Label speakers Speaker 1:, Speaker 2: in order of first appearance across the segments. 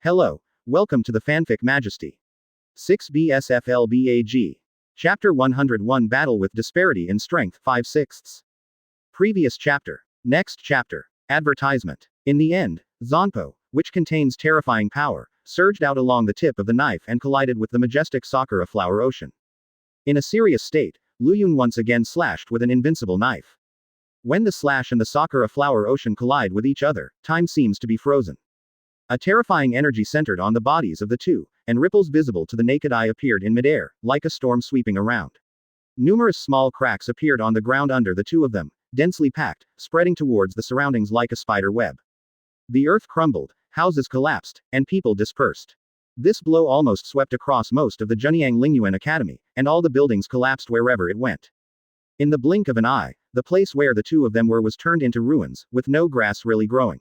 Speaker 1: Hello, welcome to the Fanfic Majesty. 6BSFLBAG. Chapter 101 Battle with Disparity in Strength 5/6. Previous chapter. Next chapter. Advertisement. In the end, Zanpo, which contains terrifying power, surged out along the tip of the knife and collided with the majestic Sakura flower ocean. In a serious state, Luyun once again slashed with an invincible knife. When the slash and the Sakura flower ocean collide with each other, time seems to be frozen. A terrifying energy centered on the bodies of the two, and ripples visible to the naked eye appeared in midair, like a storm sweeping around. Numerous small cracks appeared on the ground under the two of them, densely packed, spreading towards the surroundings like a spider web. The earth crumbled, houses collapsed, and people dispersed. This blow almost swept across most of the Junyang Lingyuan Academy, and all the buildings collapsed wherever it went. In the blink of an eye, the place where the two of them were was turned into ruins, with no grass really growing.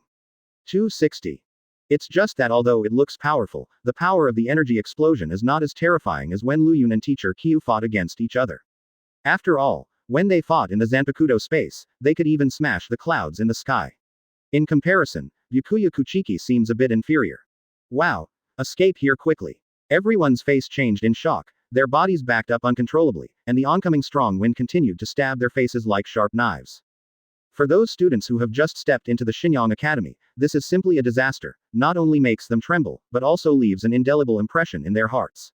Speaker 1: 260. It's just that although it looks powerful, the power of the energy explosion is not as terrifying as when Luyun and Teacher Kyu fought against each other. After all, when they fought in the Zanpakuto space, they could even smash the clouds in the sky. In comparison, Byakuya Kuchiki seems a bit inferior. Wow! Escape here quickly. Everyone's face changed in shock, their bodies backed up uncontrollably, and the oncoming strong wind continued to stab their faces like sharp knives. For those students who have just stepped into the Shinigami Academy, this is simply a disaster, not only makes them tremble, but also leaves an indelible impression in their hearts.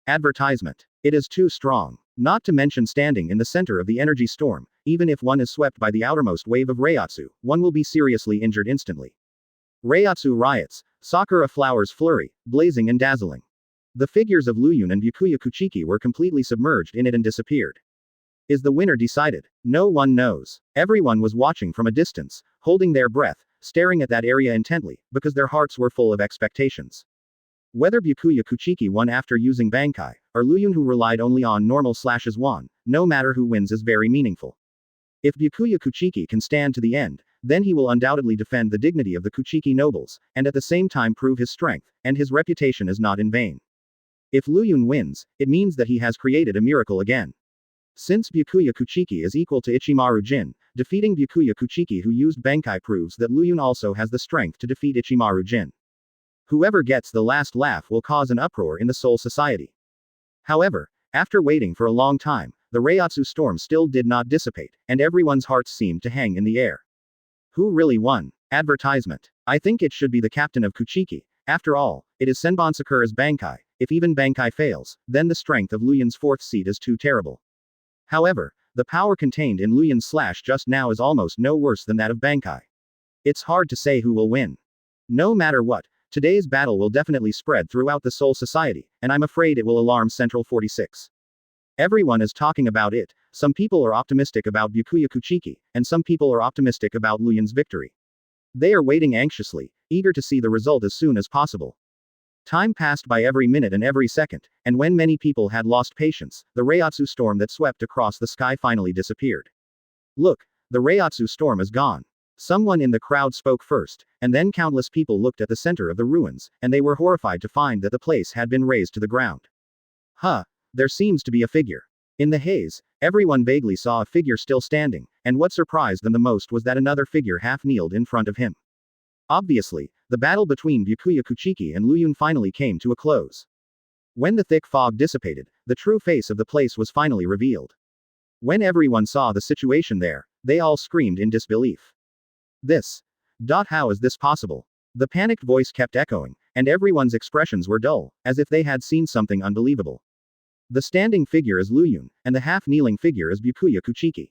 Speaker 1: Advertisement. It is too strong. Not to mention standing in the center of the energy storm, even if one is swept by the outermost wave of Reiatsu, one will be seriously injured instantly. Reiatsu riots, Sakura flowers flurry, blazing and dazzling. The figures of Luyun and Byakuya Kuchiki were completely submerged in it and disappeared. Is the winner decided? No one knows. Everyone was watching from a distance, holding their breath, staring at that area intently, because their hearts were full of expectations. Whether Byakuya Kuchiki won after using Bankai, or Luyun who relied only on normal slashes won, no matter who wins is very meaningful. If Byakuya Kuchiki can stand to the end, then he will undoubtedly defend the dignity of the Kuchiki nobles, and at the same time prove his strength, and his reputation is not in vain. If Luyun wins, it means that he has created a miracle again. Since Byakuya Kuchiki is equal to Ichimaru Jin, defeating Byakuya Kuchiki who used Bankai proves that Luyun also has the strength to defeat Ichimaru Jin. Whoever gets the last laugh will cause an uproar in the Soul Society. However, after waiting for a long time, the Reiatsu storm still did not dissipate, and everyone's hearts seemed to hang in the air. Who really won? Advertisement. I think it should be the captain of Kuchiki. After all, it is Senbon Sakura's Bankai. If even Bankai fails, then the strength of Luyun's fourth seat is too terrible. However, the power contained in Luyun's slash just now is almost no worse than that of Bankai. It's hard to say who will win. No matter what, today's battle will definitely spread throughout the Soul Society, and I'm afraid it will alarm Central 46. Everyone is talking about it. Some people are optimistic about Byakuya Kuchiki, and some people are optimistic about Luyun's victory. They are waiting anxiously, eager to see the result as soon as possible. Time passed by every minute and every second, and when many people had lost patience, the Reiatsu storm that swept across the sky finally disappeared. Look, the Reiatsu storm is gone. Someone in the crowd spoke first, and then countless people looked at the center of the ruins, and they were horrified to find that the place had been razed to the ground. There seems to be a figure. In the haze, everyone vaguely saw a figure still standing, and what surprised them the most was that another figure half-kneeled in front of him. Obviously, the battle between Byakuya Kuchiki and Luyun finally came to a close. When the thick fog dissipated, the true face of the place was finally revealed. When everyone saw the situation there, they all screamed in disbelief. How is this possible? The panicked voice kept echoing, and everyone's expressions were dull, as if they had seen something unbelievable. The standing figure is Luyun, and the half-kneeling figure is Byakuya Kuchiki.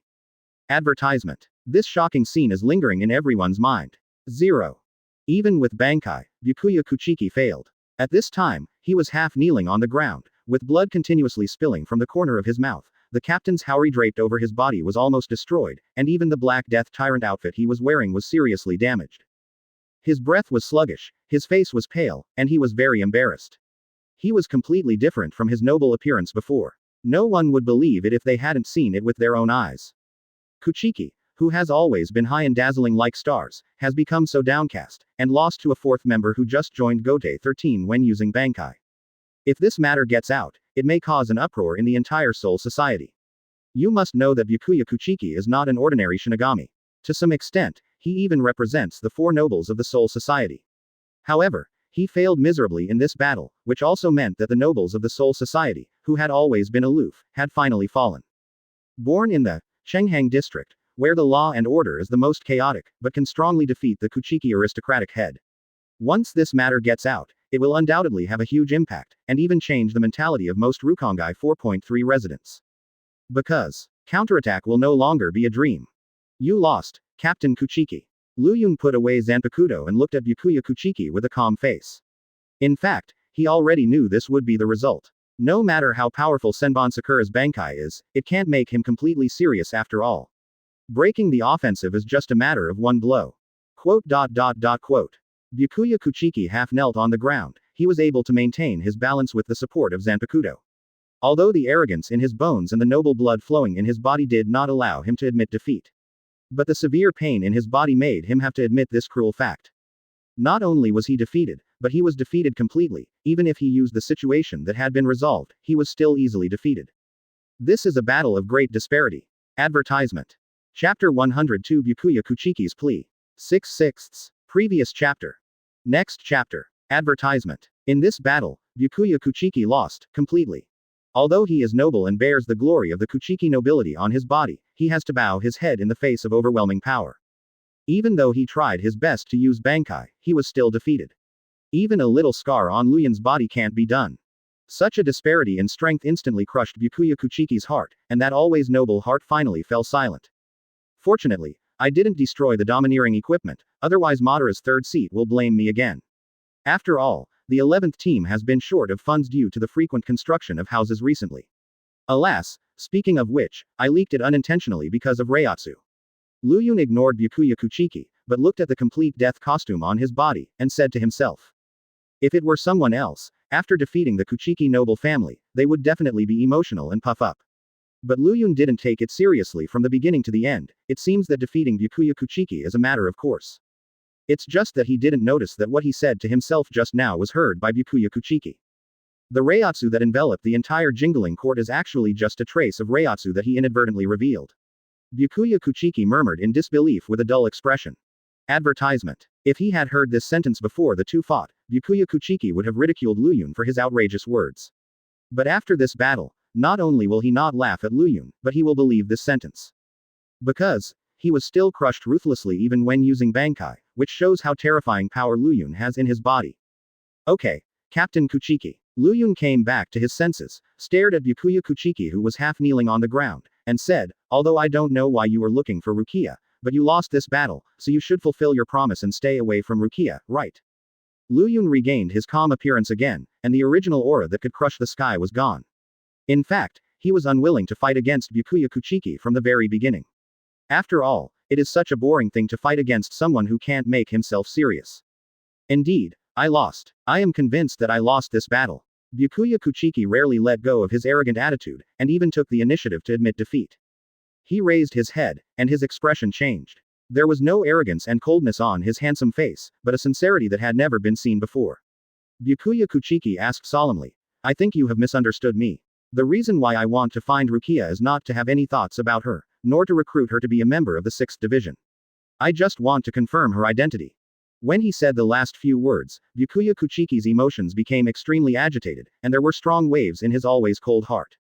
Speaker 1: Advertisement. This shocking scene is lingering in everyone's mind. 0. Even with Bankai, Byakuya Kuchiki failed. At this time, he was half-kneeling on the ground, with blood continuously spilling from the corner of his mouth. The captain's haori draped over his body was almost destroyed, and even the Black Death Tyrant outfit he was wearing was seriously damaged. His breath was sluggish, his face was pale, and he was very embarrassed. He was completely different from his noble appearance before. No one would believe it if they hadn't seen it with their own eyes. Kuchiki, who has always been high and dazzling like stars, has become so downcast, and lost to a fourth member who just joined Gote 13 when using Bankai. If this matter gets out, it may cause an uproar in the entire Soul Society. You must know that Byakuya Kuchiki is not an ordinary Shinigami. To some extent, he even represents the four nobles of the Soul Society. However, He failed miserably in this battle, which also meant that the nobles of the Soul Society, who had always been aloof, had finally fallen. Born in the Shenghang district, where the law and order is the most chaotic, but can strongly defeat the Kuchiki aristocratic head. Once this matter gets out, it will undoubtedly have a huge impact, and even change the mentality of most Rukongai 4.3 residents. Because counterattack will no longer be a dream. You lost, Captain Kuchiki. Lu Yun put away Zanpakuto and looked at Byakuya Kuchiki with a calm face. In fact, he already knew this would be the result. No matter how powerful Senbon Sakura's Bankai is, it can't make him completely serious after all. Breaking the offensive is just a matter of one blow. Quote. Byakuya Kuchiki half knelt on the ground. He was able to maintain his balance with the support of Zanpakuto. Although the arrogance in his bones and the noble blood flowing in his body did not allow him to admit defeat. But the severe pain in his body made him have to admit this cruel fact. Not only was he defeated, but he was defeated completely. Even if he used the situation that had been resolved, he was still easily defeated. This is a battle of great disparity. Advertisement. Chapter 102 Byakuya Kuchiki's Plea. 6/6. Previous chapter. Next chapter. Advertisement. In this battle, Byakuya Kuchiki lost, completely. Although he is noble and bears the glory of the Kuchiki nobility on his body, he has to bow his head in the face of overwhelming power. Even though he tried his best to use Bankai, he was still defeated. Even a little scar on Luyun's body can't be done. Such a disparity in strength instantly crushed Byakuya Kuchiki's heart, and that always noble heart finally fell silent. Fortunately, I didn't destroy the domineering equipment, otherwise Madara's third seat will blame me again. After all, the 11th team has been short of funds due to the frequent construction of houses recently. Alas, speaking of which, I leaked it unintentionally because of Reiatsu. Lu Yun ignored Byakuya Kuchiki, but looked at the complete death costume on his body, and said to himself. If it were someone else, after defeating the Kuchiki noble family, they would definitely be emotional and puff up. But Lu Yun didn't take it seriously from the beginning to the end. It seems that defeating Byakuya Kuchiki is a matter of course. It's just that he didn't notice that what he said to himself just now was heard by Byakuya Kuchiki. The Reiatsu that enveloped the entire jingling court is actually just a trace of Reiatsu that he inadvertently revealed. Byakuya Kuchiki murmured in disbelief with a dull expression. Advertisement. If he had heard this sentence before the two fought, Byakuya Kuchiki would have ridiculed Lu Yun for his outrageous words. But after this battle, not only will he not laugh at Lu Yun, but he will believe this sentence. Because he was still crushed ruthlessly even when using Bankai, which shows how terrifying power Lu Yun has in his body. Okay, Captain Kuchiki. Lu Yun came back to his senses, stared at Byakuya Kuchiki who was half kneeling on the ground, and said, although I don't know why you were looking for Rukia, but you lost this battle, so you should fulfill your promise and stay away from Rukia, right? Lu Yun regained his calm appearance again, and the original aura that could crush the sky was gone. In fact, he was unwilling to fight against Byakuya Kuchiki from the very beginning. After all, it is such a boring thing to fight against someone who can't make himself serious. Indeed, I lost. I am convinced that I lost this battle. Byakuya Kuchiki rarely let go of his arrogant attitude, and even took the initiative to admit defeat. He raised his head, and his expression changed. There was no arrogance and coldness on his handsome face, but a sincerity that had never been seen before. Byakuya Kuchiki asked solemnly, I think you have misunderstood me. The reason why I want to find Rukia is not to have any thoughts about her, nor to recruit her to be a member of the 6th Division. I just want to confirm her identity. When he said the last few words, Byakuya Kuchiki's emotions became extremely agitated, and there were strong waves in his always cold heart.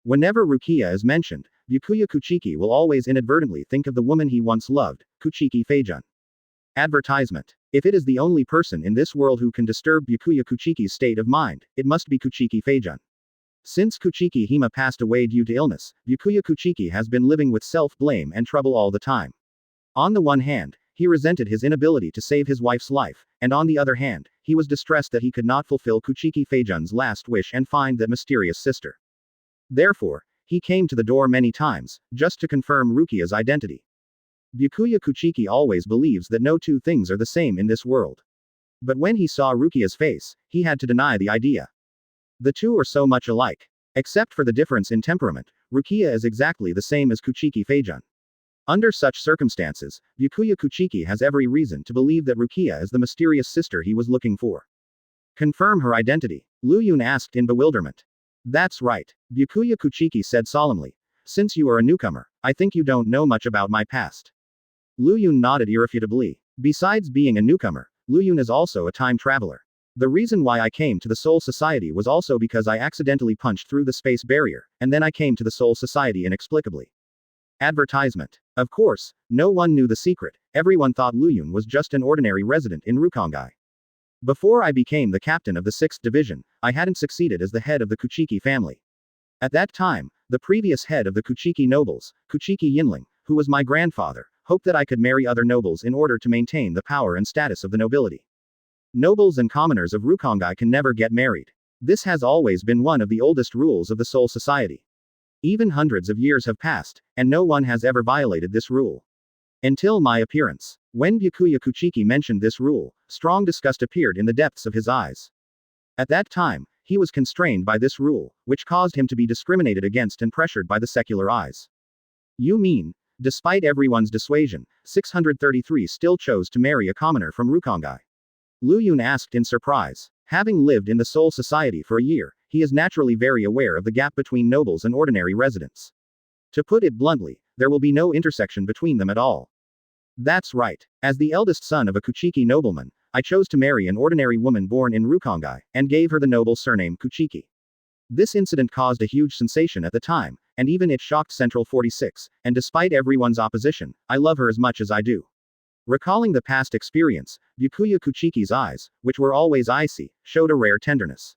Speaker 1: Whenever Rukia is mentioned, Byakuya Kuchiki will always inadvertently think of the woman he once loved, Kuchiki Feijun. Advertisement. If it is the only person in this world who can disturb Byakuya Kuchiki's state of mind, it must be Kuchiki Feijun. Since Kuchiki Hima passed away due to illness, Byakuya Kuchiki has been living with self-blame and trouble all the time. On the one hand, he resented his inability to save his wife's life, and on the other hand, he was distressed that he could not fulfill Kuchiki Feijun's last wish and find that mysterious sister. Therefore, he came to the door many times, just to confirm Rukia's identity. Byakuya Kuchiki always believes that no two things are the same in this world. But when he saw Rukia's face, he had to deny the idea. The two are so much alike. Except for the difference in temperament, Rukia is exactly the same as Kuchiki Feijun. Under such circumstances, Byakuya Kuchiki has every reason to believe that Rukia is the mysterious sister he was looking for. Confirm her identity? Lu Yun asked in bewilderment. That's right. Byakuya Kuchiki said solemnly. Since you are a newcomer, I think you don't know much about my past. Lu Yun nodded irrefutably. Besides being a newcomer, Lu Yun is also a time traveler. The reason why I came to the Soul Society was also because I accidentally punched through the space barrier, and then I came to the Soul Society inexplicably. Advertisement. Of course, no one knew the secret, everyone thought Luyun was just an ordinary resident in Rukongai. Before I became the captain of the 6th Division, I hadn't succeeded as the head of the Kuchiki family. At that time, the previous head of the Kuchiki nobles, Kuchiki Yinling, who was my grandfather, hoped that I could marry other nobles in order to maintain the power and status of the nobility. Nobles and commoners of Rukongai can never get married. This has always been one of the oldest rules of the Soul Society. Even hundreds of years have passed, and no one has ever violated this rule. Until my appearance. When Byakuya Kuchiki mentioned this rule, strong disgust appeared in the depths of his eyes. At that time, he was constrained by this rule, which caused him to be discriminated against and pressured by the secular eyes. You mean, despite everyone's dissuasion, 633 still chose to marry a commoner from Rukongai? Luyun asked in surprise. Having lived in the Soul Society for a year, he is naturally very aware of the gap between nobles and ordinary residents. To put it bluntly, there will be no intersection between them at all. That's right. As the eldest son of a Kuchiki nobleman, I chose to marry an ordinary woman born in Rukongai, and gave her the noble surname Kuchiki. This incident caused a huge sensation at the time, and even it shocked Central 46, and despite everyone's opposition, I love her as much as I do. Recalling the past experience, Byakuya Kuchiki's eyes, which were always icy, showed a rare tenderness.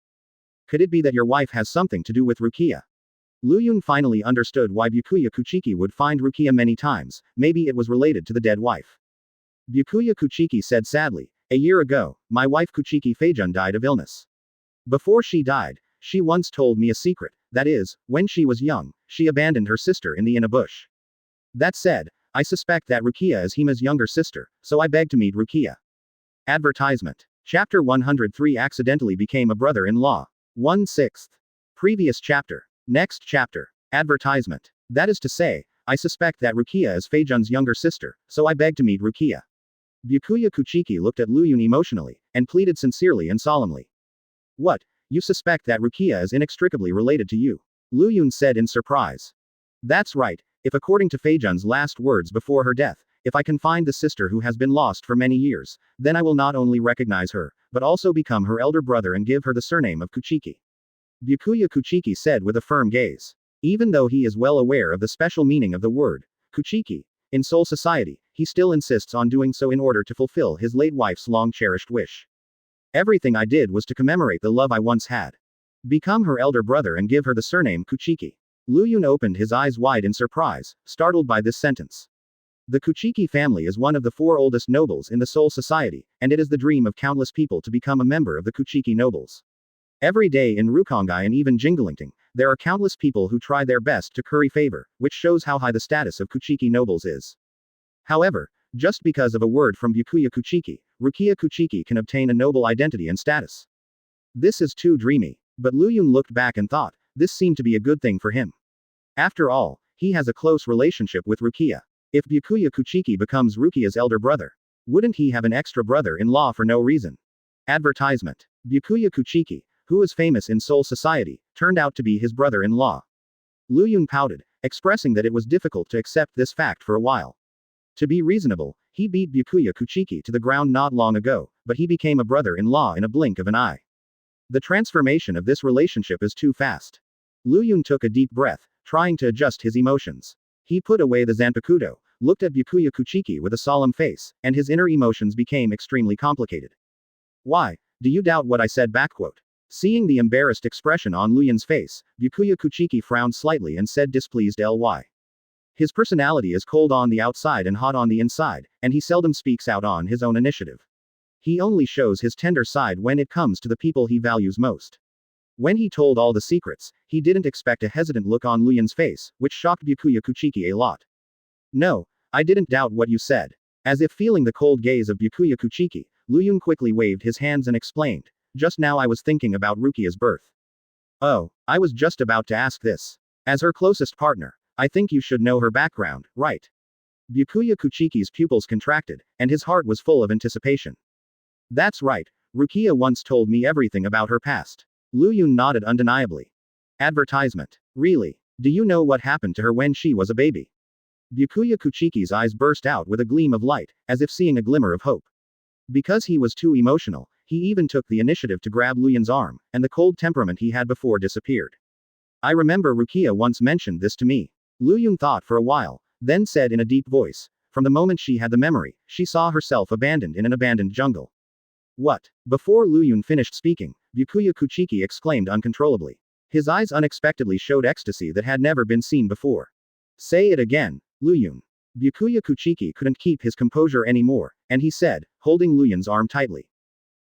Speaker 1: Could it be that your wife has something to do with Rukia? Luyun finally understood why Byakuya Kuchiki would find Rukia many times, maybe it was related to the dead wife. Byakuya Kuchiki said sadly, a year ago, my wife Kuchiki Feijun died of illness. Before she died, she once told me a secret, that is, when she was young, she abandoned her sister in the bush. That said, I suspect that Rukia is Hima's younger sister, so I beg to meet Rukia. Advertisement. Chapter 103 accidentally became a brother-in-law. 1/6. Previous chapter. Next chapter. Advertisement. That is to say, I suspect that Rukia is Feijun's younger sister, so I beg to meet Rukia. Byakuya Kuchiki looked at Luyun emotionally, and pleaded sincerely and solemnly. What? You suspect that Rukia is inextricably related to you? Luyun said in surprise. That's right. If according to Feijun's last words before her death, if I can find the sister who has been lost for many years, then I will not only recognize her, but also become her elder brother and give her the surname of Kuchiki. Byakuya Kuchiki said with a firm gaze. Even though he is well aware of the special meaning of the word, Kuchiki, in Soul Society, he still insists on doing so in order to fulfill his late wife's long-cherished wish. Everything I did was to commemorate the love I once had. Become her elder brother and give her the surname Kuchiki. Luyun opened his eyes wide in surprise, startled by this sentence. The Kuchiki family is one of the 4 oldest nobles in the Soul Society, and it is the dream of countless people to become a member of the Kuchiki nobles. Every day in Rukongai and even Jingalingting, there are countless people who try their best to curry favor, which shows how high the status of Kuchiki nobles is. However, just because of a word from Byakuya Kuchiki, Rukia Kuchiki can obtain a noble identity and status. This is too dreamy. But Luyun looked back and thought, this seemed to be a good thing for him. After all, he has a close relationship with Rukia. If Byakuya Kuchiki becomes Rukia's elder brother, wouldn't he have an extra brother-in-law for no reason? Advertisement. Byakuya Kuchiki, who is famous in Soul Society, turned out to be his brother-in-law. Luyun pouted, expressing that it was difficult to accept this fact for a while. To be reasonable, he beat Byakuya Kuchiki to the ground not long ago, but he became a brother-in-law in a blink of an eye. The transformation of this relationship is too fast. Luyun took a deep breath, trying to adjust his emotions. He put away the Zanpakuto, looked at Byakuya Kuchiki with a solemn face, and his inner emotions became extremely complicated. Why, do you doubt what I said? Seeing the embarrassed expression on Luyun's face, Byakuya Kuchiki frowned slightly and said displeased ly. His personality is cold on the outside and hot on the inside, and he seldom speaks out on his own initiative. He only shows his tender side when it comes to the people he values most. When he told all the secrets, he didn't expect a hesitant look on Luyun's face, which shocked Byakuya Kuchiki a lot. No, I didn't doubt what you said. As if feeling the cold gaze of Byakuya Kuchiki, Luyun quickly waved his hands and explained, just now I was thinking about Rukia's birth. Oh, I was just about to ask this. As her closest partner, I think you should know her background, right? Byakuya Kuchiki's pupils contracted, and his heart was full of anticipation. That's right, Rukia once told me everything about her past. Luyun nodded undeniably. Advertisement. Really? Do you know what happened to her when she was a baby? Byakuya Kuchiki's eyes burst out with a gleam of light, as if seeing a glimmer of hope. Because he was too emotional, he even took the initiative to grab Luyun's arm, and the cold temperament he had before disappeared. I remember Rukia once mentioned this to me. Luyun thought for a while, then said in a deep voice, from the moment she had the memory, she saw herself abandoned in an abandoned jungle. What? Before Luyun finished speaking, Byakuya Kuchiki exclaimed uncontrollably. His eyes unexpectedly showed ecstasy that had never been seen before. Say it again, Luyun. Byakuya Kuchiki couldn't keep his composure anymore, and he said, holding Luyun's arm tightly.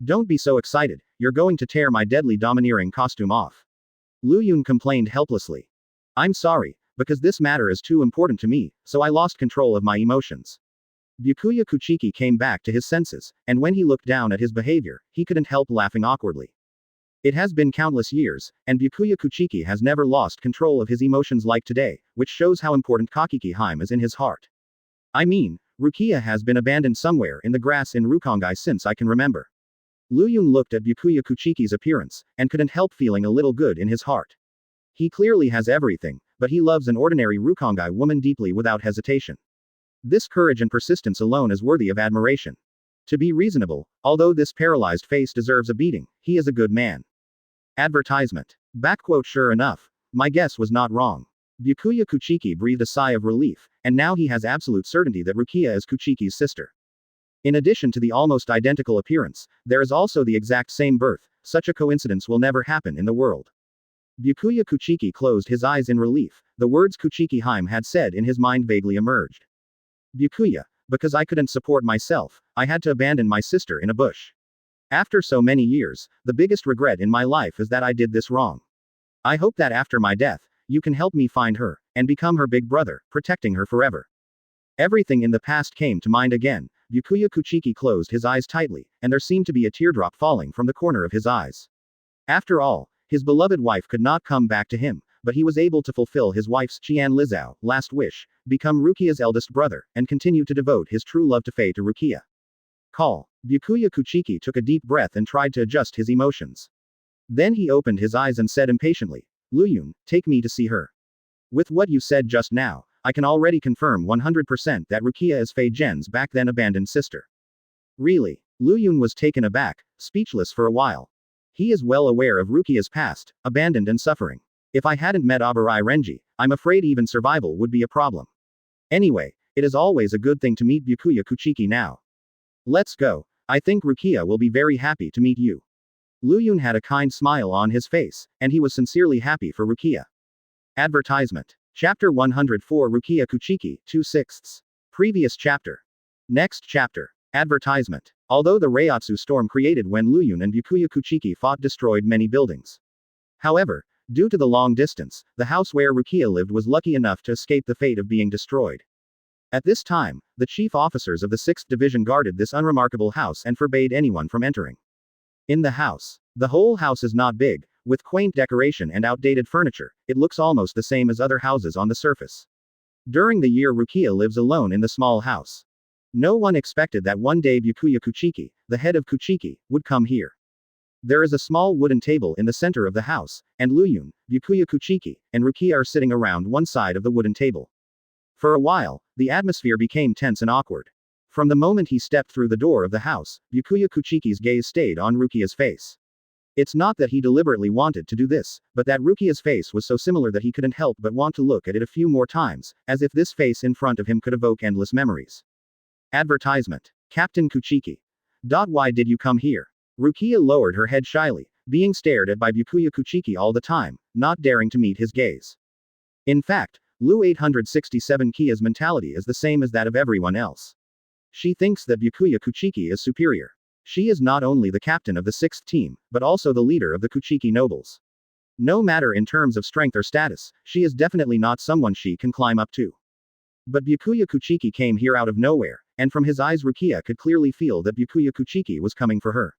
Speaker 1: Don't be so excited, you're going to tear my deadly domineering costume off. Luyun complained helplessly. I'm sorry, because this matter is too important to me, so I lost control of my emotions. Byakuya Kuchiki came back to his senses, and when he looked down at his behavior, he couldn't help laughing awkwardly. It has been countless years, and Byakuya Kuchiki has never lost control of his emotions like today, which shows how important Kakiki Haim is in his heart. I mean, Rukia has been abandoned somewhere in the grass in Rukongai since I can remember. Luyun looked at Byakuya Kuchiki's appearance, and couldn't help feeling a little good in his heart. He clearly has everything, but he loves an ordinary Rukongai woman deeply without hesitation. This courage and persistence alone is worthy of admiration. To be reasonable, although this paralyzed face deserves a beating, he is a good man. Advertisement. Backquote. Sure enough, my guess was not wrong. Byakuya Kuchiki breathed a sigh of relief, and now he has absolute certainty that Rukia is Kuchiki's sister. In addition to the almost identical appearance, there is also the exact same birth. Such a coincidence will never happen in the world. Byakuya Kuchiki closed his eyes in relief. The words Kuchiki Haim had said in his mind vaguely emerged. Byakuya, because I couldn't support myself, I had to abandon my sister in a bush. After so many years, the biggest regret in my life is that I did this wrong. I hope that after my death, you can help me find her, and become her big brother, protecting her forever. Everything in the past came to mind again. Byakuya Kuchiki closed his eyes tightly, and there seemed to be a teardrop falling from the corner of his eyes. After all, his beloved wife could not come back to him, but he was able to fulfill his wife's Qian Lizao last wish, become Rukia's eldest brother, and continue to devote his true love to Fei to Rukia. Call. Byakuya Kuchiki took a deep breath and tried to adjust his emotions. Then he opened his eyes and said impatiently, Luyun, take me to see her. With what you said just now, I can already confirm 100% that Rukia is Fei Zhen's back then abandoned sister. Really? Luyun was taken aback, speechless for a while. He is well aware of Rukia's past, abandoned and suffering. If I hadn't met Abarai Renji, I'm afraid even survival would be a problem. Anyway, it is always a good thing to meet Byakuya Kuchiki now. Let's go. I think Rukia will be very happy to meet you. Luyun had a kind smile on his face, and he was sincerely happy for Rukia. Advertisement. Chapter 104 Rukia Kuchiki, 2/6. Previous chapter. Next chapter. Advertisement. Although the Reiatsu storm created when Luyun and Byakuya Kuchiki fought destroyed many buildings. However, due to the long distance, the house where Rukia lived was lucky enough to escape the fate of being destroyed. At this time, the chief officers of the 6th Division guarded this unremarkable house and forbade anyone from entering. In the house. The whole house is not big, with quaint decoration and outdated furniture, it looks almost the same as other houses on the surface. During the year Rukia lives alone in the small house. No one expected that one day Byakuya Kuchiki, the head of Kuchiki, would come here. There is a small wooden table in the center of the house, and Luyun, Byakuya Kuchiki, and Rukia are sitting around one side of the wooden table. For a while, the atmosphere became tense and awkward. From the moment he stepped through the door of the house, Byakuya Kuchiki's gaze stayed on Rukia's face. It's not that he deliberately wanted to do this, but that Rukia's face was so similar that he couldn't help but want to look at it a few more times, as if this face in front of him could evoke endless memories. Advertisement. Captain Kuchiki. Why did you come here? Rukia lowered her head shyly, being stared at by Byakuya Kuchiki all the time, not daring to meet his gaze. In fact, Lu 867 Kia's mentality is the same as that of everyone else. She thinks that Byakuya Kuchiki is superior. She is not only the captain of the 6th team, but also the leader of the Kuchiki nobles. No matter in terms of strength or status, she is definitely not someone she can climb up to. But Byakuya Kuchiki came here out of nowhere, and from his eyes Rukia could clearly feel that Byakuya Kuchiki was coming for her.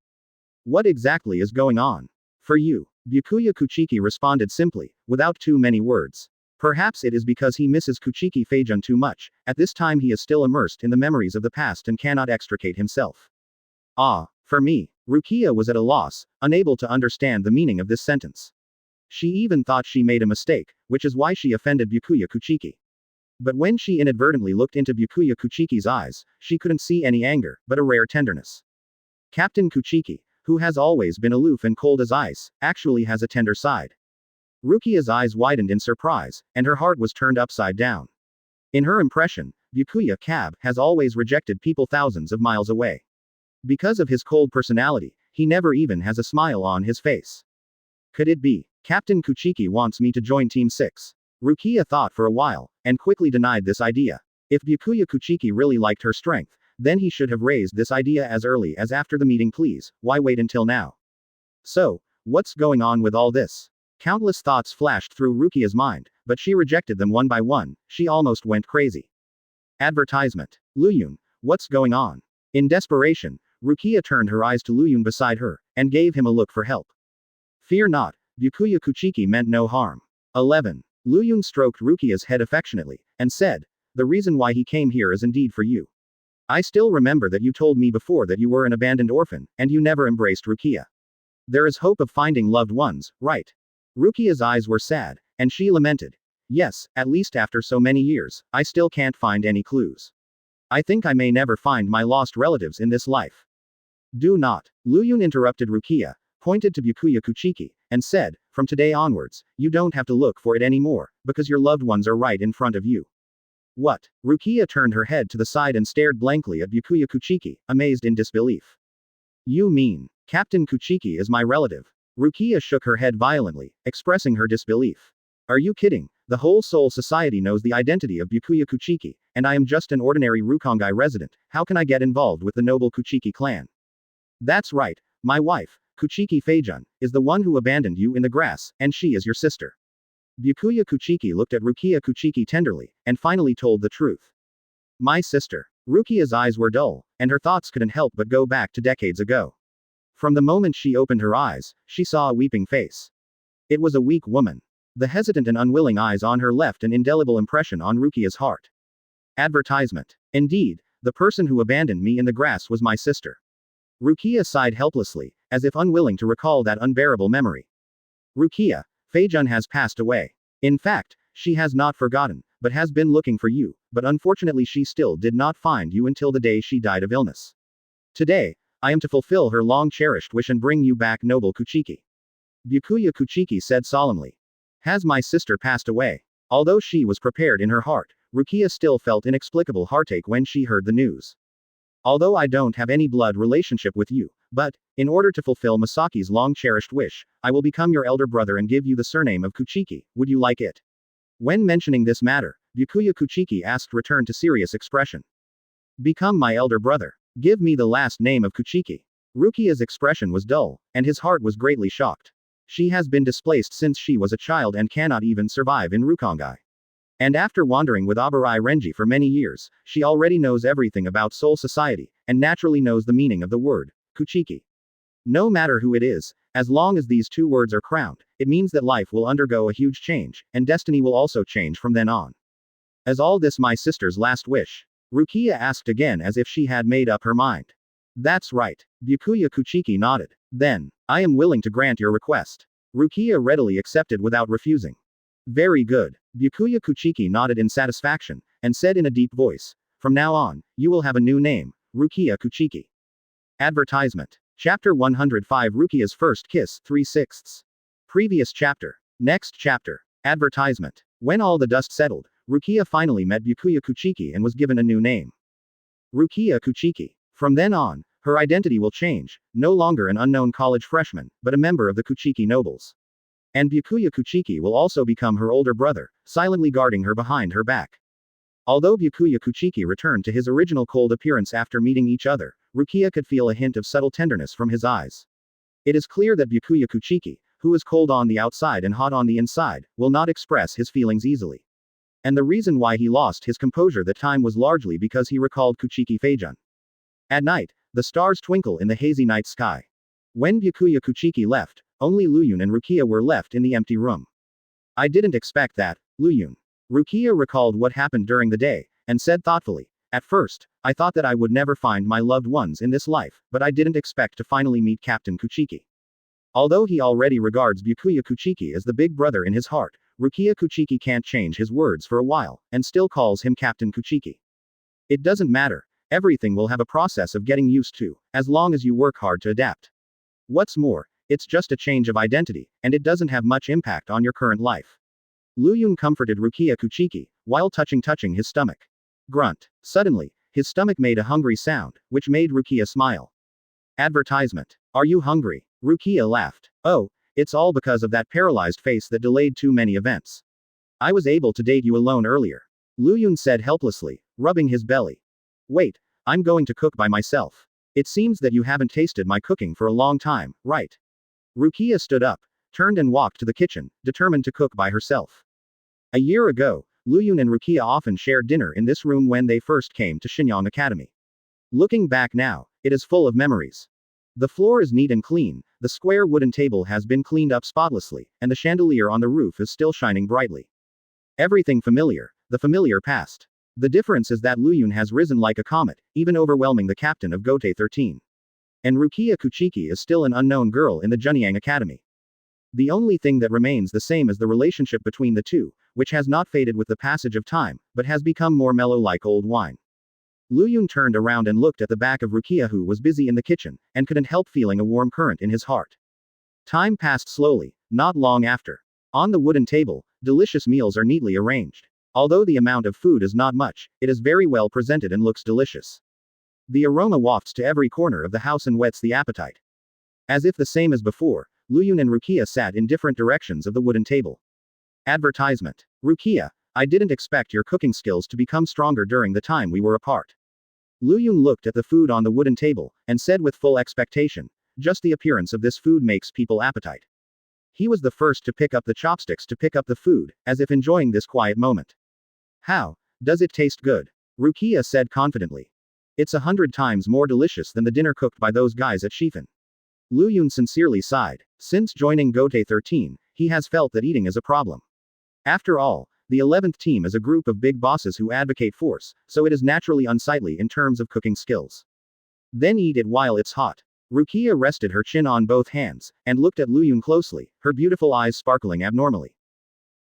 Speaker 1: What exactly is going on? For you. Byakuya Kuchiki responded simply, without too many words. Perhaps it is because he misses Kuchiki Feijun too much, at this time he is still immersed in the memories of the past and cannot extricate himself. For me. Rukia was at a loss, unable to understand the meaning of this sentence. She even thought she made a mistake, which is why she offended Byakuya Kuchiki. But when she inadvertently looked into Byakuya Kuchiki's eyes, she couldn't see any anger, but a rare tenderness. Captain Kuchiki, who has always been aloof and cold as ice, actually has a tender side. Rukia's eyes widened in surprise, and her heart was turned upside down. In her impression, Byakuya Cab has always rejected people thousands of miles away. Because of his cold personality, he never even has a smile on his face. Could it be, Captain Kuchiki wants me to join Team 6? Rukia thought for a while, and quickly denied this idea. If Byakuya Kuchiki really liked her strength, then he should have raised this idea as early as after the meeting. Please, why wait until now? So, what's going on with all this? Countless thoughts flashed through Rukia's mind, but she rejected them one by one. She almost went crazy. Advertisement. Luyun, what's going on? In desperation, Rukia turned her eyes to Luyun beside her, and gave him a look for help. Fear not, Byakuya Kuchiki meant no harm. 11. Luyun stroked Rukia's head affectionately, and said, the reason why he came here is indeed for you. I still remember that you told me before that you were an abandoned orphan, and you never embraced Rukia. There is hope of finding loved ones, right? Rukia's eyes were sad, and she lamented. Yes, at least after so many years, I still can't find any clues. I think I may never find my lost relatives in this life. Do not. Luyun interrupted Rukia, pointed to Byakuya Kuchiki, and said, from today onwards, you don't have to look for it anymore, because your loved ones are right in front of you. What? Rukia turned her head to the side and stared blankly at Byakuya Kuchiki, amazed in disbelief. You mean, Captain Kuchiki is my relative? Rukia shook her head violently, expressing her disbelief. Are you kidding? The whole Soul Society knows the identity of Byakuya Kuchiki, and I am just an ordinary Rukongai resident. How can I get involved with the noble Kuchiki clan? That's right, my wife, Kuchiki Feijun, is the one who abandoned you in the grass, and she is your sister. Byakuya Kuchiki looked at Rukia Kuchiki tenderly, and finally told the truth. My sister. Rukia's eyes were dull, and her thoughts couldn't help but go back to decades ago. From the moment she opened her eyes, she saw a weeping face. It was a weak woman. The hesitant and unwilling eyes on her left an indelible impression on Rukia's heart. Advertisement. Indeed, the person who abandoned me in the grass was my sister. Rukia sighed helplessly, as if unwilling to recall that unbearable memory. Rukia, Feijun has passed away. In fact, she has not forgotten, but has been looking for you, but unfortunately she still did not find you until the day she died of illness. Today, I am to fulfill her long-cherished wish and bring you back noble Kuchiki. Byakuya Kuchiki said solemnly. Has my sister passed away? Although she was prepared in her heart, Rukia still felt inexplicable heartache when she heard the news. Although I don't have any blood relationship with you, but, in order to fulfill Masaki's long-cherished wish, I will become your elder brother and give you the surname of Kuchiki. Would you like it? When mentioning this matter, Byakuya Kuchiki asked, returned to serious expression. Become my elder brother. Give me the last name of Kuchiki. Rukia's expression was dull, and his heart was greatly shocked. She has been displaced since she was a child and cannot even survive in Rukongai. And after wandering with Abarai Renji for many years, she already knows everything about Soul Society, and naturally knows the meaning of the word, Kuchiki. No matter who it is, as long as these two words are crowned, it means that life will undergo a huge change, and destiny will also change from then on. Is all this my sister's last wish? Rukia asked again as if she had made up her mind. That's right. Byakuya Kuchiki nodded. Then, I am willing to grant your request. Rukia readily accepted without refusing. Very good. Byakuya Kuchiki nodded in satisfaction, and said in a deep voice, from now on, you will have a new name, Rukia Kuchiki. Advertisement. Chapter 105 Rukia's First Kiss, 3/6. Previous chapter. Next chapter. Advertisement. When all the dust settled, Rukia finally met Byakuya Kuchiki and was given a new name. Rukia Kuchiki. From then on, her identity will change, no longer an unknown college freshman, but a member of the Kuchiki nobles. And Byakuya Kuchiki will also become her older brother, silently guarding her behind her back. Although Byakuya Kuchiki returned to his original cold appearance after meeting each other, Rukia could feel a hint of subtle tenderness from his eyes. It is clear that Byakuya Kuchiki, who is cold on the outside and hot on the inside, will not express his feelings easily. And the reason why he lost his composure that time was largely because he recalled Kuchiki Feijun. At night, the stars twinkle in the hazy night sky. When Byakuya Kuchiki left, only Luyun and Rukia were left in the empty room. I didn't expect that, Luyun. Rukia recalled what happened during the day, and said thoughtfully, at first, I thought that I would never find my loved ones in this life, but I didn't expect to finally meet Captain Kuchiki. Although he already regards Byakuya Kuchiki as the big brother in his heart, Rukia Kuchiki can't change his words for a while, and still calls him Captain Kuchiki. It doesn't matter, everything will have a process of getting used to, as long as you work hard to adapt. What's more, it's just a change of identity, and it doesn't have much impact on your current life. Lu Yun comforted Rukia Kuchiki, while touching his stomach. Grunt. Suddenly, his stomach made a hungry sound, which made Rukia smile. Advertisement. Are you hungry? Rukia laughed. Oh, it's all because of that paralyzed face that delayed too many events. I was able to date you alone earlier. Lu Yun said helplessly, rubbing his belly. Wait, I'm going to cook by myself. It seems that you haven't tasted my cooking for a long time, right? Rukia stood up, turned and walked to the kitchen, determined to cook by herself. A year ago, Lu Yun and Rukia often shared dinner in this room when they first came to Shinyang Academy. Looking back now, it is full of memories. The floor is neat and clean, the square wooden table has been cleaned up spotlessly, and the chandelier on the roof is still shining brightly. Everything familiar, the familiar past. The difference is that Lu Yun has risen like a comet, even overwhelming the captain of Gote 13. And Rukia Kuchiki is still an unknown girl in the Junyang Academy. The only thing that remains the same is the relationship between the two, which has not faded with the passage of time, but has become more mellow like old wine. Lu Yun turned around and looked at the back of Rukia, who was busy in the kitchen, and couldn't help feeling a warm current in his heart. Time passed slowly, not long after. On the wooden table, delicious meals are neatly arranged. Although the amount of food is not much, it is very well presented and looks delicious. The aroma wafts to every corner of the house and whets the appetite. As if the same as before, Lu Yun and Rukia sat in different directions of the wooden table. Advertisement. Rukia, I didn't expect your cooking skills to become stronger during the time we were apart. Lu Yun looked at the food on the wooden table, and said with full expectation, just the appearance of this food makes people appetite. He was the first to pick up the chopsticks to pick up the food, as if enjoying this quiet moment. How does it taste good? Rukia said confidently. It's 100 times more delicious than the dinner cooked by those guys at Shifan. Lu Yun sincerely sighed. Since joining Gote 13, he has felt that eating is a problem. After all, the 11th team is a group of big bosses who advocate force, so it is naturally unsightly in terms of cooking skills. Then eat it while it's hot. Rukia rested her chin on both hands, and looked at Lu Yun closely, her beautiful eyes sparkling abnormally.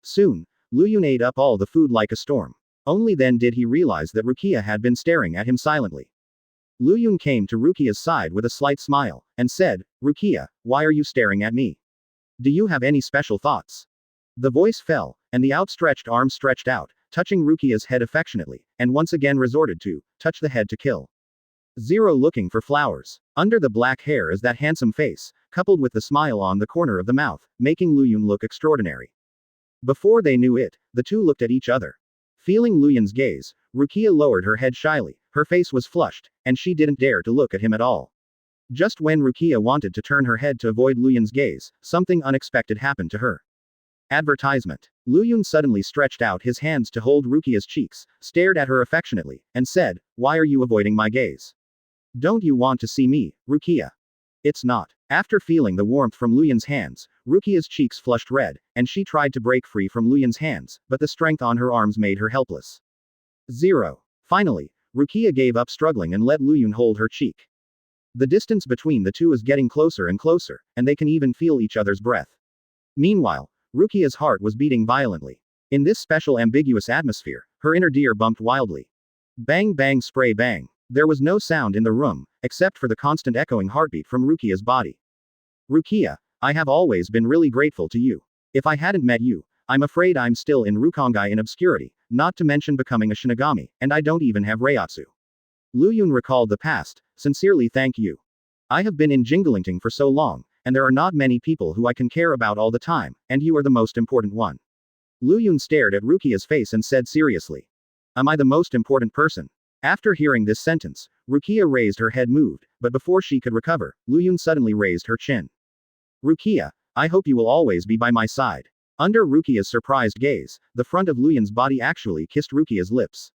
Speaker 1: Soon, Lu Yun ate up all the food like a storm. Only then did he realize that Rukia had been staring at him silently. Lu Yun came to Rukia's side with a slight smile, and said, Rukia, why are you staring at me? Do you have any special thoughts? The voice fell, and the outstretched arm stretched out, touching Rukia's head affectionately, and once again resorted to touch the head to kill. Zero looking for flowers. Under the black hair is that handsome face, coupled with the smile on the corner of the mouth, making Lu Yun look extraordinary. Before they knew it, the two looked at each other. Feeling Lu Yun's gaze, Rukia lowered her head shyly, her face was flushed, and she didn't dare to look at him at all. Just when Rukia wanted to turn her head to avoid Lu Yun's gaze, something unexpected happened to her. Advertisement. Lu Yun suddenly stretched out his hands to hold Rukia's cheeks, stared at her affectionately, and said, Why are you avoiding my gaze? Don't you want to see me, Rukia? It's not. After feeling the warmth from Lu Yun's hands, Rukia's cheeks flushed red, and she tried to break free from Lu Yun's hands, but the strength on her arms made her helpless. Zero. Finally, Rukia gave up struggling and let Lu Yun hold her cheek. The distance between the two is getting closer and closer, and they can even feel each other's breath. Meanwhile, Rukia's heart was beating violently. In this special ambiguous atmosphere, her inner deer bumped wildly. Bang bang spray bang. There was no sound in the room, except for the constant echoing heartbeat from Rukia's body. Rukia, I have always been really grateful to you. If I hadn't met you, I'm afraid I'm still in Rukongai in obscurity, not to mention becoming a Shinigami, and I don't even have Reiatsu. Lu Yun recalled the past, sincerely thank you. I have been in Jingalingting for so long, and there are not many people who I can care about all the time, and you are the most important one. Lu Yun stared at Rukia's face and said seriously. Am I the most important person? After hearing this sentence, Rukia raised her head moved, but before she could recover, Lu Yun suddenly raised her chin. Rukia, I hope you will always be by my side. Under Rukia's surprised gaze, the front of Lu Yun's body actually kissed Rukia's lips.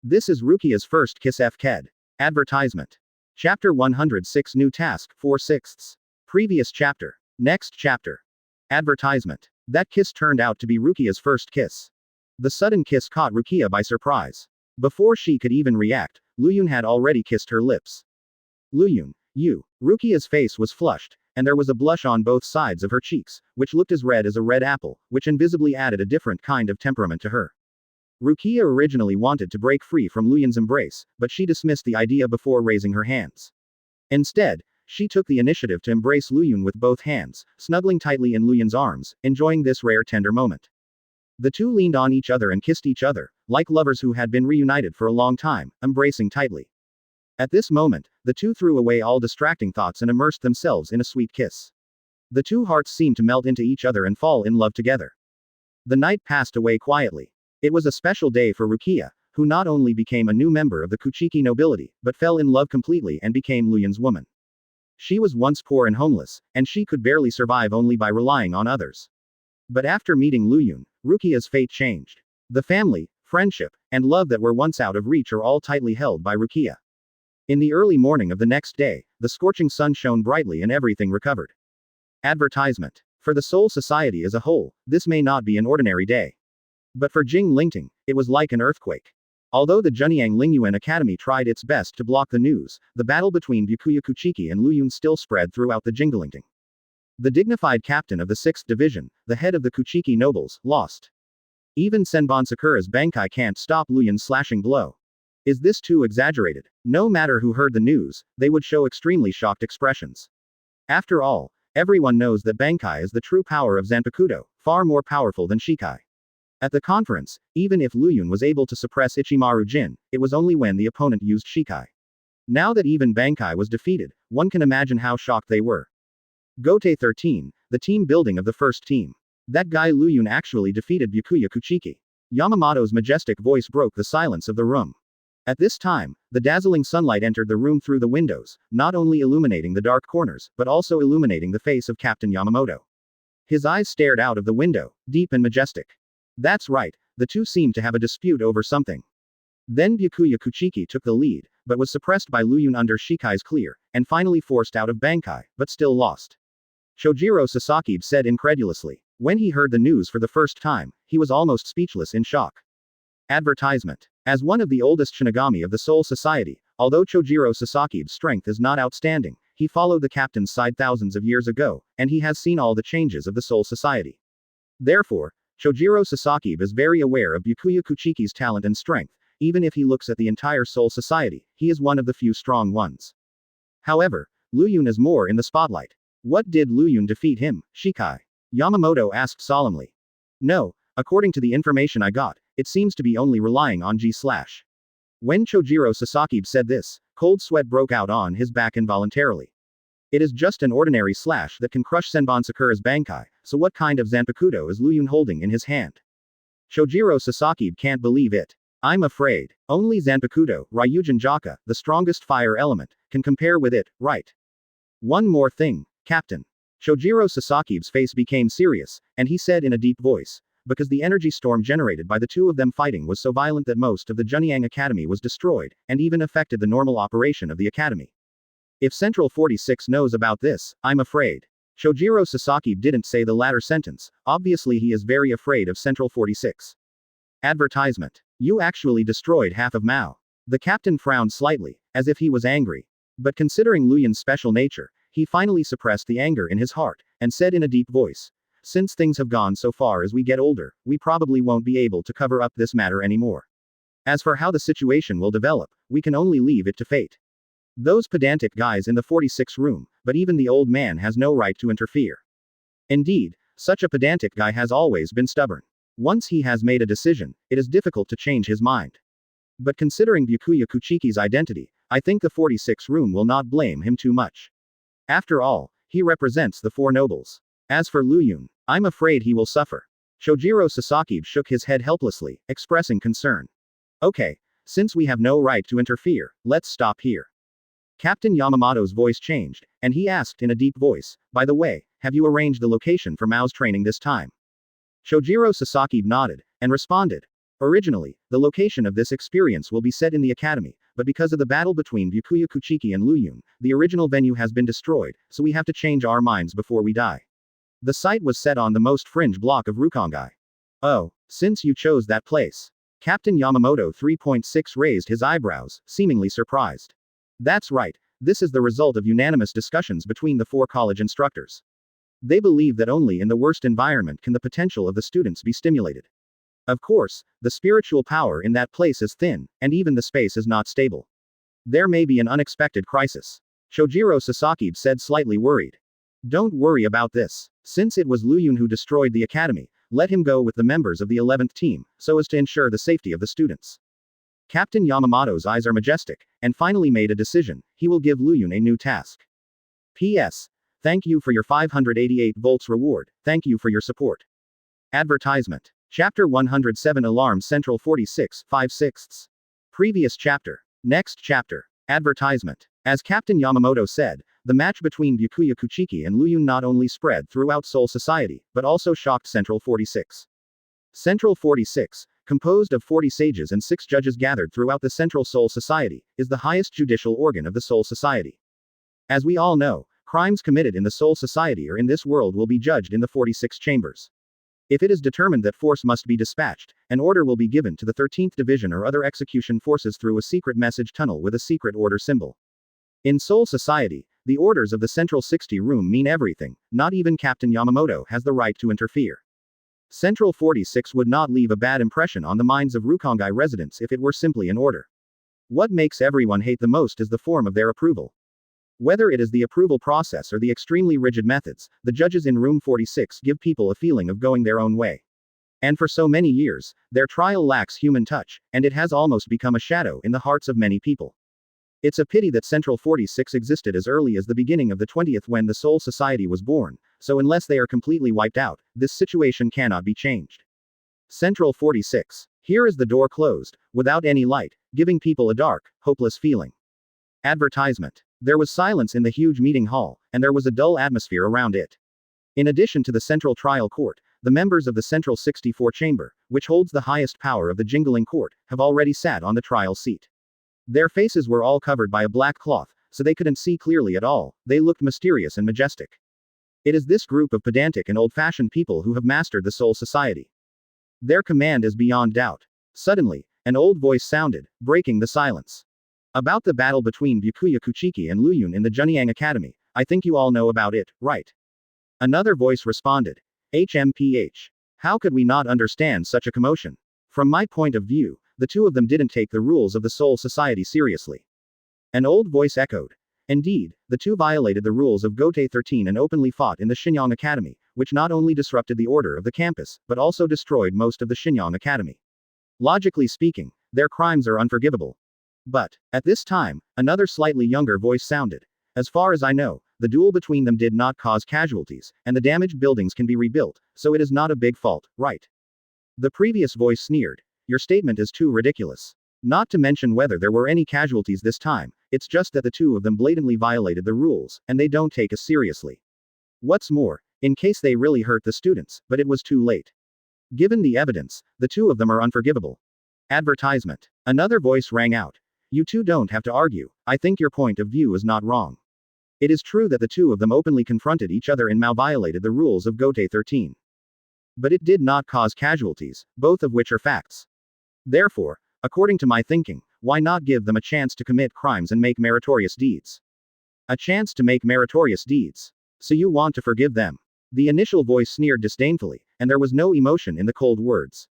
Speaker 1: This is Rukia's first kiss fked. Advertisement. Chapter 106 New Task, 4/6. Previous chapter. Next chapter. Advertisement. That kiss turned out to be Rukia's first kiss. The sudden kiss caught Rukia by surprise. Before she could even react, Lu Yun had already kissed her lips. Lu Yun, you. Rukia's face was flushed, and there was a blush on both sides of her cheeks, which looked as red as a red apple, which invisibly added a different kind of temperament to her. Rukia originally wanted to break free from Lu Yun's embrace, but she dismissed the idea before raising her hands. Instead, She took the initiative to embrace Luyun with both hands, snuggling tightly in Luyun's arms, enjoying this rare tender moment. The two leaned on each other and kissed each other, like lovers who had been reunited for a long time, embracing tightly. At this moment, the two threw away all distracting thoughts and immersed themselves in a sweet kiss. The two hearts seemed to melt into each other and fall in love together. The night passed away quietly. It was a special day for Rukia, who not only became a new member of the Kuchiki nobility, but fell in love completely and became Luyun's woman. She was once poor and homeless, and she could barely survive only by relying on others. But after meeting Luyun, Rukia's fate changed. The family, friendship, and love that were once out of reach are all tightly held by Rukia. In the early morning of the next day, the scorching sun shone brightly and everything recovered. Advertisement. For the Soul Society as a whole, this may not be an ordinary day. But for Jing Lingting, it was like an earthquake. Although the Junyang Lingyuan Academy tried its best to block the news, the battle between Byakuya Kuchiki and Luyun still spread throughout the Jinglingting. The dignified captain of the 6th Division, the head of the Kuchiki nobles, lost. Even Senbon Sakura's Bankai can't stop Luyun's slashing blow. Is this too exaggerated? No matter who heard the news, they would show extremely shocked expressions. After all, everyone knows that Bankai is the true power of Zanpakuto, far more powerful than Shikai. At the conference, even if Luyun was able to suppress Ichimaru Jin, it was only when the opponent used Shikai. Now that even Bankai was defeated, one can imagine how shocked they were. Gote 13, the team building of the first team. That guy Luyun actually defeated Byakuya Kuchiki. Yamamoto's majestic voice broke the silence of the room. At this time, the dazzling sunlight entered the room through the windows, not only illuminating the dark corners, but also illuminating the face of Captain Yamamoto. His eyes stared out of the window, deep and majestic. That's right, the two seemed to have a dispute over something. Then Byakuya Kuchiki took the lead, but was suppressed by Luyun under Shikai's clear, and finally forced out of Bankai, but still lost. Shojiro Sasaki said incredulously. When he heard the news for the first time, he was almost speechless in shock. Advertisement. As one of the oldest Shinigami of the Soul Society, although Chojiro Sasaki's strength is not outstanding, he followed the captain's side thousands of years ago, and he has seen all the changes of the Soul Society. Therefore, Chojiro Sasaki is very aware of Byakuya Kuchiki's talent and strength. Even if he looks at the entire Soul Society, he is one of the few strong ones. However, Luyun is more in the spotlight. What did Luyun defeat him, Shikai? Yamamoto asked solemnly. No, according to the information I got, it seems to be only relying on G/. When Chojiro Sasaki said this, cold sweat broke out on his back involuntarily. It is just an ordinary slash that can crush Senbon Sakura's Bankai, so what kind of Zanpakuto is Luyun holding in his hand? Chojiro Sasaki can't believe it. I'm afraid. Only Zanpakuto, Ryujin Jaka, the strongest fire element, can compare with it, right? One more thing, Captain. Chojiro Sasaki's face became serious, and he said in a deep voice, because the energy storm generated by the two of them fighting was so violent that most of the Junyang Academy was destroyed, and even affected the normal operation of the academy. If Central 46 knows about this, I'm afraid. Chojiro Sasaki didn't say the latter sentence, obviously he is very afraid of Central 46. Advertisement. You actually destroyed half of Mao. The captain frowned slightly, as if he was angry. But considering Luyun's special nature, he finally suppressed the anger in his heart, and said in a deep voice, since things have gone so far as we get older, we probably won't be able to cover up this matter anymore. As for how the situation will develop, we can only leave it to fate. Those pedantic guys in the 46 room, but even the old man has no right to interfere. Indeed, such a pedantic guy has always been stubborn. Once he has made a decision, it is difficult to change his mind. But considering Byakuya Kuchiki's identity, I think the 46 room will not blame him too much. After all, he represents the four nobles. As for Luyun, I'm afraid he will suffer. Chojiro Sasaki shook his head helplessly, expressing concern. Okay, since we have no right to interfere, let's stop here. Captain Yamamoto's voice changed, and he asked in a deep voice, by the way, have you arranged the location for Mao's training this time? Chojiro Sasaki nodded, and responded. Originally, the location of this experience will be set in the academy, but because of the battle between Byakuya Kuchiki and Luyun, the original venue has been destroyed, so we have to change our minds before we die. The site was set on the most fringe block of Rukongai. Oh, since you chose that place. Captain Yamamoto 3.6 raised his eyebrows, seemingly surprised. That's right, this is the result of unanimous discussions between the four college instructors. They believe that only in the worst environment can the potential of the students be stimulated. Of course, the spiritual power in that place is thin, and even the space is not stable. There may be an unexpected crisis. Shojiro Sasaki said, slightly worried. Don't worry about this. Since it was Lu Yun who destroyed the academy, let him go with the members of the 11th team, so as to ensure the safety of the students. Captain Yamamoto's eyes are majestic, and finally made a decision. He will give Lu Yun a new task. P.S. Thank you for your 588 volts reward. Thank you for your support. Advertisement. Chapter 107 Alarm Central 46, 5/6. Previous chapter. Next chapter. Advertisement. As Captain Yamamoto said, the match between Byakuya Kuchiki and Lu Yun not only spread throughout Soul Society, but also shocked Central 46. Central 46, composed of 40 sages and 6 judges gathered throughout the Central Soul Society, is the highest judicial organ of the Soul Society. As we all know, crimes committed in the Soul Society or in this world will be judged in the 46 chambers. If it is determined that force must be dispatched, an order will be given to the 13th Division or other execution forces through a secret message tunnel with a secret order symbol. In Soul Society, the orders of the Central 60 room mean everything, not even Captain Yamamoto has the right to interfere. Central 46 would not leave a bad impression on the minds of Rukongai residents if it were simply an order. What makes everyone hate the most is the form of their approval. Whether it is the approval process or the extremely rigid methods, the judges in room 46 give people a feeling of going their own way. And for so many years, their trial lacks human touch, and it has almost become a shadow in the hearts of many people. It's a pity that Central 46 existed as early as the beginning of the 20th when the Soul Society was born, so unless they are completely wiped out, this situation cannot be changed. Central 46. Here is the door closed, without any light, giving people a dark, hopeless feeling. Advertisement. There was silence in the huge meeting hall, and there was a dull atmosphere around it. In addition to the Central Trial Court, the members of the Central 64 Chamber, which holds the highest power of the Jingling Court, have already sat on the trial seat. Their faces were all covered by a black cloth, so they couldn't see clearly at all. They looked mysterious and majestic. It is this group of pedantic and old-fashioned people who have mastered the Soul Society. Their command is beyond doubt. Suddenly, an old voice sounded, breaking the silence. About the battle between Byakuya Kuchiki and Lu Yun in the Junyang Academy, I think you all know about it, right? Another voice responded. HMPH. How could we not understand such a commotion? From my point of view, the two of them didn't take the rules of the Soul Society seriously. An old voice echoed. Indeed, the two violated the rules of Gotei 13 and openly fought in the Shenyang Academy, which not only disrupted the order of the campus, but also destroyed most of the Shenyang Academy. Logically speaking, their crimes are unforgivable. But, at this time, another slightly younger voice sounded. As far as I know, the duel between them did not cause casualties, and the damaged buildings can be rebuilt, so it is not a big fault, right? The previous voice sneered. Your statement is too ridiculous. Not to mention whether there were any casualties this time, it's just that the two of them blatantly violated the rules, and they don't take us seriously. What's more, in case they really hurt the students, but it was too late. Given the evidence, the two of them are unforgivable. Advertisement. Another voice rang out. You two don't have to argue, I think your point of view is not wrong. It is true that the two of them openly confronted each other and violated the rules of Gotei 13. But it did not cause casualties, both of which are facts. Therefore, according to my thinking, why not give them a chance to commit crimes and make meritorious deeds? A chance to make meritorious deeds. So you want to forgive them? The initial voice sneered disdainfully, and there was no emotion in the cold words.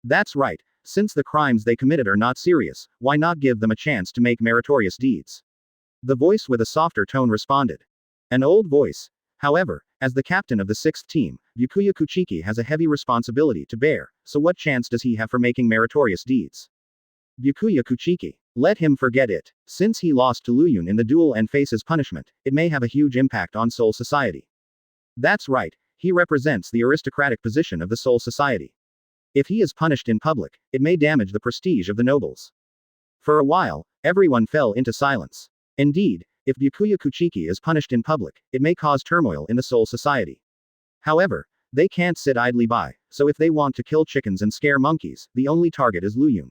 Speaker 1: That's right. Since the crimes they committed are not serious, why not give them a chance to make meritorious deeds? The voice with a softer tone responded. An old voice. However, as the captain of the 6th team, Byakuya Kuchiki has a heavy responsibility to bear, so what chance does he have for making meritorious deeds? Byakuya Kuchiki. Let him forget it. Since he lost to Lu Yun in the duel and faces punishment, it may have a huge impact on Soul Society. That's right, he represents the aristocratic position of the Soul Society. If he is punished in public, it may damage the prestige of the nobles. For a while, everyone fell into silence. Indeed, if Byakuya Kuchiki is punished in public, it may cause turmoil in the Soul Society. However, they can't sit idly by, so if they want to kill chickens and scare monkeys, the only target is Lu Yun.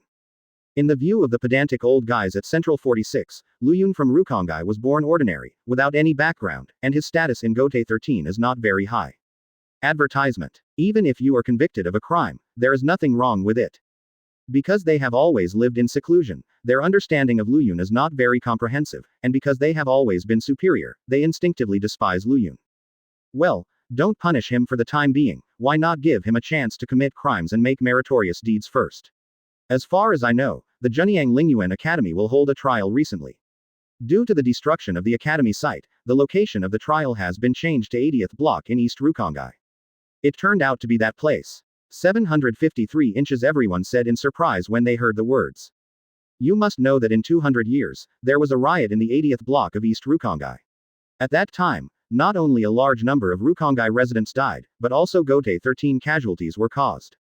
Speaker 1: In the view of the pedantic old guys at Central 46, Lu Yun from Rukongai was born ordinary, without any background, and his status in Gotei 13 is not very high. Advertisement. Even if you are convicted of a crime, there is nothing wrong with it. Because they have always lived in seclusion, their understanding of Lu Yun is not very comprehensive, and because they have always been superior, they instinctively despise Lu Yun. Well, don't punish him for the time being, why not give him a chance to commit crimes and make meritorious deeds first? As far as I know, the Junyang Lingyuan Academy will hold a trial recently. Due to the destruction of the academy site, the location of the trial has been changed to 80th block in East Rukongai. It turned out to be that place. 753 inches, everyone said in surprise when they heard the words. You must know that in 200 years, there was a riot in the 80th block of East Rukongai. At that time, not only a large number of Rukongai residents died, but also Gote 13 casualties were caused.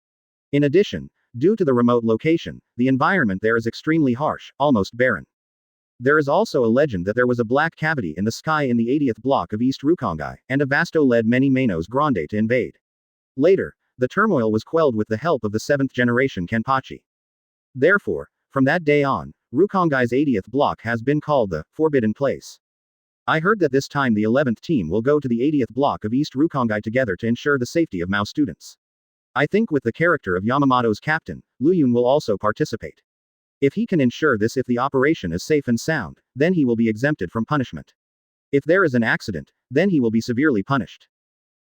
Speaker 1: In addition, due to the remote location, the environment there is extremely harsh, almost barren. There is also a legend that there was a black cavity in the sky in the 80th block of East Rukongai, and a Vasto led many Manos Grande to invade. Later, the turmoil was quelled with the help of the 7th generation Kenpachi. Therefore, from that day on, Rukongai's 80th block has been called the Forbidden Place. I heard that this time the 11th team will go to the 80th block of East Rukongai together to ensure the safety of Mao students. I think with the character of Yamamoto's captain, Luyun will also participate. If he can ensure this, if the operation is safe and sound, then he will be exempted from punishment. If there is an accident, then he will be severely punished.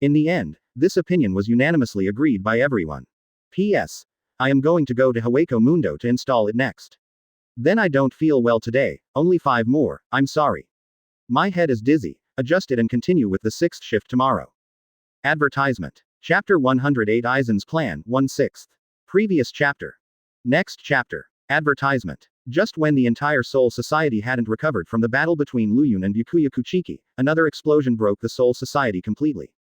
Speaker 1: In the end, this opinion was unanimously agreed by everyone. P.S. I am going to go to Hueco Mundo to install it next. Then I don't feel well today, only 5 more, I'm sorry. My head is dizzy, adjust it and continue with the 6th shift tomorrow. Advertisement. Chapter 108 Aizen's Plan, 1/6. Previous chapter. Next chapter. Advertisement. Just when the entire Soul Society hadn't recovered from the battle between Luyun and Byakuya Kuchiki, another explosion broke the Soul Society completely.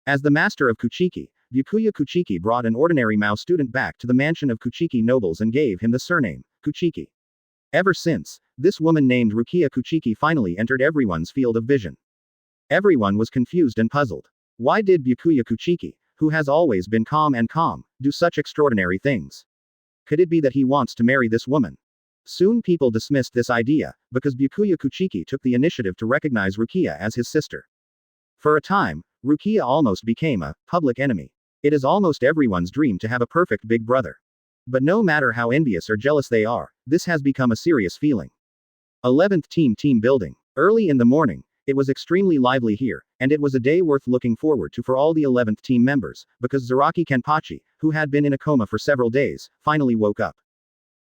Speaker 1: As the master of Kuchiki, Byakuya Kuchiki brought an ordinary Mao student back to the mansion of Kuchiki nobles and gave him the surname, Kuchiki. Ever since, this woman named Rukia Kuchiki finally entered everyone's field of vision. Everyone was confused and puzzled. Why did Byakuya Kuchiki, who has always been calm, do such extraordinary things? Could it be that he wants to marry this woman? Soon people dismissed this idea, because Byakuya Kuchiki took the initiative to recognize Rukia as his sister. For a time, Rukia almost became a public enemy. It is almost everyone's dream to have a perfect big brother. But no matter how envious or jealous they are, this has become a serious feeling. 11th team building. Early in the morning, it was extremely lively here, and it was a day worth looking forward to for all the 11th team members, because Zaraki Kenpachi, who had been in a coma for several days, finally woke up.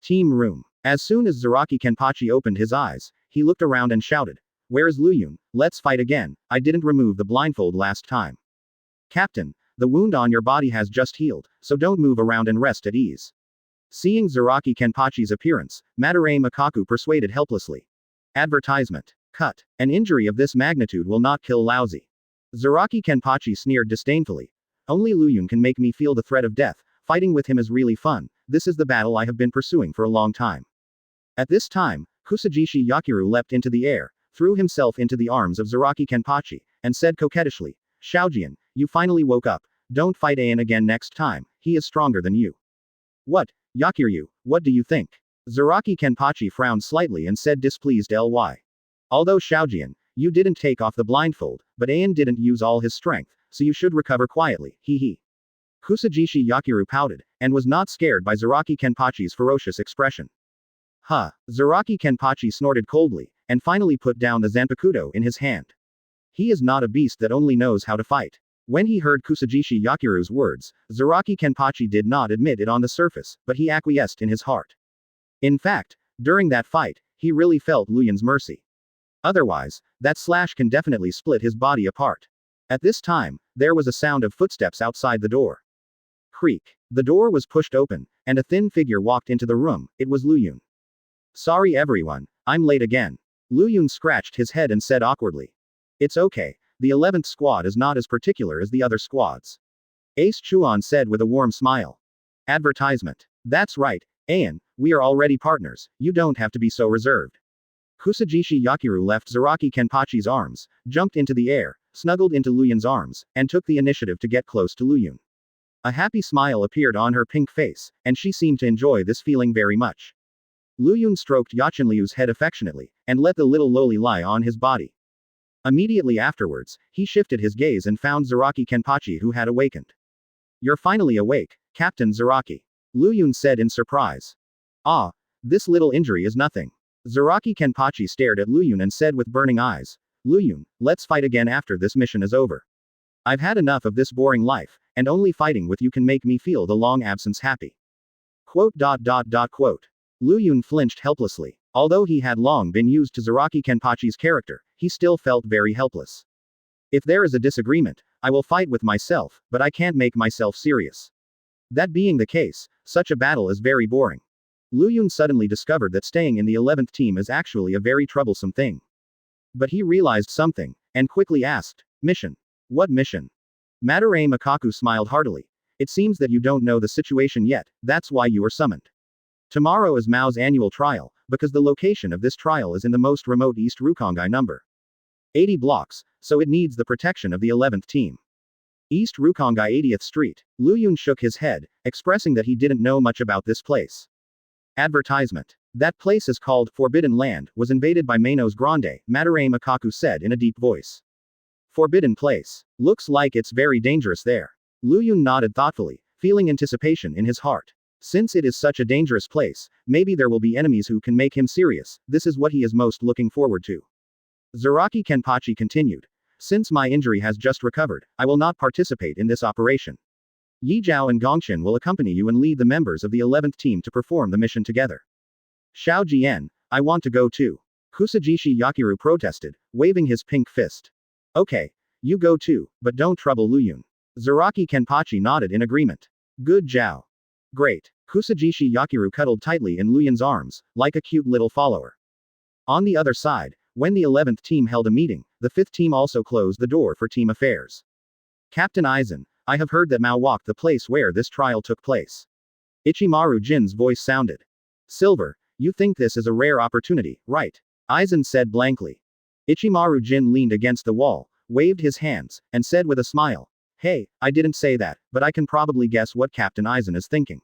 Speaker 1: Team room. As soon as Zaraki Kenpachi opened his eyes, he looked around and shouted, "Where is Luyun? Let's fight again, I didn't remove the blindfold last time." "Captain, the wound on your body has just healed, so don't move around and rest at ease." Seeing Zaraki Kenpachi's appearance, Madarame Makaku persuaded helplessly. Advertisement. Cut. An injury of this magnitude will not kill lousy. Zaraki Kenpachi sneered disdainfully. Only Luyun can make me feel the threat of death, fighting with him is really fun, this is the battle I have been pursuing for a long time. At this time, Kusajishi Yakiru leapt into the air, threw himself into the arms of Zaraki Kenpachi, and said coquettishly, "Shaojian, you finally woke up, don't fight Ayan again next time, he is stronger than you." "What, Yakiru, what do you think?" Zaraki Kenpachi frowned slightly and said displeased ly. "Although Shaojian, you didn't take off the blindfold, but Ayan didn't use all his strength, so you should recover quietly, he. Kusajishi Yakiru pouted, and was not scared by Zaraki Kenpachi's ferocious expression. Huh. Zaraki Kenpachi snorted coldly, and finally put down the Zanpakudo in his hand. He is not a beast that only knows how to fight. When he heard Kusajishi Yakiru's words, Zaraki Kenpachi did not admit it on the surface, but he acquiesced in his heart. In fact, during that fight, he really felt Luyun's mercy. Otherwise, that slash can definitely split his body apart. At this time, there was a sound of footsteps outside the door. Creak. The door was pushed open, and a thin figure walked into the room. It was Luyun. "Sorry everyone, I'm late again." Luyun scratched his head and said awkwardly. "It's okay, the 11th squad is not as particular as the other squads." Ace Chuan said with a warm smile. Advertisement. That's right, Ayan, we are already partners, you don't have to be so reserved. Kusajishi Yakiru left Zaraki Kenpachi's arms, jumped into the air, snuggled into Luyun's arms, and took the initiative to get close to Luyun. A happy smile appeared on her pink face, and she seemed to enjoy this feeling very much. Luyun stroked Yachinliu's head affectionately, and let the little loli lie on his body. Immediately afterwards, he shifted his gaze and found Zaraki Kenpachi who had awakened. "You're finally awake, Captain Zaraki," Luyun said in surprise. "Ah, this little injury is nothing." Zaraki Kenpachi stared at Luyun and said with burning eyes, "Luyun, let's fight again after this mission is over. I've had enough of this boring life, and only fighting with you can make me feel the long absence happy." Quote. Luyun flinched helplessly. Although he had long been used to Zaraki Kenpachi's character, he still felt very helpless. If there is a disagreement, I will fight with myself, but I can't make myself serious. That being the case, such a battle is very boring. Lu Yun suddenly discovered that staying in the 11th team is actually a very troublesome thing. But he realized something, and quickly asked, "Mission? What mission?" Madarame Makaku smiled heartily. "It seems that you don't know the situation yet, that's why you are summoned. Tomorrow is Mao's annual trial, because the location of this trial is in the most remote East Rukongai number 80 blocks, so it needs the protection of the 11th team. East Rukongai 80th Street." Lu Yun shook his head, expressing that he didn't know much about this place. Advertisement. "That place is called Forbidden Land, was invaded by Manos Grande," Madarame Makaku said in a deep voice. "Forbidden place. Looks like it's very dangerous there." Lu Yun nodded thoughtfully, feeling anticipation in his heart. Since it is such a dangerous place, maybe there will be enemies who can make him serious, this is what he is most looking forward to. Zaraki Kenpachi continued. "Since my injury has just recovered, I will not participate in this operation. Yi Zhao and Gongshin will accompany you and lead the members of the 11th team to perform the mission together." "Xiao Jian, I want to go too." Kusajishi Yakiru protested, waving his pink fist. "Okay, you go too, but don't trouble Lu Yun." Zaraki Kenpachi nodded in agreement. "Good Zhao. Great." Kusajishi Yakiru cuddled tightly in Lu Yun's arms, like a cute little follower. On the other side, when the 11th team held a meeting, the 5th team also closed the door for team affairs. "Captain Aizen, I have heard that Mao walked the place where this trial took place." Ichimaru Jin's voice sounded. "Silver, you think this is a rare opportunity, right?" Aizen said blankly. Ichimaru Jin leaned against the wall, waved his hands, and said with a smile, "Hey, I didn't say that, but I can probably guess what Captain Aizen is thinking."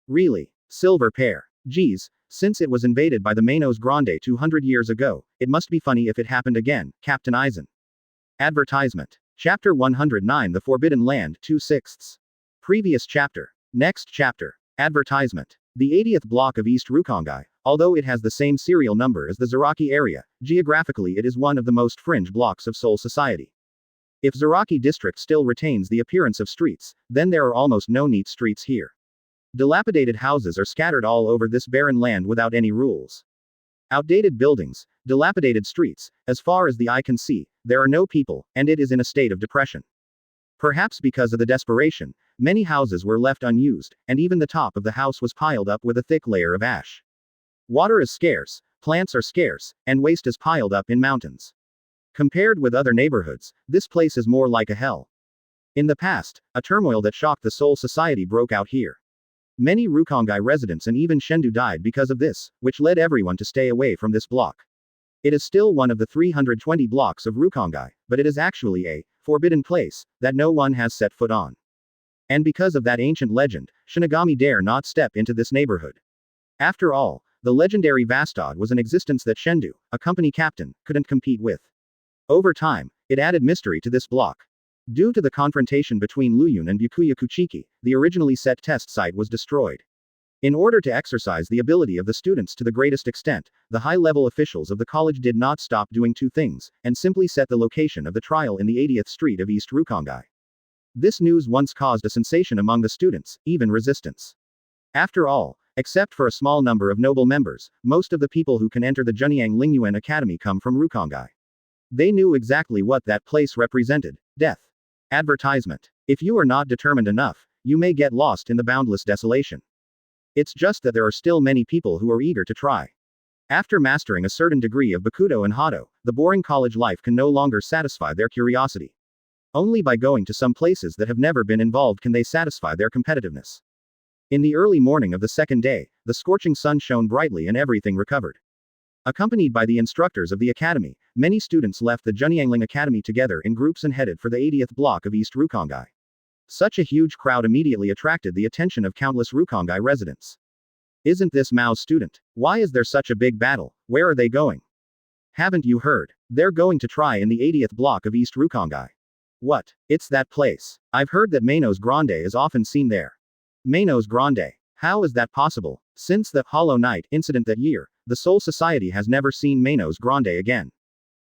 Speaker 1: "Really? Silver pair. Geez, since it was invaded by the Manos Grande 200 years ago, it must be funny if it happened again, Captain Aizen." Advertisement. Chapter 109 The Forbidden Land 2/6. Previous chapter. Next chapter. Advertisement. The 80th block of East Rukongai, although it has the same serial number as the Zaraki area, geographically it is one of the most fringe blocks of Seoul society. If Zaraki district still retains the appearance of streets, then there are almost no neat streets here. Dilapidated houses are scattered all over this barren land without any rules. Outdated buildings, dilapidated streets, as far as the eye can see, there are no people, and it is in a state of depression. Perhaps because of the desperation, many houses were left unused, and even the top of the house was piled up with a thick layer of ash. Water is scarce, plants are scarce, and waste is piled up in mountains. Compared with other neighborhoods, this place is more like a hell. In the past, a turmoil that shocked the Seoul society broke out here. Many Rukongai residents and even Shendu died because of this, which led everyone to stay away from this block. It is still one of the 320 blocks of Rukongai, but it is actually a forbidden place that no one has set foot on. And because of that ancient legend, Shinigami dare not step into this neighborhood. After all, the legendary Vastad was an existence that Shendu, a company captain, couldn't compete with. Over time, it added mystery to this block. Due to the confrontation between Lu Yun and Byakuya Kuchiki, the originally set test site was destroyed. In order to exercise the ability of the students to the greatest extent, the high-level officials of the college did not stop doing two things, and simply set the location of the trial in the 80th Street of East Rukongai. This news once caused a sensation among the students, even resistance. After all, except for a small number of noble members, most of the people who can enter the Junyang Lingyuan Academy come from Rukongai. They knew exactly what that place represented: death. Advertisement. If you are not determined enough, you may get lost in the boundless desolation. It's just that there are still many people who are eager to try. After mastering a certain degree of Bakudo and Hado, the boring college life can no longer satisfy their curiosity. Only by going to some places that have never been involved can they satisfy their competitiveness. In the early morning of the second day, the scorching sun shone brightly and everything recovered. Accompanied by the instructors of the academy, many students left the Junyangling Academy together in groups and headed for the 80th block of East Rukongai. Such a huge crowd immediately attracted the attention of countless Rukongai residents. Isn't this Mao's student? Why is there such a big battle? Where are they going? Haven't you heard? They're going to try in the 80th block of East Rukongai. What? It's that place. I've heard that Manos Grande is often seen there. Manos Grande. How is that possible? Since the Hollow Knight incident that year, the Seoul Society has never seen Manos Grande again.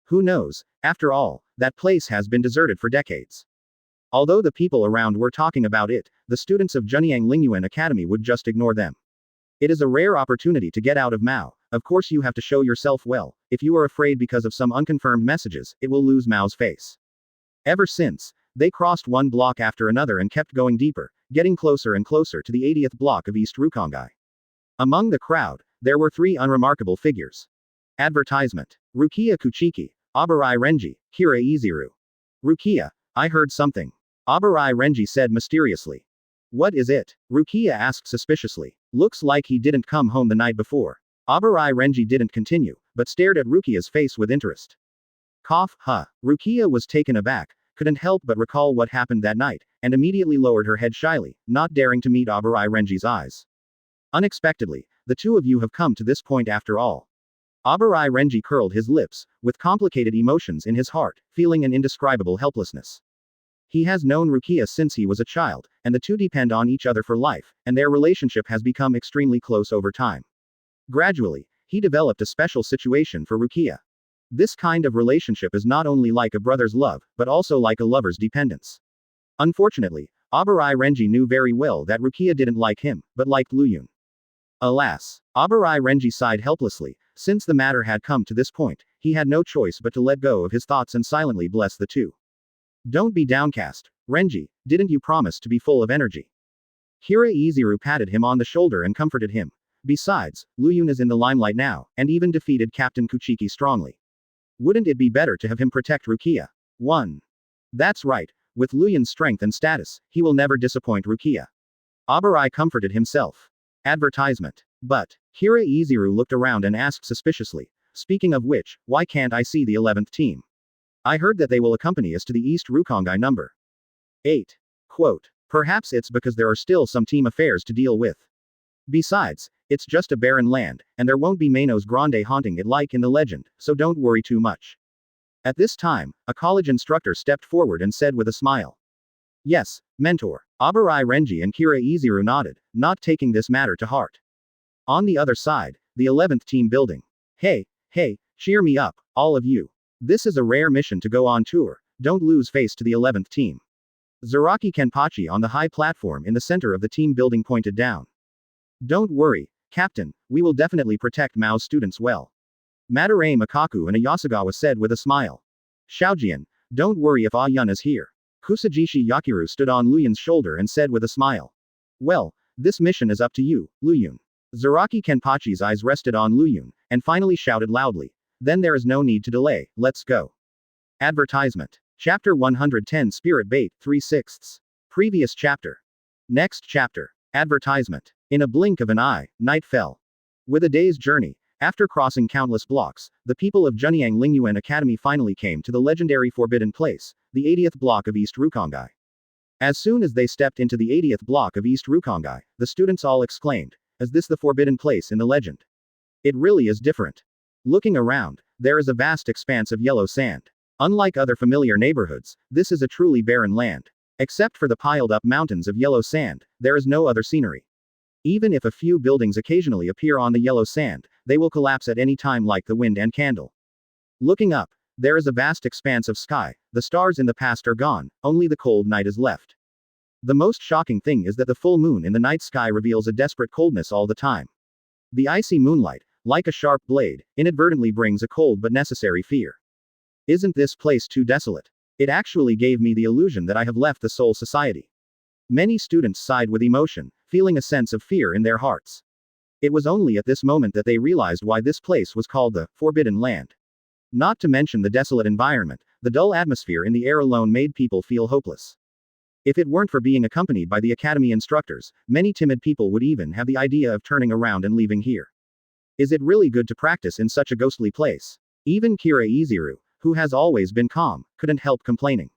Speaker 1: Who knows? After all, that place has been deserted for decades. Although the people around were talking about it, the students of Junyang Lingyuan Academy would just ignore them. It is a rare opportunity to get out of Mao, Of course you have to show yourself well. If you are afraid because of some unconfirmed messages, it will lose Mao's face. Ever since, they crossed one block after another and kept going deeper, getting closer and closer to the 80th block of East Rukongai. Among the crowd, there were 3 unremarkable figures. Advertisement. Rukia Kuchiki, Abarai Renji, Kira Iziru. Rukia, I heard something. Abarai Renji said mysteriously. What is it? Rukia asked suspiciously. Looks like he didn't come home the night before. Abarai Renji didn't continue, but stared at Rukia's face with interest. Cough, huh. Rukia was taken aback, couldn't help but recall what happened that night, and immediately lowered her head shyly, not daring to meet Abarai Renji's eyes. Unexpectedly, the two of you have come to this point after all. Abarai Renji curled his lips, with complicated emotions in his heart, feeling an indescribable helplessness. He has known Rukia since he was a child, and the two depend on each other for life, and their relationship has become extremely close over time. Gradually, he developed a special situation for Rukia. This kind of relationship is not only like a brother's love, but also like a lover's dependence. Unfortunately, Abarai Renji knew very well that Rukia didn't like him, but liked Luyun. Alas, Abarai Renji sighed helplessly. Since the matter had come to this point, he had no choice but to let go of his thoughts and silently bless the two. Don't be downcast, Renji, didn't you promise to be full of energy? Kira Iziru patted him on the shoulder and comforted him. Besides, Luyun is in the limelight now, and even defeated Captain Kuchiki strongly. Wouldn't it be better to have him protect Rukia? 1. That's right, with Luyun's strength and status, he will never disappoint Rukia. Abarai comforted himself. Advertisement. But, Kira Iziru looked around and asked suspiciously, speaking of which, why can't I see the 11th team? I heard that they will accompany us to the East Rukongai number 8. Quote. Perhaps it's because there are still some team affairs to deal with. Besides, it's just a barren land, and there won't be Manos Grande haunting it like in the legend, so don't worry too much. At this time, a college instructor stepped forward and said with a smile. Yes, mentor. Abarai Renji and Kira Iziru nodded, not taking this matter to heart. On the other side, the 11th team building. Hey, cheer me up, all of you. This is a rare mission to go on tour, don't lose face to the 11th team. Zaraki Kenpachi on the high platform in the center of the team building pointed down. Don't worry, Captain, we will definitely protect Mao's students well. Madarame Makaku and Ayasagawa said with a smile. Xiaojian, don't worry if Ayun is here. Kusajishi Yakiru stood on Luyun's shoulder and said with a smile. Well, this mission is up to you, Luyun. Zaraki Kenpachi's eyes rested on Luyun, and finally shouted loudly. Then there is no need to delay, let's go. Advertisement. Chapter 110 Spirit Bait, 3/6. Previous chapter. Next chapter. Advertisement. In a blink of an eye, night fell. With a day's journey, after crossing countless blocks, the people of Junyang Lingyuan Academy finally came to the legendary Forbidden Place, the 80th block of East Rukongai. As soon as they stepped into the 80th block of East Rukongai, the students all exclaimed, is this the Forbidden Place in the legend? It really is different. Looking around, there is a vast expanse of yellow sand. Unlike other familiar neighborhoods, this is a truly barren land. Except for the piled-up mountains of yellow sand, there is no other scenery. Even if a few buildings occasionally appear on the yellow sand, they will collapse at any time like the wind and candle. Looking up, there is a vast expanse of sky, the stars in the past are gone, only the cold night is left. The most shocking thing is that the full moon in the night sky reveals a desperate coldness all the time. The icy moonlight, like a sharp blade, inadvertently brings a cold but necessary fear. Isn't this place too desolate? It actually gave me the illusion that I have left the Soul Society. Many students sighed with emotion, feeling a sense of fear in their hearts. It was only at this moment that they realized why this place was called the Forbidden Land. Not to mention the desolate environment, the dull atmosphere in the air alone made people feel hopeless. If it weren't for being accompanied by the academy instructors, many timid people would even have the idea of turning around and leaving here. Is it really good to practice in such a ghostly place? Even Kira Iziru, who has always been calm, couldn't help complaining.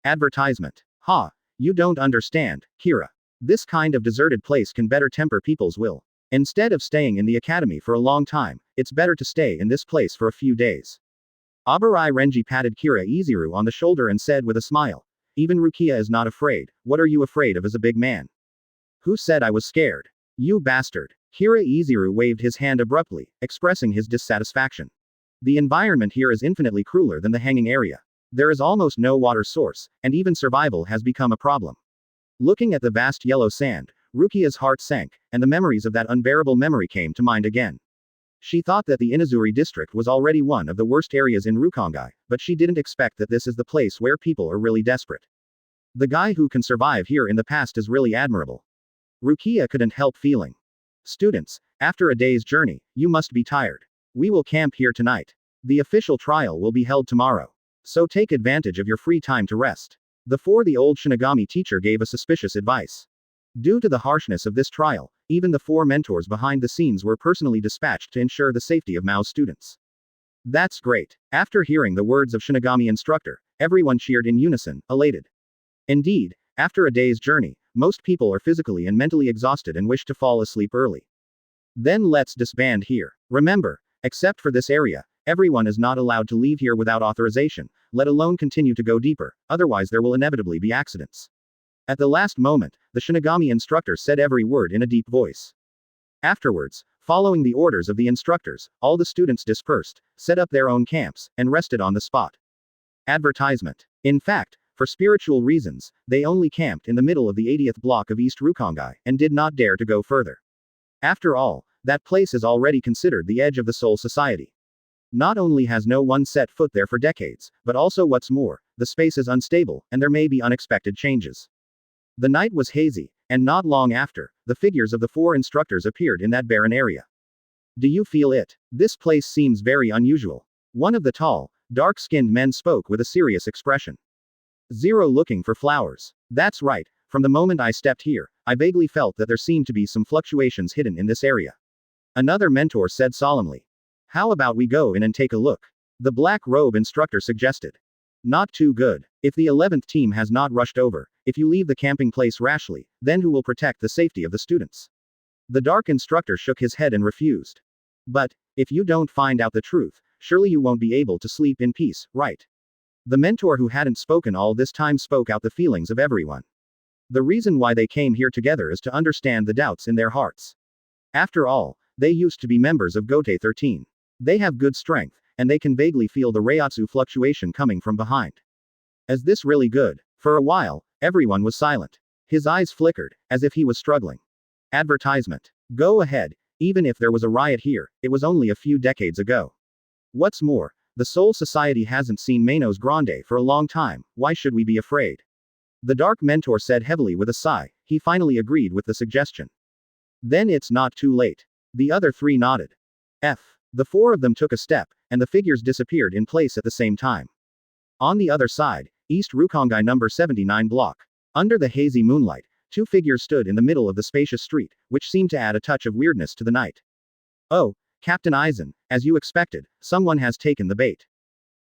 Speaker 1: Advertisement. Ha! You don't understand, Kira. This kind of deserted place can better temper people's will. Instead of staying in the academy for a long time, it's better to stay in this place for a few days. Abarai Renji patted Kira Iziru on the shoulder and said with a smile. Even Rukia is not afraid, what are you afraid of as a big man? Who said I was scared? You bastard. Kira Iziru waved his hand abruptly, expressing his dissatisfaction. The environment here is infinitely crueler than the hanging area. There is almost no water source, and even survival has become a problem. Looking at the vast yellow sand, Rukia's heart sank, and the memories of that unbearable memory came to mind again. She thought that the Inazuri district was already one of the worst areas in Rukongai, but she didn't expect that this is the place where people are really desperate. The guy who can survive here in the past is really admirable. Rukia couldn't help feeling. Students, after a day's journey, you must be tired. We will camp here tonight. The official trial will be held tomorrow. So take advantage of your free time to rest. The old Shinigami teacher gave a suspicious advice. Due to the harshness of this trial, even the 4 mentors behind the scenes were personally dispatched to ensure the safety of Mao's students. That's great. After hearing the words of Shinigami instructor, everyone cheered in unison, elated. Indeed, after a day's journey, most people are physically and mentally exhausted and wish to fall asleep early. Then let's disband here. Remember, except for this area, everyone is not allowed to leave here without authorization, let alone continue to go deeper, otherwise there will inevitably be accidents. At the last moment, the Shinigami instructor said every word in a deep voice. Afterwards, following the orders of the instructors, all the students dispersed, set up their own camps, and rested on the spot. Advertisement. In fact, for spiritual reasons, they only camped in the middle of the 80th block of East Rukongai, and did not dare to go further. After all, that place is already considered the edge of the Soul Society. Not only has no one set foot there for decades, but also what's more, the space is unstable, and there may be unexpected changes. The night was hazy, and not long after, the figures of the 4 instructors appeared in that barren area. Do you feel it? This place seems very unusual. One of the tall, dark-skinned men spoke with a serious expression. Zero looking for flowers. That's right, from the moment I stepped here, I vaguely felt that there seemed to be some fluctuations hidden in this area. Another mentor said solemnly. How about we go in and take a look? The black robe instructor suggested. Not too good. If the 11th team has not rushed over, if you leave the camping place rashly, then who will protect the safety of the students? The dark instructor shook his head and refused. But, if you don't find out the truth, surely you won't be able to sleep in peace, right? The mentor who hadn't spoken all this time spoke out the feelings of everyone. The reason why they came here together is to understand the doubts in their hearts. After all, they used to be members of Gote 13. They have good strength, and they can vaguely feel the Reiatsu fluctuation coming from behind. Is this really good? For a while, everyone was silent. His eyes flickered, as if he was struggling. Advertisement. Go ahead, even if there was a riot here, it was only a few decades ago. What's more, the Soul Society hasn't seen Manos Grande for a long time, why should we be afraid? The Dark Mentor said heavily with a sigh, he finally agreed with the suggestion. Then it's not too late. The other 3 nodded. The 4 of them took a step, and the figures disappeared in place at the same time. On the other side, East Rukongai number 79 block. Under the hazy moonlight, 2 figures stood in the middle of the spacious street, which seemed to add a touch of weirdness to the night. Oh, Captain Aizen, as you expected, someone has taken the bait.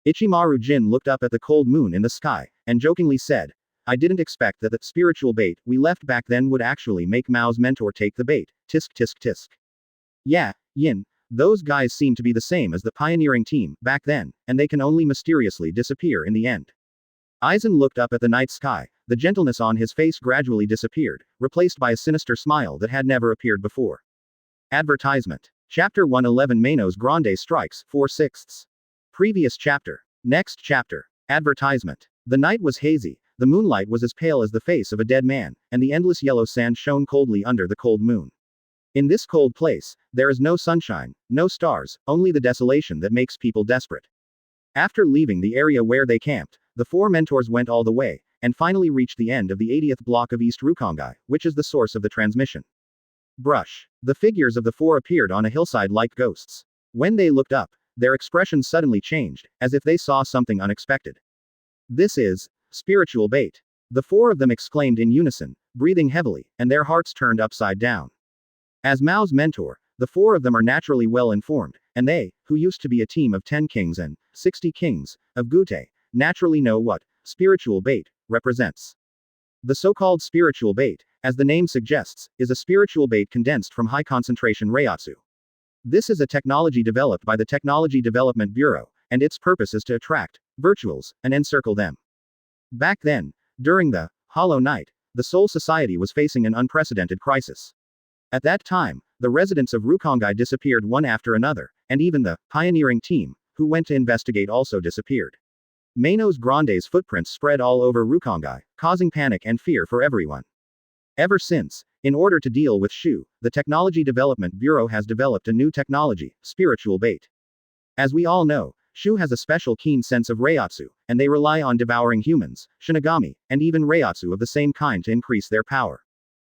Speaker 1: Ichimaru Jin looked up at the cold moon in the sky, and jokingly said, I didn't expect that the spiritual bait we left back then would actually make Mao's mentor take the bait, tisk tisk tisk. Yeah, Yin. Those guys seem to be the same as the pioneering team, back then, and they can only mysteriously disappear in the end. Aizen looked up at the night sky, the gentleness on his face gradually disappeared, replaced by a sinister smile that had never appeared before. Advertisement. Chapter 111 Manos Grande strikes, 4/6. Previous chapter. Next chapter. Advertisement. The night was hazy, the moonlight was as pale as the face of a dead man, and the endless yellow sand shone coldly under the cold moon. In this cold place, there is no sunshine, no stars, only the desolation that makes people desperate. After leaving the area where they camped, the 4 mentors went all the way, and finally reached the end of the 80th block of East Rukongai, which is the source of the transmission. Brush. The figures of the 4 appeared on a hillside like ghosts. When they looked up, their expressions suddenly changed, as if they saw something unexpected. This is spiritual bait. The 4 of them exclaimed in unison, breathing heavily, and their hearts turned upside down. As Mao's mentor, the 4 of them are naturally well informed, and they, who used to be a team of 10 kings and 60 kings of Gute, naturally know what spiritual bait represents. The so-called spiritual bait, as the name suggests, is a spiritual bait condensed from high-concentration Reiatsu. This is a technology developed by the Technology Development Bureau, and its purpose is to attract virtuals and encircle them. Back then, during the Hollow Night, the Soul Society was facing an unprecedented crisis. At that time, the residents of Rukongai disappeared one after another, and even the pioneering team, who went to investigate, also disappeared. Manos Grande's footprints spread all over Rukongai, causing panic and fear for everyone. Ever since, in order to deal with Shu, the Technology Development Bureau has developed a new technology, spiritual bait. As we all know, Shu has a special keen sense of Reiatsu, and they rely on devouring humans, Shinigami, and even Reiatsu of the same kind to increase their power.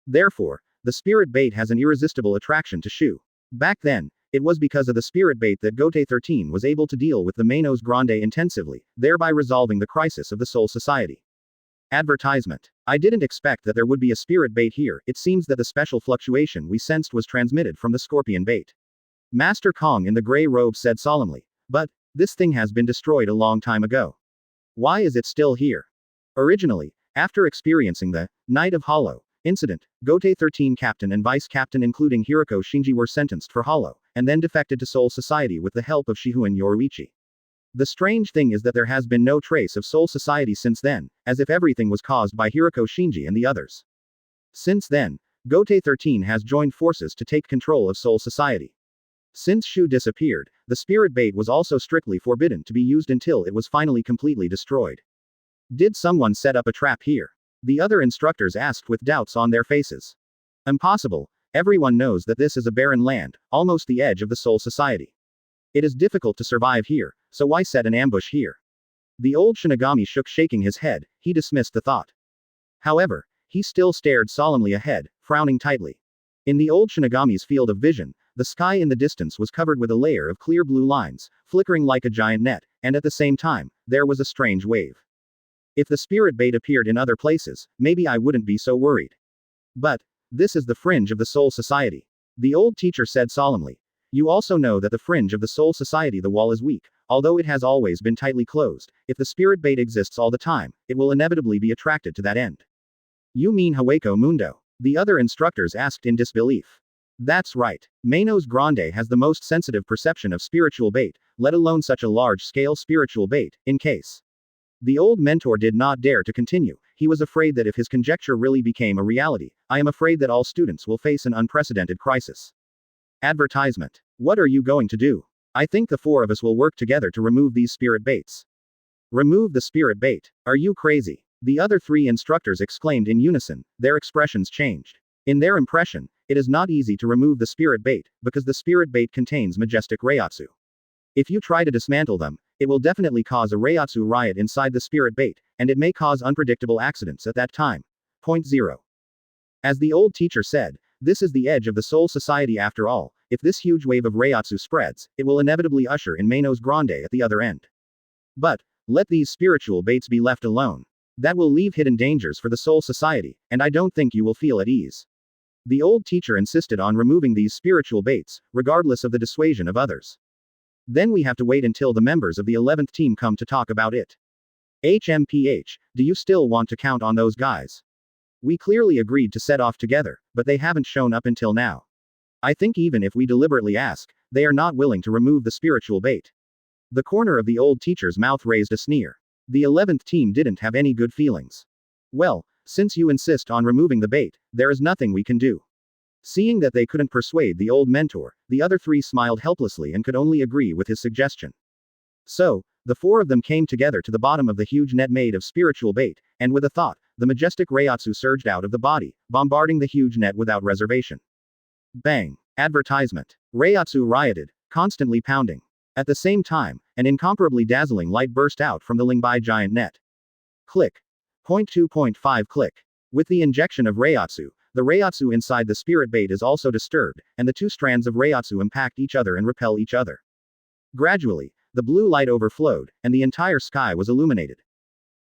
Speaker 1: Therefore, the spirit bait has an irresistible attraction to Shu. Back then, it was because of the spirit bait that Gote 13 was able to deal with the Manos Grande intensively, thereby resolving the crisis of the Soul Society. Advertisement. I didn't expect that there would be a spirit bait here. It seems that the special fluctuation we sensed was transmitted from the scorpion bait. Master Kong in the gray robe said solemnly. But, this thing has been destroyed a long time ago. Why is it still here? Originally, after experiencing the Night of Hollow incident, Gote 13 captain and vice captain including Hiroko Shinji were sentenced for Hollow, and then defected to Soul Society with the help of Shihuen Yoruichi. The strange thing is that there has been no trace of Soul Society since then, as if everything was caused by Hiroko Shinji and the others. Since then, Gote 13 has joined forces to take control of Soul Society. Since Shu disappeared, the spirit bait was also strictly forbidden to be used until it was finally completely destroyed. Did someone set up a trap here? The other instructors asked with doubts on their faces. Impossible, everyone knows that this is a barren land, almost the edge of the Soul Society. It is difficult to survive here, so why set an ambush here? The old Shinigami shook, shaking his head. He dismissed the thought. However, he still stared solemnly ahead, frowning tightly. In the old Shinigami's field of vision, the sky in the distance was covered with a layer of clear blue lines, flickering like a giant net, and at the same time, there was a strange wave. If the spirit bait appeared in other places, maybe I wouldn't be so worried. But, this is the fringe of the Soul Society. The old teacher said solemnly. You also know that the fringe of the Soul Society, the wall is weak, although it has always been tightly closed. If the spirit bait exists all the time, it will inevitably be attracted to that end. You mean Hueco Mundo? The other instructors asked in disbelief. That's right. Manos Grande has the most sensitive perception of spiritual bait, let alone such a large-scale spiritual bait, in case. The old mentor did not dare to continue. He was afraid that if his conjecture really became a reality, I am afraid that all students will face an unprecedented crisis. Advertisement. What are you going to do? I think the four of us will work together to remove these spirit baits. Remove the spirit bait. Are you crazy? The other three instructors exclaimed in unison, their expressions changed. In their impression, it is not easy to remove the spirit bait, because the spirit bait contains majestic Reiatsu. If you try to dismantle them, it will definitely cause a Reiatsu riot inside the spirit bait, and it may cause unpredictable accidents at that time. Point 0. As the old teacher said, this is the edge of the Soul Society after all. If this huge wave of Reiatsu spreads, it will inevitably usher in Manos Grande at the other end. But, let these spiritual baits be left alone. That will leave hidden dangers for the Soul Society, and I don't think you will feel at ease. The old teacher insisted on removing these spiritual baits, regardless of the dissuasion of others. Then we have to wait until the members of the 11th team come to talk about it. HMPH, do you still want to count on those guys? We clearly agreed to set off together, but they haven't shown up until now. I think even if we deliberately ask, they are not willing to remove the spiritual bait. The corner of the old teacher's mouth raised a sneer. The 11th team didn't have any good feelings. Well, since you insist on removing the bait, there is nothing we can do. Seeing that they couldn't persuade the old mentor, the other three smiled helplessly and could only agree with his suggestion. So, the four of them came together to the bottom of the huge net made of spiritual bait, and with a thought, the majestic Reiatsu surged out of the body, bombarding the huge net without reservation. Bang! Advertisement. Reiatsu rioted, constantly pounding. At the same time, an incomparably dazzling light burst out from the Lingbai giant net. Click. 2.5 click. With the injection of Reiatsu, the Reiatsu inside the spirit bait is also disturbed, and the two strands of Reiatsu impact each other and repel each other. Gradually, the blue light overflowed, and the entire sky was illuminated.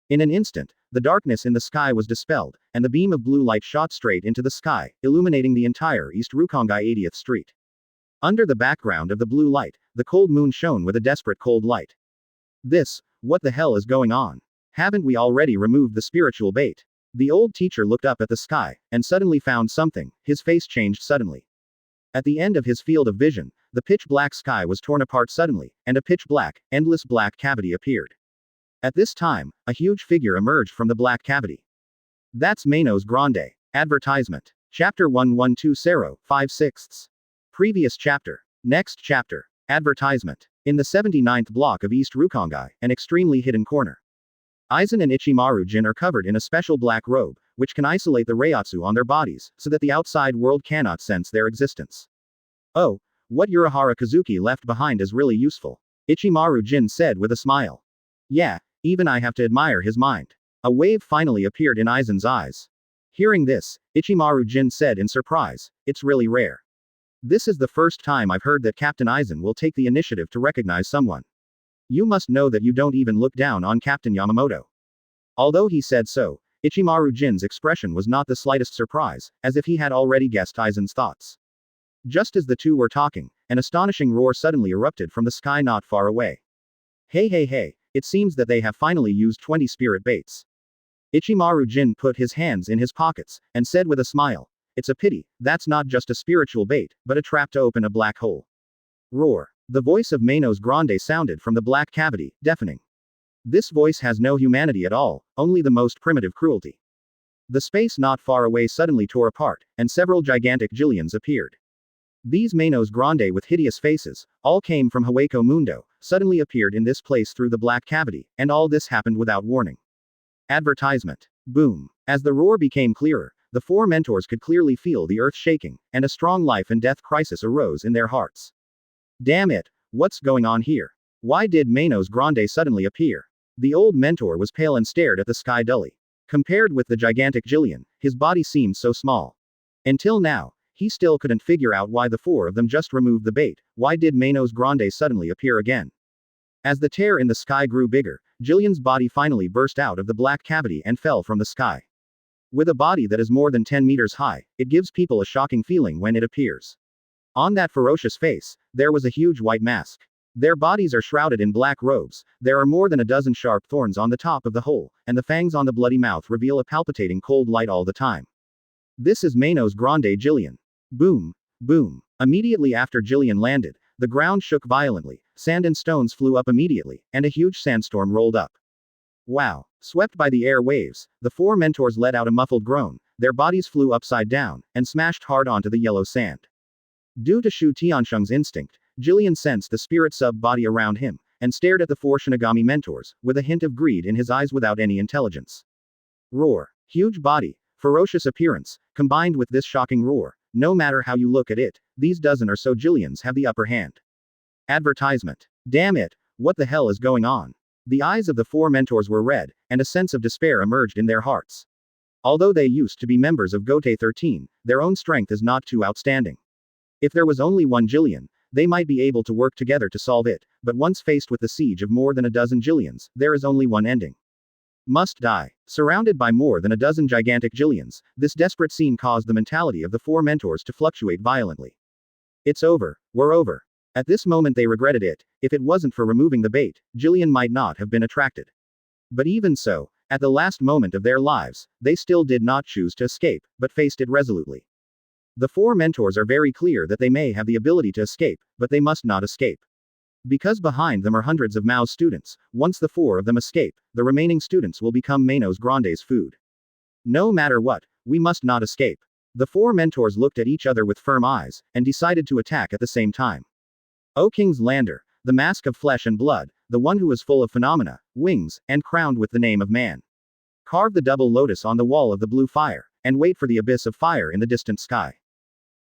Speaker 1: In an instant, the darkness in the sky was dispelled, and the beam of blue light shot straight into the sky, illuminating the entire East Rukongai 80th Street. Under the background of the blue light, the cold moon shone with a desperate cold light. What the hell is going on? Haven't we already removed the spiritual bait? The old teacher looked up at the sky, and suddenly found something. His face changed suddenly. At the end of his field of vision, the pitch-black sky was torn apart suddenly, and a pitch-black, endless black cavity appeared. At this time, a huge figure emerged from the black cavity. That's Manos Grande. Advertisement. Chapter 112 5/6. Previous chapter. Next chapter. Advertisement. In the 79th block of East Rukongai, an extremely hidden corner. Aizen and Ichimaru Jin are covered in a special black robe, which can isolate the Reiatsu on their bodies, so that the outside world cannot sense their existence. Oh, what Urahara Kazuki left behind is really useful, Ichimaru Jin said with a smile. Yeah, even I have to admire his mind. A wave finally appeared in Aizen's eyes. Hearing this, Ichimaru Jin said in surprise, it's really rare. This is the first time I've heard that Captain Aizen will take the initiative to recognize someone. You must know that you don't even look down on Captain Yamamoto. Although he said so, Ichimaru Jin's expression was not the slightest surprise, as if he had already guessed Aizen's thoughts. Just as the two were talking, an astonishing roar suddenly erupted from the sky not far away. Hey hey hey, it seems that they have finally used 20 spirit baits. Ichimaru Jin put his hands in his pockets, and said with a smile, it's a pity, that's not just a spiritual bait, but a trap to open a black hole. Roar. The voice of Manos Grande sounded from the black cavity, deafening. This voice has no humanity at all, only the most primitive cruelty. The space not far away suddenly tore apart, and several gigantic Jillians appeared. These Manos Grande with hideous faces, all came from Hueco Mundo, suddenly appeared in this place through the black cavity, and all this happened without warning. Advertisement. Boom. As the roar became clearer, the four mentors could clearly feel the earth shaking, and a strong life and death crisis arose in their hearts. Damn it, what's going on here? Why did Manos Grande suddenly appear? The old mentor was pale and stared at the sky dully. Compared with the gigantic Jillian, his body seemed so small. Until now, he still couldn't figure out why the four of them just removed the bait. Why did Manos Grande suddenly appear again? As the tear in the sky grew bigger, Jillian's body finally burst out of the black cavity and fell from the sky. With a body that is more than 10 meters high, it gives people a shocking feeling when it appears. On that ferocious face, there was a huge white mask. Their bodies are shrouded in black robes, there are more than a dozen sharp thorns on the top of the hole, and the fangs on the bloody mouth reveal a palpitating cold light all the time. This is Manos Grande Jillian. Boom. Boom. Immediately after Jillian landed, the ground shook violently, sand and stones flew up immediately, and a huge sandstorm rolled up. Wow. Swept by the air waves, the four mentors let out a muffled groan, their bodies flew upside down, and smashed hard onto the yellow sand. Due to Shu Tiansheng's instinct, Jillian sensed the spirit sub-body around him, and stared at the four Shinigami mentors, with a hint of greed in his eyes without any intelligence. Roar. Huge body, ferocious appearance, combined with this shocking roar, no matter how you look at it, these dozen or so Jillians have the upper hand. Advertisement. Damn it, what the hell is going on? The eyes of the four mentors were red, and a sense of despair emerged in their hearts. Although they used to be members of Gote 13, their own strength is not too outstanding. If there was only one Jillian, they might be able to work together to solve it, but once faced with the siege of more than a dozen Jillians, there is only one ending. Must die. Surrounded by more than a dozen gigantic Jillians, this desperate scene caused the mentality of the four mentors to fluctuate violently. It's over, we're over. At this moment they regretted it, if it wasn't for removing the bait, Jillian might not have been attracted. But even so, at the last moment of their lives, they still did not choose to escape, but faced it resolutely. The four mentors are very clear that they may have the ability to escape, but they must not escape. Because behind them are hundreds of Mao's students, once the four of them escape, the remaining students will become Manos Grande's food. No matter what, we must not escape. The four mentors looked at each other with firm eyes, and decided to attack at the same time. O King's Lander, the mask of flesh and blood, the one who is full of phenomena, wings, and crowned with the name of man. Carve the double lotus on the wall of the blue fire, and wait for the abyss of fire in the distant sky.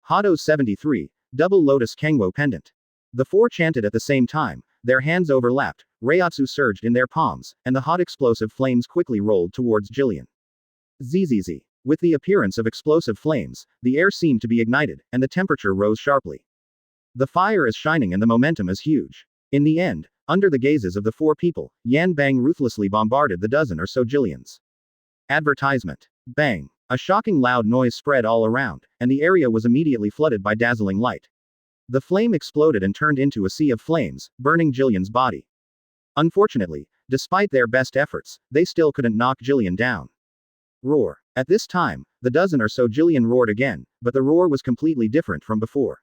Speaker 1: Hado 73, Double Lotus Kengwo Pendant. The four chanted at the same time, their hands overlapped, Reiatsu surged in their palms, and the hot explosive flames quickly rolled towards Jillian. Zzz. With the appearance of explosive flames, the air seemed to be ignited, and the temperature rose sharply. The fire is shining and the momentum is huge. In the end, under the gazes of the four people, Yan Bang ruthlessly bombarded the dozen or so Jillians. Advertisement. Bang. A shocking loud noise spread all around, and the area was immediately flooded by dazzling light. The flame exploded and turned into a sea of flames, burning Jillian's body. Unfortunately, despite their best efforts, they still couldn't knock Jillian down. Roar. At this time, the dozen or so Jillian roared again, but the roar was completely different from before.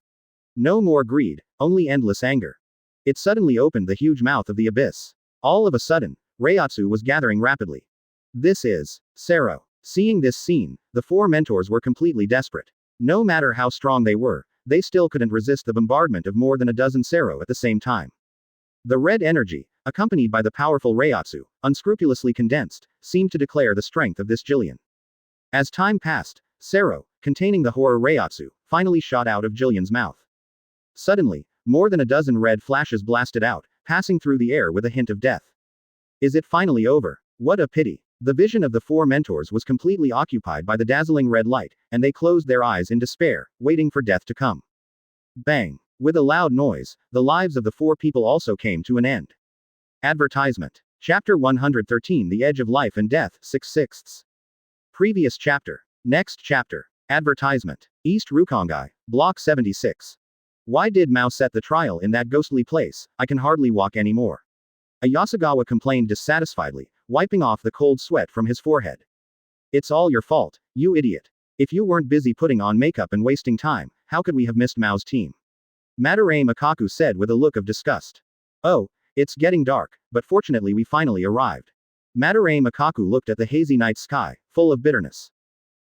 Speaker 1: No more greed, only endless anger. It suddenly opened the huge mouth of the abyss. All of a sudden, Reiatsu was gathering rapidly. This is Sero. Seeing this scene, the four mentors were completely desperate. No matter how strong they were, they still couldn't resist the bombardment of more than a dozen Sero at the same time. The red energy, accompanied by the powerful Reiatsu, unscrupulously condensed, seemed to declare the strength of this Jillian. As time passed, Sero, containing the horror Reiatsu, finally shot out of Jillian's mouth. Suddenly, more than a dozen red flashes blasted out, passing through the air with a hint of death. Is it finally over? What a pity. The vision of the four mentors was completely occupied by the dazzling red light, and they closed their eyes in despair, waiting for death to come. Bang! With a loud noise, the lives of the four people also came to an end. Advertisement. Chapter 113 The Edge of Life and Death, 6/6. Previous chapter. Next chapter. Advertisement. East Rukongai, Block 76. Why did Mao set the trial in that ghostly place? I can hardly walk anymore. Ayasagawa complained dissatisfiedly, wiping off the cold sweat from his forehead. It's all your fault, you idiot. If you weren't busy putting on makeup and wasting time, how could we have missed Mao's team? Madarame Makaku said with a look of disgust. Oh, it's getting dark, but fortunately we finally arrived. Madarame Makaku looked at the hazy night sky, full of bitterness.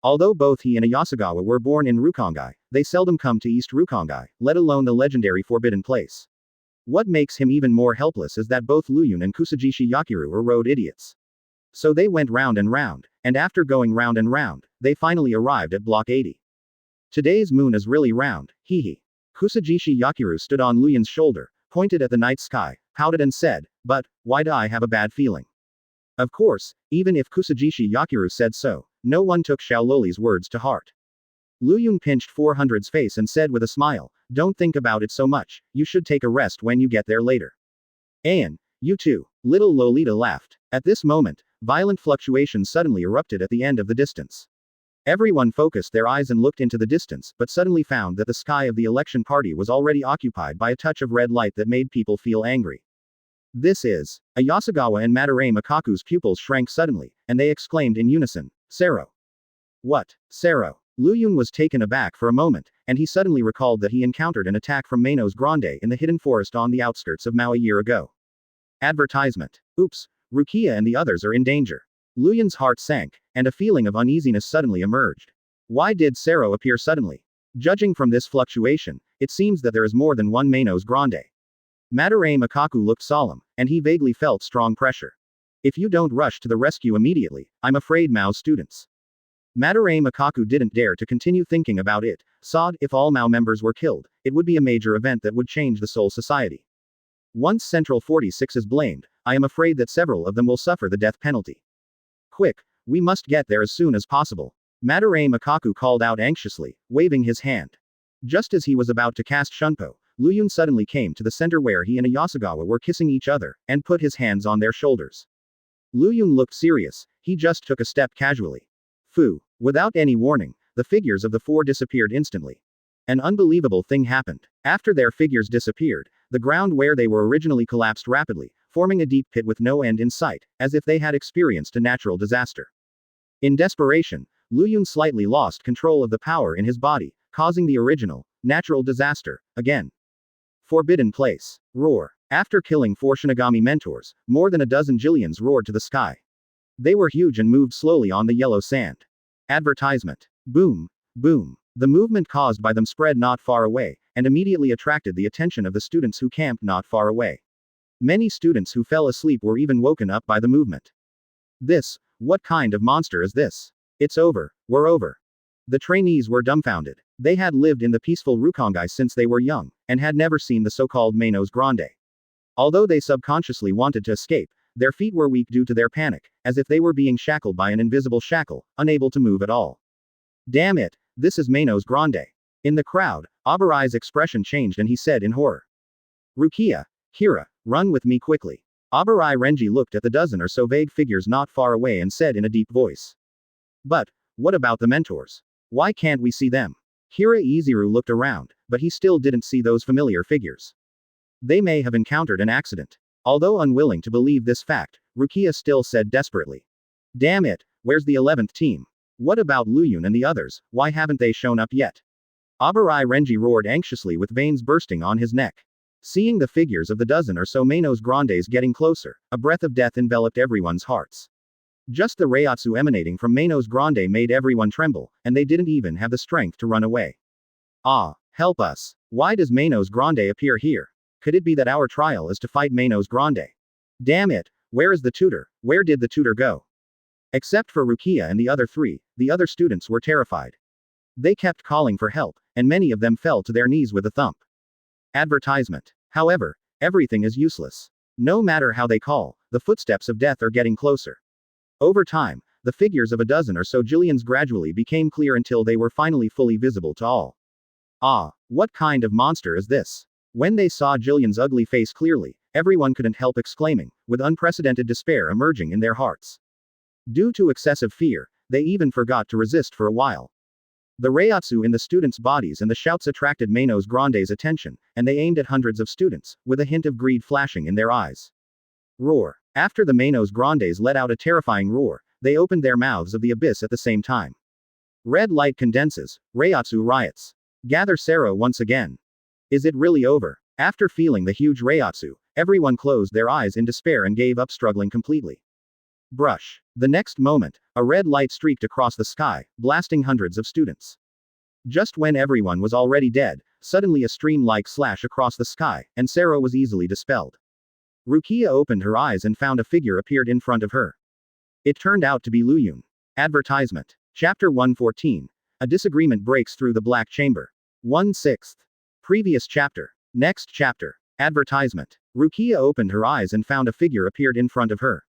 Speaker 1: Although both he and Ayasagawa were born in Rukongai, they seldom come to East Rukongai, let alone the legendary Forbidden Place. What makes him even more helpless is that both Luyun and Kusajishi Yakiru are road idiots. So they went round, and after going round and round, they finally arrived at Block 80. Today's moon is really round, hee hee. Kusajishi Yakiru stood on Luyun's shoulder, pointed at the night sky, pouted and said, but, why do I have a bad feeling? Of course, even if Kusajishi Yakiru said so, no one took Xiaololi's words to heart. Luyun pinched 400's face and said with a smile, don't think about it so much, you should take a rest when you get there later. Ayan, you too. Little Lolita laughed. At this moment, violent fluctuations suddenly erupted at the end of the distance. Everyone focused their eyes and looked into the distance, but suddenly found that the sky of the election party was already occupied by a touch of red light that made people feel angry. This is. Ayasagawa and Madarame Makaku's pupils shrank suddenly, and they exclaimed in unison, Sero. What? Sero? Luyun was taken aback for a moment, and he suddenly recalled that he encountered an attack from Manos Grande in the hidden forest on the outskirts of Mao a year ago. Advertisement. Oops, Rukia and the others are in danger. Luyun's heart sank, and a feeling of uneasiness suddenly emerged. Why did Sero appear suddenly? Judging from this fluctuation, it seems that there is more than one Manos Grande. Madarame Makaku looked solemn, and he vaguely felt strong pressure. If you don't rush to the rescue immediately, I'm afraid Mao's students. Madarame Makaku didn't dare to continue thinking about it. If all Mao members were killed, it would be a major event that would change the Soul Society. Once Central 46 is blamed, I am afraid that several of them will suffer the death penalty. Quick, we must get there as soon as possible. Madarame Makaku called out anxiously, waving his hand. Just as he was about to cast Shunpo, Luyun suddenly came to the center where he and Ayasagawa were kissing each other, and put his hands on their shoulders. Luyun looked serious, he just took a step casually. Phew. Without any warning, the figures of the four disappeared instantly. An unbelievable thing happened. After their figures disappeared, the ground where they were originally collapsed rapidly, forming a deep pit with no end in sight, as if they had experienced a natural disaster. In desperation, Luyun slightly lost control of the power in his body, causing the original, natural disaster, again. Forbidden Place. Roar. After killing 4 Shinigami mentors, more than a dozen Jillians roared to the sky. They were huge and moved slowly on the yellow sand. Advertisement. Boom. Boom. The movement caused by them spread not far away, and immediately attracted the attention of the students who camped not far away. Many students who fell asleep were even woken up by the movement. What kind of monster is this? It's over. We're over. The trainees were dumbfounded. They had lived in the peaceful Rukongai since they were young, and had never seen the so-called Manos Grande. Although they subconsciously wanted to escape, their feet were weak due to their panic, as if they were being shackled by an invisible shackle, unable to move at all. Damn it, this is Manos Grande. In the crowd, Abarai's expression changed and he said in horror. Rukia, Kira, run with me quickly. Abarai Renji looked at the dozen or so vague figures not far away and said in a deep voice. But, what about the mentors? Why can't we see them? Kira Izuru looked around, but he still didn't see those familiar figures. They may have encountered an accident. Although unwilling to believe this fact, Rukia still said desperately. Damn it, where's the 11th team? What about Luyun and the others, why haven't they shown up yet? Abarai Renji roared anxiously with veins bursting on his neck. Seeing the figures of the dozen or so Manos Grandes getting closer, a breath of death enveloped everyone's hearts. Just the Reiatsu emanating from Manos Grande made everyone tremble, and they didn't even have the strength to run away. Ah, help us. Why does Manos Grande appear here? Could it be that our trial is to fight Manos Grande? Damn it, where is the tutor? Where did the tutor go? Except for Rukia and the other three, the other students were terrified. They kept calling for help, and many of them fell to their knees with a thump. Advertisement. However, everything is useless. No matter how they call, the footsteps of death are getting closer. Over time, the figures of a dozen or so Jillians gradually became clear until they were finally fully visible to all. Ah, what kind of monster is this? When they saw Jillian's ugly face clearly, everyone couldn't help exclaiming, with unprecedented despair emerging in their hearts. Due to excessive fear, they even forgot to resist for a while. The reiatsu in the students' bodies and the shouts attracted Manos Grande's attention, and they aimed at hundreds of students, with a hint of greed flashing in their eyes. Roar. After the Manos Grandes let out a terrifying roar, they opened their mouths of the abyss at the same time. Red light condenses, reiatsu riots. Gather Sero once again. Is it really over? After feeling the huge reiatsu, everyone closed their eyes in despair and gave up struggling completely. Brush. The next moment, a red light streaked across the sky, blasting hundreds of students. Just when everyone was already dead, suddenly a stream-like slash across the sky, and Sero was easily dispelled. Rukia opened her eyes and found a figure appeared in front of her. It turned out to be Luyun. Advertisement. Chapter 114. A disagreement breaks through the Black Chamber. 1/6. Previous chapter. Next chapter. Advertisement. Rukia opened her eyes and found a figure appeared in front of her.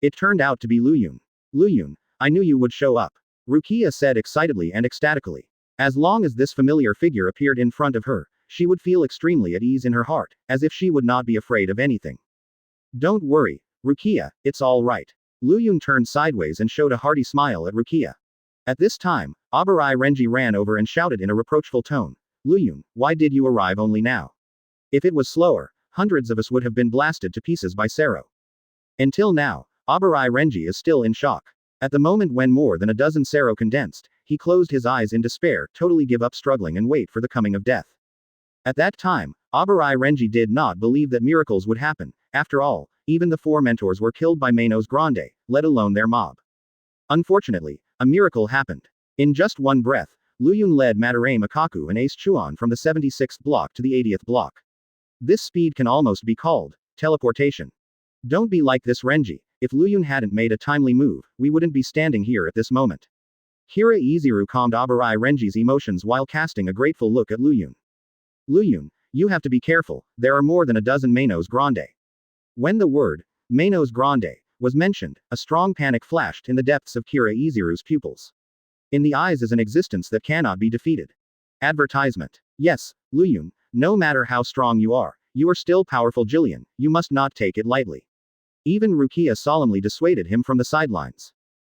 Speaker 1: It turned out to be Luyun. Luyun, I knew you would show up. Rukia said excitedly and ecstatically. As long as this familiar figure appeared in front of her, she would feel extremely at ease in her heart, as if she would not be afraid of anything. Don't worry, Rukia, it's all right. Luyun turned sideways and showed a hearty smile at Rukia. At this time, Abarai Renji ran over and shouted in a reproachful tone, Luyun, why did you arrive only now? If it was slower, hundreds of us would have been blasted to pieces by Sero. Until now, Abarai Renji is still in shock. At the moment when more than a dozen Sero condensed, he closed his eyes in despair, totally give up struggling and wait for the coming of death. At that time, Abarai Renji did not believe that miracles would happen. After all, even the four mentors were killed by Manos Grande, let alone their mob. Unfortunately, a miracle happened. In just one breath, Luyun led Madarame Makaku and Ace Chuan from the 76th block to the 80th block. This speed can almost be called teleportation. Don't be like this, Renji. If Luyun hadn't made a timely move, we wouldn't be standing here at this moment. Hira Iziru calmed Abarai Renji's emotions while casting a grateful look at Luyun. Luyun, you have to be careful, there are more than a dozen Manos Grande. When the word, Manos Grande, was mentioned, a strong panic flashed in the depths of Kira Iziru's pupils. In the eyes is an existence that cannot be defeated. Advertisement. Yes, Luyun, no matter how strong you are still powerful Jillian, you must not take it lightly. Even Rukia solemnly dissuaded him from the sidelines.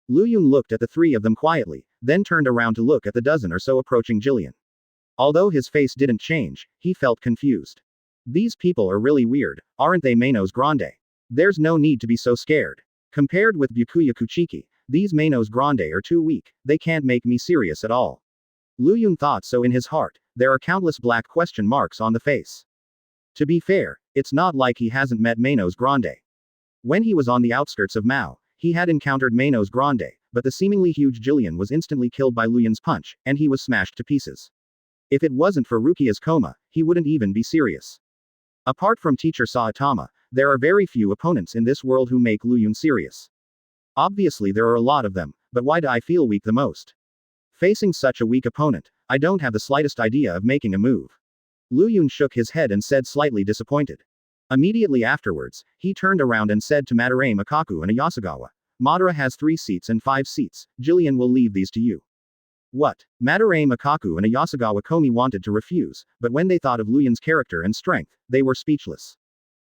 Speaker 1: Luyun looked at the three of them quietly, then turned around to look at the dozen or so approaching Jillian. Although his face didn't change, he felt confused. These people are really weird, aren't they, Manos Grande? There's no need to be so scared. Compared with Byakuya Kuchiki, these Manos Grande are too weak, they can't make me serious at all. Luyun thought so in his heart, there are countless black question marks on the face. To be fair, it's not like he hasn't met Manos Grande. When he was on the outskirts of Mao, he had encountered Manos Grande, but the seemingly huge Jillian was instantly killed by Luyun's punch, and he was smashed to pieces. If it wasn't for Rukia's coma, he wouldn't even be serious. Apart from Teacher Saitama, there are very few opponents in this world who make Luyun serious. Obviously there are a lot of them, but why do I feel weak the most? Facing such a weak opponent, I don't have the slightest idea of making a move. Luyun shook his head and said, slightly disappointed. Immediately afterwards, he turned around and said to Madarame Makaku and Ayasagawa, Madara has 3 seats and 5 seats, Jillian will leave these to you. What? Madarame Makaku and Ayasagawa Komi wanted to refuse, but when they thought of Luyun's character and strength, they were speechless.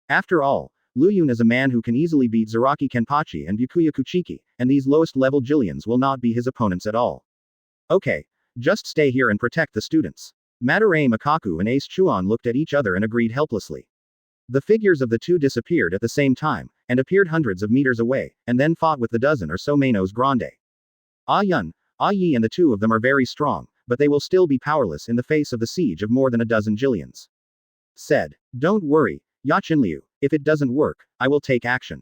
Speaker 1: After all, Luyun is a man who can easily beat Zaraki Kenpachi and Byakuya Kuchiki, and these lowest-level Jillians will not be his opponents at all. Okay. Just stay here and protect the students. Madarame Makaku and Ace Chuan looked at each other and agreed helplessly. The figures of the two disappeared at the same time, and appeared hundreds of meters away, and then fought with the dozen or so Manos Grande. Ah Yun, Ah Yi and the two of them are very strong, but they will still be powerless in the face of the siege of more than a dozen Jillians. Said. Don't worry, Yachinliu, if it doesn't work, I will take action.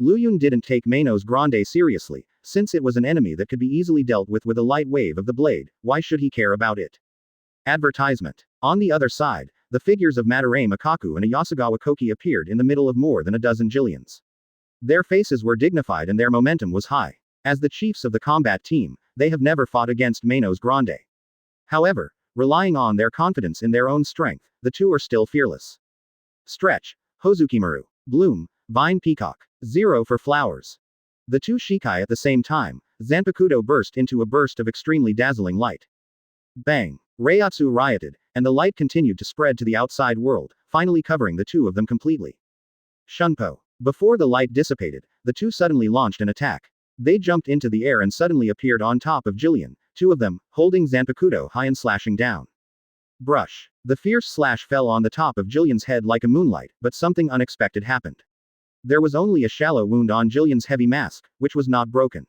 Speaker 1: Luyun didn't take Manos Grande seriously, since it was an enemy that could be easily dealt with a light wave of the blade, why should he care about it? Advertisement. On the other side, the figures of Madarame Makaku and Ayasagawa Koki appeared in the middle of more than a dozen Jillians. Their faces were dignified and their momentum was high. As the chiefs of the combat team, they have never fought against Manos Grande. However, relying on their confidence in their own strength, the two are still fearless. Stretch, Hozukimaru. Bloom, Vine Peacock. 0 for flowers. The two Shikai at the same time, Zanpakuto burst into a burst of extremely dazzling light. Bang! Reiatsu rioted, and the light continued to spread to the outside world, finally covering the two of them completely. Shunpo. Before the light dissipated, the two suddenly launched an attack. They jumped into the air and suddenly appeared on top of Jillian, two of them, holding Zanpakuto high and slashing down. Brush. The fierce slash fell on the top of Jillian's head like a moonlight, but something unexpected happened. There was only a shallow wound on Jillian's heavy mask, which was not broken.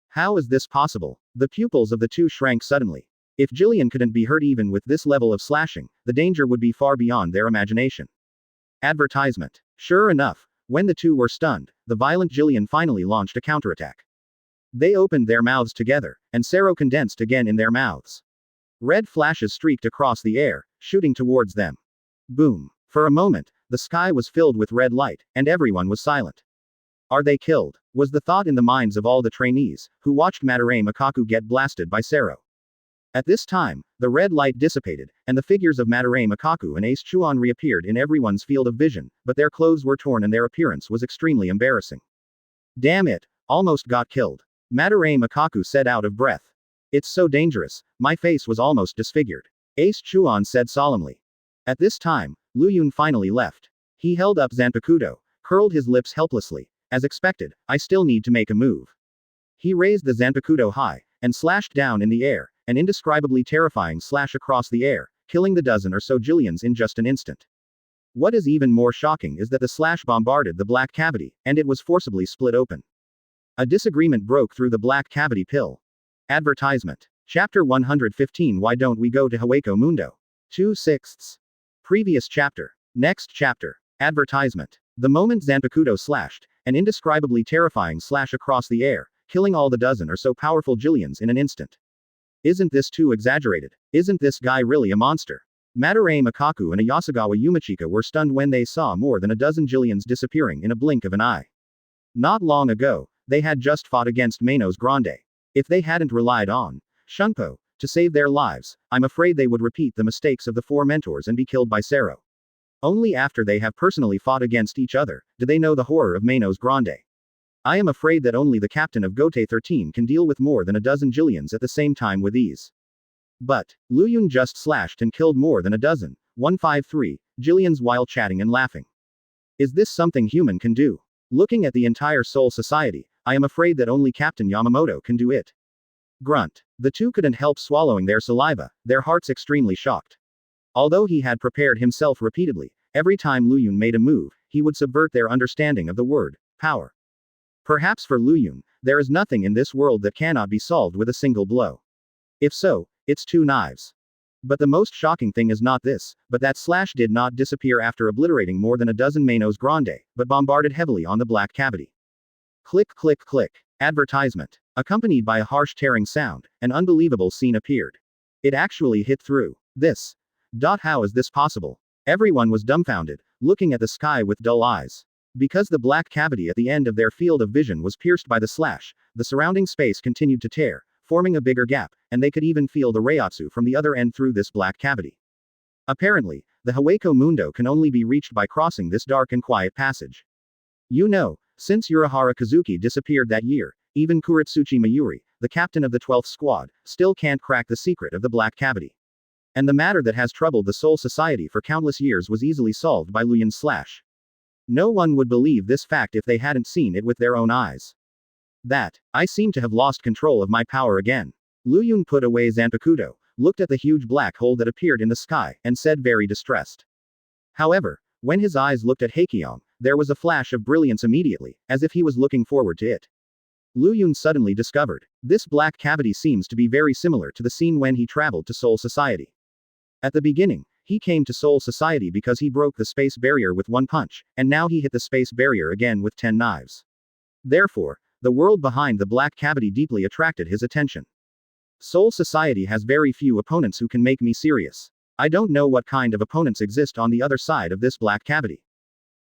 Speaker 1: How is this possible? The pupils of the two shrank suddenly. If Jillian couldn't be hurt even with this level of slashing, the danger would be far beyond their imagination. Advertisement. Sure enough, when the two were stunned, the violent Jillian finally launched a counterattack. They opened their mouths together, and Sero condensed again in their mouths. Red flashes streaked across the air, shooting towards them. Boom. For a moment, the sky was filled with red light, and everyone was silent. Are they killed? Was the thought in the minds of all the trainees, who watched Madarame Makaku get blasted by Sero. At this time, the red light dissipated, and the figures of Madarame Makaku and Ace Chuan reappeared in everyone's field of vision, but their clothes were torn and their appearance was extremely embarrassing. Damn it, almost got killed. Madarame Makaku said out of breath. It's so dangerous, my face was almost disfigured. Ace Chuan said solemnly. At this time, Lu Yun finally left. He held up Zanpakuto, curled his lips helplessly. As expected, I still need to make a move. He raised the Zanpakuto high, and slashed down in the air, an indescribably terrifying slash across the air, killing the dozen or so Jillians in just an instant. What is even more shocking is that the slash bombarded the black cavity, and it was forcibly split open. A disagreement broke through the black cavity pill. Advertisement. Chapter 115. Why don't we go to Hueco Mundo? 2/6. Previous chapter. Next chapter. Advertisement. The moment Zanpakuto slashed, an indescribably terrifying slash across the air, killing all the dozen or so powerful Jillians in an instant. Isn't this too exaggerated? Isn't this guy really a monster? Madarame Makaku and Ayasagawa Yumachika were stunned when they saw more than a dozen Jillians disappearing in a blink of an eye. Not long ago, they had just fought against Manos Grande. If they hadn't relied on Shunpo to save their lives, I'm afraid they would repeat the mistakes of the four mentors and be killed by Sero. Only after they have personally fought against each other, do they know the horror of Manos Grande. I am afraid that only the captain of Gote 13 can deal with more than a dozen Jillians at the same time with ease. But, Lu Yun just slashed and killed more than a dozen, 153, Jillians while chatting and laughing. Is this something human can do? Looking at the entire Soul Society, I am afraid that only Captain Yamamoto can do it. Grunt. The two couldn't help swallowing their saliva, their hearts extremely shocked. Although he had prepared himself repeatedly, every time Lu Yun made a move, he would subvert their understanding of the word power. Perhaps for Lu Yun, there is nothing in this world that cannot be solved with a single blow. If so, it's two knives. But the most shocking thing is not this, but that slash did not disappear after obliterating more than a dozen Manos Grande, but bombarded heavily on the black cavity. Click click click. Advertisement. Accompanied by a harsh tearing sound, an unbelievable scene appeared. It actually hit through. This. How is this possible? Everyone was dumbfounded, looking at the sky with dull eyes. Because the black cavity at the end of their field of vision was pierced by the slash, the surrounding space continued to tear, forming a bigger gap, and they could even feel the Reiatsu from the other end through this black cavity. Apparently, the Hueco Mundo can only be reached by crossing this dark and quiet passage. You know, since Urahara Kazuki disappeared that year, even Kuritsuchi Mayuri, the captain of the 12th squad, still can't crack the secret of the black cavity. And the matter that has troubled the Soul Society for countless years was easily solved by Lu Yun's slash. No one would believe this fact if they hadn't seen it with their own eyes. I seem to have lost control of my power again. Lu Yun put away Zanpakuto, looked at the huge black hole that appeared in the sky, and said very distressed. However, when his eyes looked at Heikyong, there was a flash of brilliance immediately, as if he was looking forward to it. Lu Yun suddenly discovered, this black cavity seems to be very similar to the scene when he traveled to Soul Society. At the beginning, he came to Soul Society because he broke the space barrier with one punch, and now he hit the space barrier again with 10 knives. Therefore, the world behind the black cavity deeply attracted his attention. Soul Society has very few opponents who can make me serious. I don't know what kind of opponents exist on the other side of this black cavity.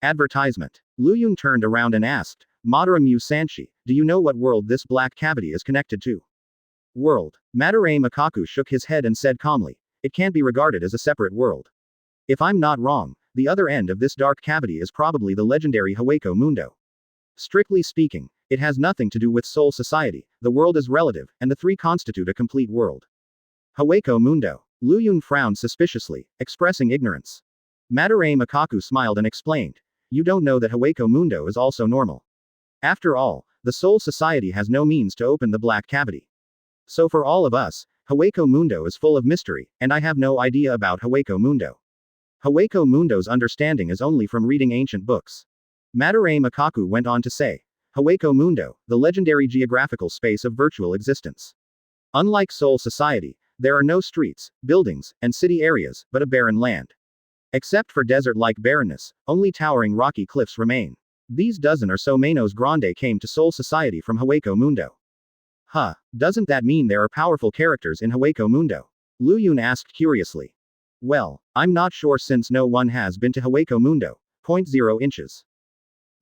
Speaker 1: Advertisement. Lu Yun turned around and asked, Madara mu Sanshi, do you know what world this black cavity is connected to? World. Madara Makaku shook his head and said calmly, it can't be regarded as a separate world. If I'm not wrong, the other end of this dark cavity is probably the legendary Hueco Mundo. Strictly speaking, it has nothing to do with Soul Society, the world is relative, and the three constitute a complete world. Hueco Mundo. Lu Yun frowned suspiciously, expressing ignorance. Madara Makaku smiled and explained, you don't know that Hueco Mundo is also normal. After all, the Soul Society has no means to open the black cavity. So for all of us, Hueco Mundo is full of mystery, and I have no idea about Hueco Mundo. Hueco Mundo's understanding is only from reading ancient books. Madara Makaku went on to say, Hueco Mundo, the legendary geographical space of virtual existence. Unlike Soul Society, there are no streets, buildings, and city areas, but a barren land. Except for desert-like barrenness, only towering rocky cliffs remain. These dozen or so Manos Grande came to Soul Society from Hueco Mundo. Huh, doesn't that mean there are powerful characters in Hueco Mundo? Lu Yun asked curiously. Well, I'm not sure since no one has been to Hueco Mundo. 0 inches.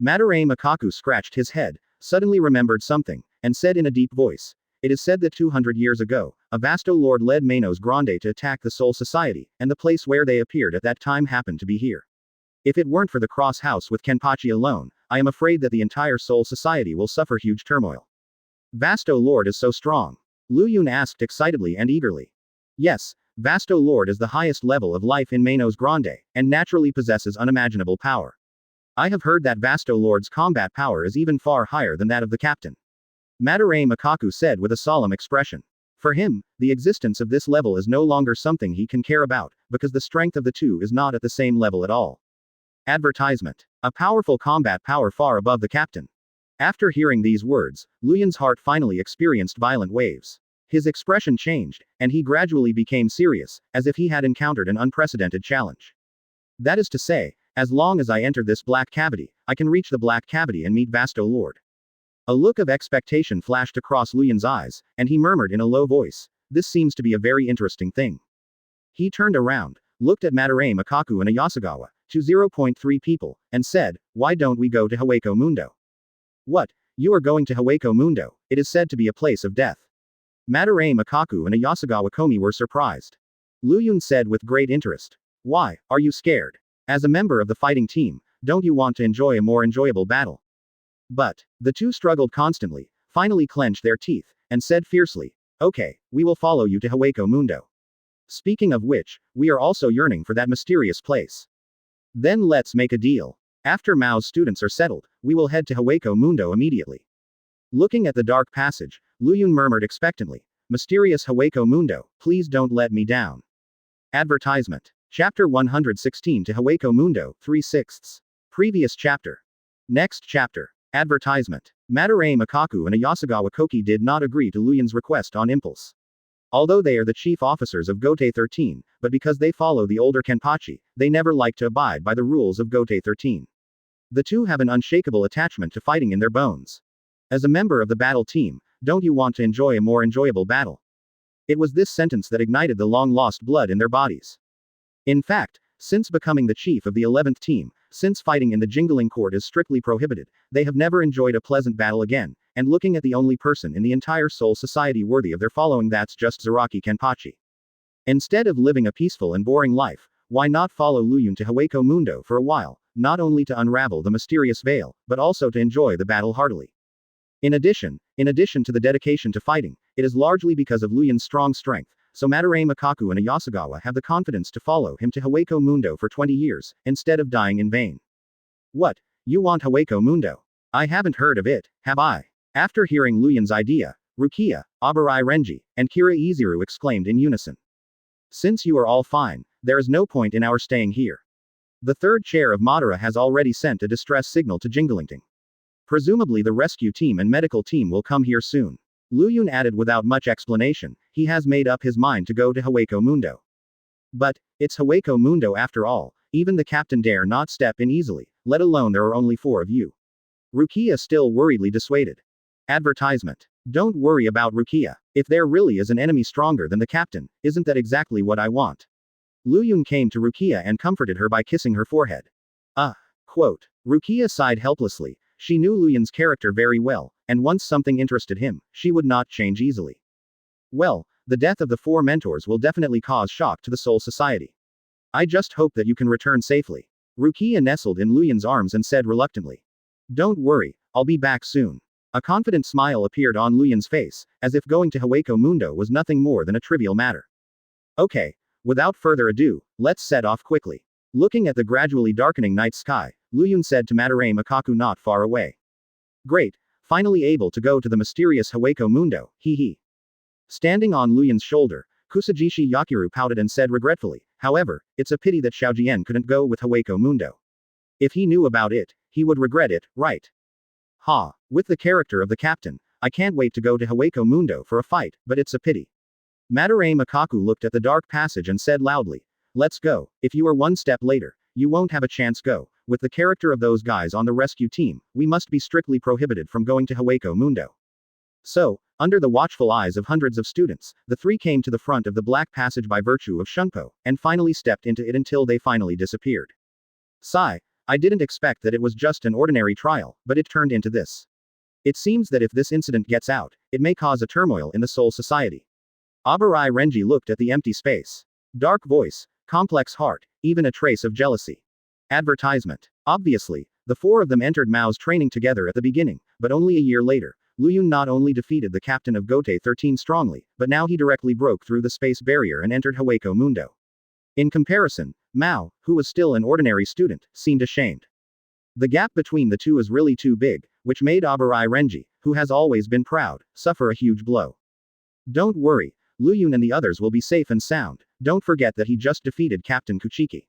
Speaker 1: Madara Makaku scratched his head, suddenly remembered something, and said in a deep voice, it is said that 200 years ago, a Vasto Lord led Manos Grande to attack the Soul Society, and the place where they appeared at that time happened to be here. If it weren't for the Cross House with Kenpachi alone, I am afraid that the entire Soul Society will suffer huge turmoil. Vasto Lord is so strong. Lu Yun asked excitedly and eagerly. Yes, Vasto Lord is the highest level of life in Manos Grande, and naturally possesses unimaginable power. I have heard that Vasto Lord's combat power is even far higher than that of the captain. Madara Makaku said with a solemn expression. For him, the existence of this level is no longer something he can care about, because the strength of the two is not at the same level at all. Advertisement. A powerful combat power far above the captain. After hearing these words, Lu Yun's heart finally experienced violent waves. His expression changed, and he gradually became serious, as if he had encountered an unprecedented challenge. That is to say, as long as I enter this black cavity, I can reach the black cavity and meet Vasto Lord. A look of expectation flashed across Lu Yun's eyes, and he murmured in a low voice, this seems to be a very interesting thing. He turned around, looked at Madara Makaku and Ayasagawa, 0.3 people, and said, why don't we go to Hueco Mundo? What? You are going to Hueco Mundo? It is said to be a place of death. Madara Makaku and Ayasagawa Komi were surprised. Lu Yun said with great interest. Why, are you scared? As a member of the fighting team, don't you want to enjoy a more enjoyable battle? But, the two struggled constantly, finally clenched their teeth, and said fiercely, okay, we will follow you to Hueco Mundo. Speaking of which, we are also yearning for that mysterious place. Then let's make a deal. After Mao's students are settled, we will head to Hueco Mundo immediately. Looking at the dark passage, Lu Yun murmured expectantly, mysterious Hueco Mundo, please don't let me down. Advertisement. Chapter 116 to Hueco Mundo, 3/6. Previous chapter. Next chapter. Advertisement. Madara Makaku and Ayasagawa Koki did not agree to Lu Yun's request on impulse. Although they are the chief officers of Gote 13, but because they follow the older Kenpachi, they never like to abide by the rules of Gote 13. The two have an unshakable attachment to fighting in their bones. As a member of the battle team, don't you want to enjoy a more enjoyable battle? It was this sentence that ignited the long-lost blood in their bodies. In fact, since becoming the chief of the 11th team, since fighting in the Jingling Court is strictly prohibited, they have never enjoyed a pleasant battle again, and looking at the only person in the entire Soul Society worthy of their following, that's just Zaraki Kenpachi. Instead of living a peaceful and boring life, why not follow Lu Yun to Hueco Mundo for a while, not only to unravel the mysterious veil, but also to enjoy the battle heartily. In addition to the dedication to fighting, it is largely because of Lu Yun's strong strength, so Madara Makaku and Ayasagawa have the confidence to follow him to Hueco Mundo for 20 years, instead of dying in vain. What? You want Hueco Mundo? I haven't heard of it, have I? After hearing Lu Yun's idea, Rukia, Abarai Renji, and Kira Iziru exclaimed in unison. Since you are all fine, there is no point in our staying here. The third chair of Madara has already sent a distress signal to Jinglingting. Presumably the rescue team and medical team will come here soon. Lu Yun added without much explanation, he has made up his mind to go to Hueco Mundo. But, it's Hueco Mundo after all, even the captain dare not step in easily, let alone there are only 4 of you. Rukia still worriedly dissuaded. Advertisement. Don't worry about Rukia. If there really is an enemy stronger than the captain, isn't that exactly what I want? Lu Yun came to Rukia and comforted her by kissing her forehead. Quote. Rukia sighed helplessly, She knew Luyin's character very well, and once something interested him, she would not change easily. Well, the death of the 4 mentors will definitely cause shock to the Soul Society. I just hope that you can return safely. Rukia nestled in Luyin's arms and said reluctantly. Don't worry, I'll be back soon. A confident smile appeared on Luyin's face, as if going to Hueco Mundo was nothing more than a trivial matter. Okay, without further ado, let's set off quickly. Looking at the gradually darkening night sky, Luyin said to Madarame Makaku not far away. Great, finally able to go to the mysterious Hueco Mundo, hee hee. Standing on Luyin's shoulder, Kusajishi Yakiru pouted and said regretfully, however, it's a pity that Xiaojian couldn't go with Hueco Mundo. If he knew about it, he would regret it, right? Ha, with the character of the captain, I can't wait to go to Hueco Mundo for a fight, but it's a pity. Madarame Makaku looked at the dark passage and said loudly, let's go, if you are one step later, you won't have a chance go, with the character of those guys on the rescue team, we must be strictly prohibited from going to Hueco Mundo. So, under the watchful eyes of hundreds of students, the 3 came to the front of the black passage by virtue of Shunpo, and finally stepped into it until they finally disappeared. Sigh, I didn't expect that it was just an ordinary trial, but it turned into this. It seems that if this incident gets out, it may cause a turmoil in the Soul Society. Abarai Renji looked at the empty space. Dark voice, complex heart, even a trace of jealousy. Advertisement. Obviously, the 4 of them entered Mao's training together at the beginning, but only a year later, Luyun not only defeated the captain of Gote 13 strongly, but now he directly broke through the space barrier and entered Hueco Mundo. In comparison, Mao, who was still an ordinary student, seemed ashamed. The gap between the two is really too big, which made Abarai Renji, who has always been proud, suffer a huge blow. Don't worry, Luyun and the others will be safe and sound, don't forget that he just defeated Captain Kuchiki.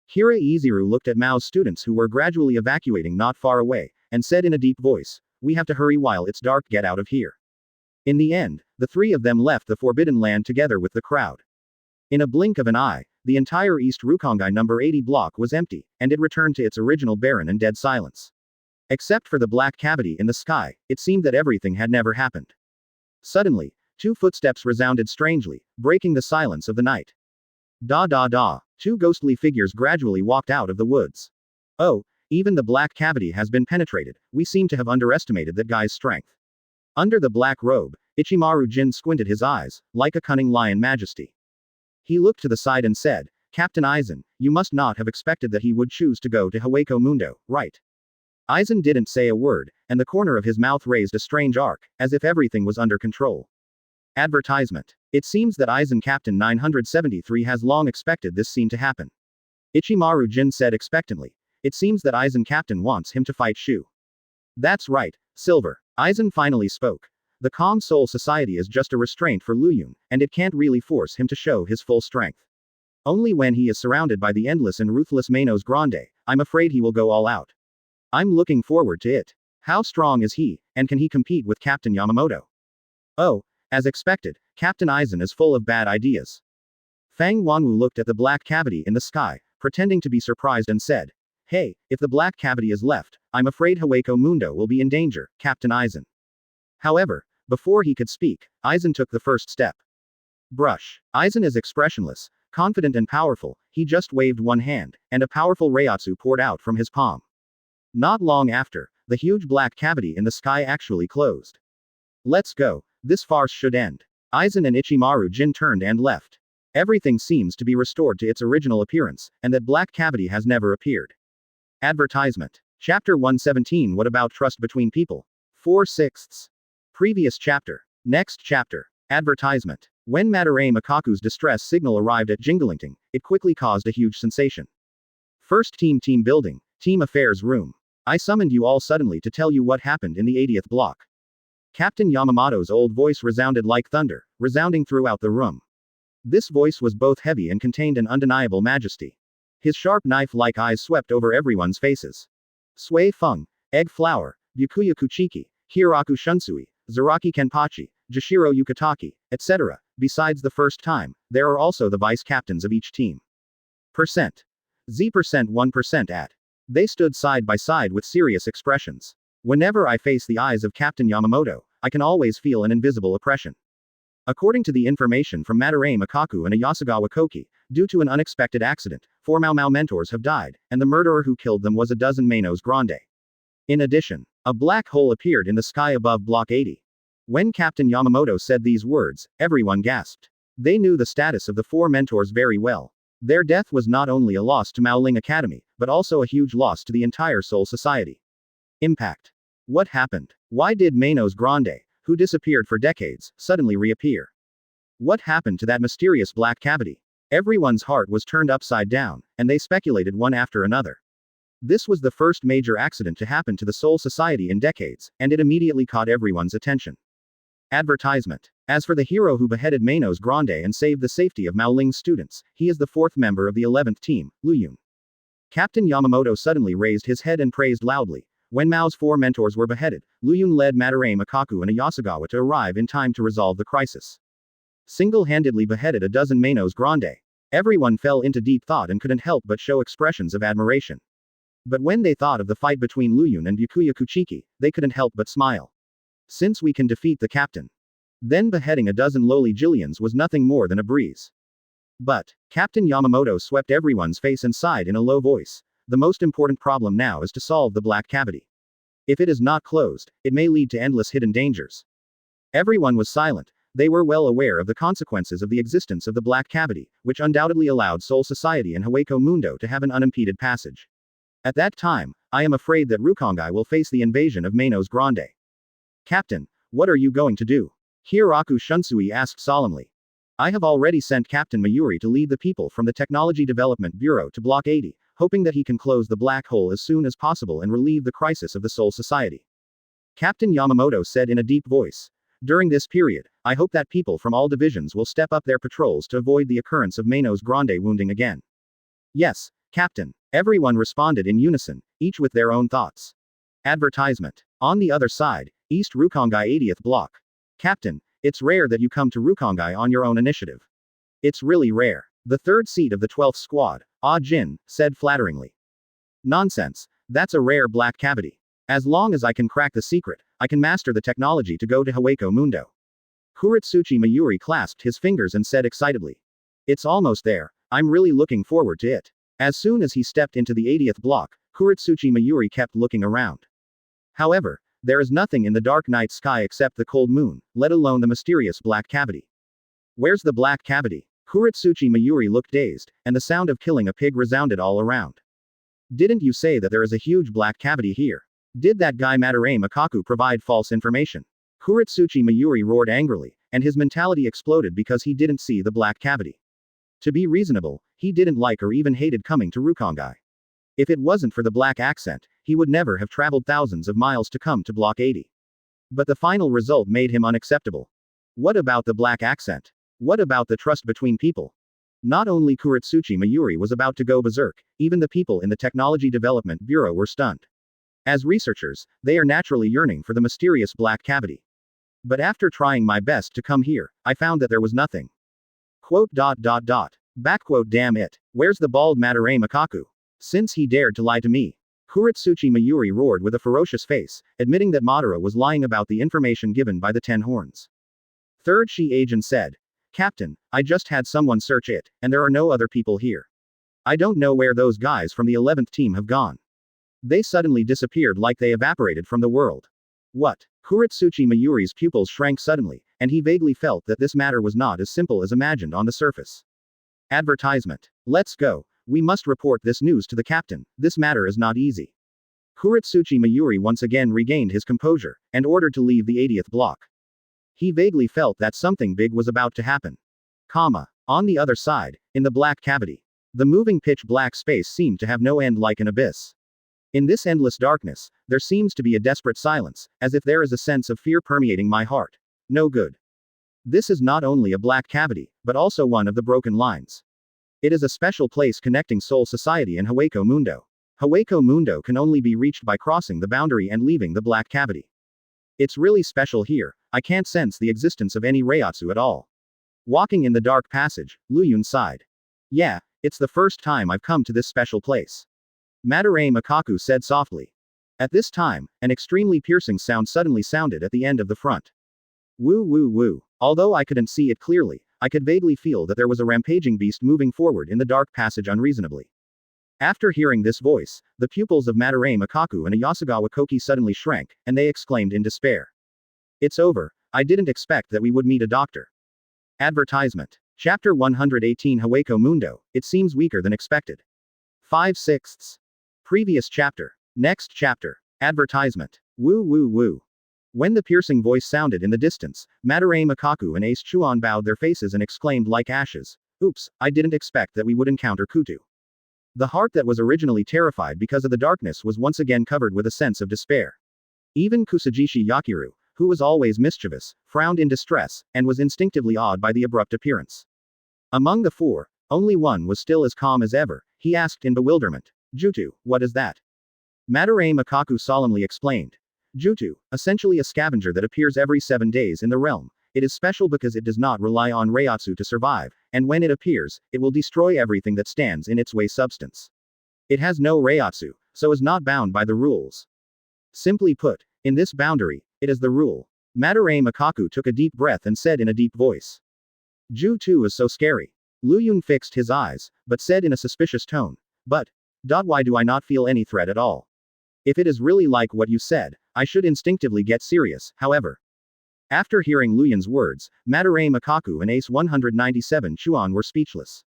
Speaker 1: Hira Iziru looked at Mao's students who were gradually evacuating not far away, and said in a deep voice, we have to hurry while it's dark, get out of here. In the end, the 3 of them left the Forbidden Land together with the crowd. In a blink of an eye, the entire East Rukongai number 80 block was empty, and it returned to its original barren and dead silence. Except for the black cavity in the sky, it seemed that everything had never happened. Suddenly, 2 footsteps resounded strangely, breaking the silence of the night. Da da da. 2 ghostly figures gradually walked out of the woods. Oh, even the black cavity has been penetrated, we seem to have underestimated that guy's strength. Under the black robe, Ichimaru Jin squinted his eyes, like a cunning lion majesty. He looked to the side and said, Captain Aizen, you must not have expected that he would choose to go to Hueco Mundo, right? Aizen didn't say a word, and the corner of his mouth raised a strange arc, as if everything was under control. Advertisement. It seems that Aizen Captain 973 has long expected this scene to happen. Ichimaru Jin said expectantly. It seems that Aizen Captain wants him to fight Shu. That's right, Silver. Aizen finally spoke. The Calm Soul Society is just a restraint for Luyun, and it can't really force him to show his full strength. Only when he is surrounded by the endless and ruthless Manos Grande, I'm afraid he will go all out. I'm looking forward to it. How strong is he, and can he compete with Captain Yamamoto? Oh, as expected, Captain Aizen is full of bad ideas. Fang Wanwu looked at the black cavity in the sky, pretending to be surprised and said, Hey, if the black cavity is left, I'm afraid Hueco Mundo will be in danger, Captain Aizen. However, before he could speak, Aizen took the first step. Brush. Aizen is expressionless, confident and powerful, he just waved one hand, and a powerful Reiatsu poured out from his palm. Not long after, the huge black cavity in the sky actually closed. Let's go, this farce should end. Aizen and Ichimaru Jin turned and left. Everything seems to be restored to its original appearance, and that black cavity has never appeared. Advertisement. Chapter 117. What about trust between people? 4/6. Previous chapter. Next chapter. Advertisement. When Madarame Makaku's distress signal arrived at Jingalingting, it quickly caused a huge sensation. First team building, team affairs room. I summoned you all suddenly to tell you what happened in the 80th block. Captain Yamamoto's old voice resounded like thunder, resounding throughout the room. This voice was both heavy and contained an undeniable majesty. His sharp knife-like eyes swept over everyone's faces. Sui Feng, Egg Flower, Byakuya Kuchiki, Hiraku Shunsui, Zaraki Kenpachi, Jashiro Yukataki, etc. Besides the first time, there are also the vice captains of each team. Percent. Z% 1% at. They stood side by side with serious expressions. Whenever I face the eyes of Captain Yamamoto, I can always feel an invisible oppression. According to the information from Madarame Makaku and Yasugawa Koki, due to an unexpected accident, 4 Mau Mau mentors have died, and the murderer who killed them was a dozen Manos Grande. In addition, a black hole appeared in the sky above Block 80. When Captain Yamamoto said these words, everyone gasped. They knew the status of the four mentors very well. Their death was not only a loss to Maoling Academy, but also a huge loss to the entire Soul Society. Impact. What happened? Why did Manos Grande, who disappeared for decades, suddenly reappear? What happened to that mysterious black cavity? Everyone's heart was turned upside down, and they speculated one after another. This was the first major accident to happen to the Soul Society in decades, and it immediately caught everyone's attention. Advertisement. As for the hero who beheaded Manos Grande and saved the safety of Maoling's students, he is the fourth member of the 11th team, Luyun. Captain Yamamoto suddenly raised his head and praised loudly. When Mao's four mentors were beheaded, Luyun led Madarame Makaku and Ayasagawa to arrive in time to resolve the crisis. Single-handedly beheaded a dozen Manos Grande. Everyone fell into deep thought and couldn't help but show expressions of admiration. But when they thought of the fight between Luyun and Byakuya Kuchiki, they couldn't help but smile. Since we can defeat the captain, then beheading a dozen lowly Jillians was nothing more than a breeze. But Captain Yamamoto swept everyone's face and sighed in a low voice. The most important problem now is to solve the black cavity. If it is not closed, it may lead to endless hidden dangers. Everyone was silent. They were well aware of the consequences of the existence of the black cavity, which undoubtedly allowed Soul Society and Hueco Mundo to have an unimpeded passage. At that time, I am afraid that Rukongai will face the invasion of Manos Grande. Captain, what are you going to do? Hiroku Shunsui asked solemnly. I have already sent Captain Mayuri to lead the people from the Technology Development Bureau to Block 80, hoping that he can close the black hole as soon as possible and relieve the crisis of the Soul Society. Captain Yamamoto said in a deep voice. During this period, I hope that people from all divisions will step up their patrols to avoid the occurrence of Manos Grande wounding again. Yes, Captain. Everyone responded in unison, each with their own thoughts. Advertisement. On the other side, East Rukongai 80th Block. Captain, it's rare that you come to Rukongai on your own initiative. It's really rare. The third seat of the 12th squad, Ah Jin, said flatteringly. Nonsense. That's a rare black cavity. As long as I can crack the secret, I can master the technology to go to Hueco Mundo. Kuritsuchi Mayuri clasped his fingers and said excitedly. It's almost there. I'm really looking forward to it. As soon as he stepped into the 80th block, Kuritsuchi Mayuri kept looking around. However, there is nothing in the dark night sky except the cold moon, let alone the mysterious black cavity. Where's the black cavity? Kuritsuchi Mayuri looked dazed, and the sound of killing a pig resounded all around. Didn't you say that there is a huge black cavity here? Did that guy Madarame Makaku provide false information? Kuritsuchi Mayuri roared angrily, and his mentality exploded because he didn't see the black cavity. To be reasonable, he didn't like or even hated coming to Rukongai. If it wasn't for the black accent, he would never have traveled thousands of miles to come to Block 80. But the final result made him unacceptable. What about the black accent? What about the trust between people? Not only Kuritsuchi Mayuri was about to go berserk, even the people in the Technology Development Bureau were stunned. As researchers, they are naturally yearning for the mysterious black cavity. But after trying my best to come here, I found that there was nothing. Backquote damn it. Where's the bald Madarame Makaku? Since he dared to lie to me. Kuritsuchi Mayuri roared with a ferocious face, admitting that Madara was lying about the information given by the 10 horns. Third Shi-Agent said. Captain, I just had someone search it, and there are no other people here. I don't know where those guys from the 11th team have gone. They suddenly disappeared like they evaporated from the world. What? Kuritsuchi Mayuri's pupils shrank suddenly, and he vaguely felt that this matter was not as simple as imagined on the surface. Advertisement. Let's go. We must report this news to the captain. This matter is not easy. Kuritsuchi Mayuri once again regained his composure, and ordered to leave the 80th block. He vaguely felt that something big was about to happen. On the other side, in the black cavity. The moving pitch black space seemed to have no end like an abyss. In this endless darkness, there seems to be a desperate silence, as if there is a sense of fear permeating my heart. No good. This is not only a black cavity, but also one of the broken lines. It is a special place connecting Soul Society and Hueco Mundo. Hueco Mundo can only be reached by crossing the boundary and leaving the black cavity. It's really special here. I can't sense the existence of any Reiatsu at all. Walking in the dark passage, Luyun sighed. Yeah, it's the first time I've come to this special place. Madarame Makaku said softly. At this time, an extremely piercing sound suddenly sounded at the end of the front. Woo woo woo. Although I couldn't see it clearly, I could vaguely feel that there was a rampaging beast moving forward in the dark passage unreasonably. After hearing this voice, the pupils of Madarame Makaku and Ayasagawa Koki suddenly shrank, and they exclaimed in despair. It's over. I didn't expect that we would meet a doctor. Advertisement. Chapter 118 Hawako Mundo, it seems weaker than expected. 5/6. Previous chapter. Next chapter. Advertisement. Woo woo woo. When the piercing voice sounded in the distance, Madarame Makaku and Ace Chuan bowed their faces and exclaimed like ashes, "Oops, I didn't expect that we would encounter Kutu." The heart that was originally terrified because of the darkness was once again covered with a sense of despair. Even Kusajishi Yakiru, who was always mischievous, frowned in distress, and was instinctively awed by the abrupt appearance. Among the four, only one was still as calm as ever. He asked in bewilderment, "Jutu, what is that?" Madarame Makaku solemnly explained. Jutu, essentially a scavenger that appears every 7 days in the realm. It is special because it does not rely on Reiatsu to survive, and when it appears, it will destroy everything that stands in its way substance. It has no Reiatsu, so is not bound by the rules. Simply put, in this boundary, it is the rule. Madarame Makaku took a deep breath and said in a deep voice. Jutu is so scary. Lu Yun fixed his eyes, but said in a suspicious tone. But, why do I not feel any threat at all? If it is really like what you said, I should instinctively get serious, however. After hearing Lu Yun's words, Madarame Makaku and Ace 197 Chuan were speechless.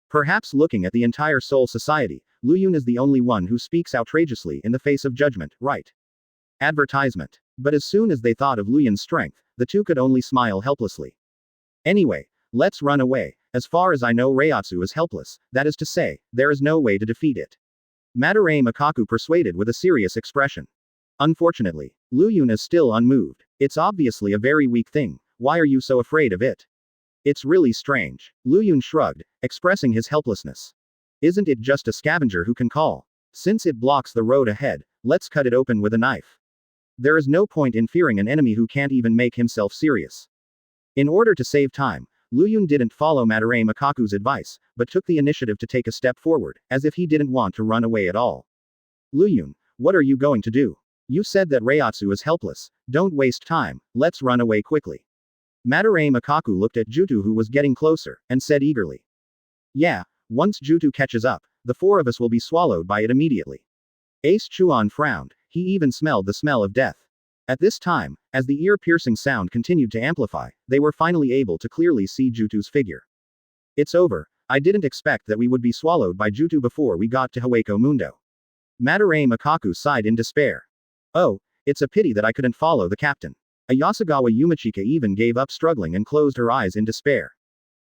Speaker 1: Perhaps looking at the entire Soul Society, Lu Yun is the only one who speaks outrageously in the face of judgment, right? Advertisement. But as soon as they thought of Lu Yun's strength, the two could only smile helplessly. Anyway, let's run away. As far as I know, Reiatsu is helpless, that is to say, there is no way to defeat it. Madarame Makaku persuaded with a serious expression. Unfortunately, Lu Yun is still unmoved. It's obviously a very weak thing. Why are you so afraid of it? It's really strange. Lu Yun shrugged, expressing his helplessness. Isn't it just a scavenger who can call? Since it blocks the road ahead, let's cut it open with a knife. There is no point in fearing an enemy who can't even make himself serious. In order to save time, Lu Yun didn't follow Madarame Makaku's advice, but took the initiative to take a step forward, as if he didn't want to run away at all. Lu Yun, what are you going to do? You said that Reiatsu is helpless. Don't waste time, let's run away quickly. Madarame Makaku looked at Jutu, who was getting closer, and said eagerly. Yeah, once Jutu catches up, the four of us will be swallowed by it immediately. Ace Chuan frowned, he even smelled the smell of death. At this time, as the ear-piercing sound continued to amplify, they were finally able to clearly see Jutu's figure. It's over. I didn't expect that we would be swallowed by Jutu before we got to Hawako Mundo. Madarame Makaku sighed in despair. Oh, it's a pity that I couldn't follow the captain. Ayasagawa Yumachika even gave up struggling and closed her eyes in despair.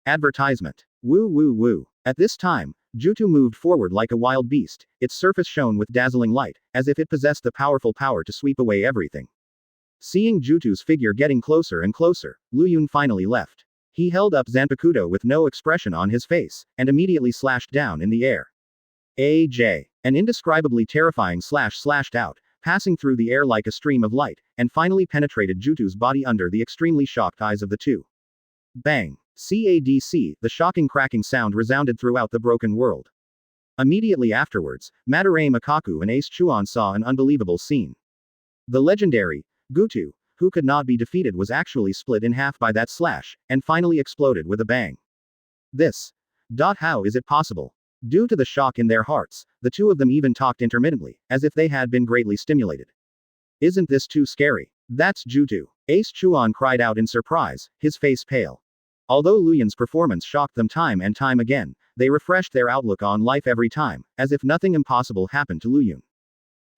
Speaker 1: Advertisement. Woo woo woo. At this time, Jutu moved forward like a wild beast, its surface shone with dazzling light, as if it possessed the powerful power to sweep away everything. Seeing Jutu's figure getting closer and closer, Lu Yun finally left. He held up Zanpakuto with no expression on his face, and immediately slashed down in the air. AJ. An indescribably terrifying slash slashed out, passing through the air like a stream of light, and finally penetrated Jutu's body under the extremely shocked eyes of the two. Bang. CADC, the shocking cracking sound resounded throughout the broken world. Immediately afterwards, Madarame Makaku and Ace Chuan saw an unbelievable scene. The legendary Gutu, who could not be defeated, was actually split in half by that slash, and finally exploded with a bang. This. How is it possible? Due to the shock in their hearts, the two of them even talked intermittently, as if they had been greatly stimulated. Isn't this too scary? That's Jutu. Ace Chuan cried out in surprise, his face pale. Although Lu Yun's performance shocked them time and time again, they refreshed their outlook on life every time, as if nothing impossible happened to Lu Yun.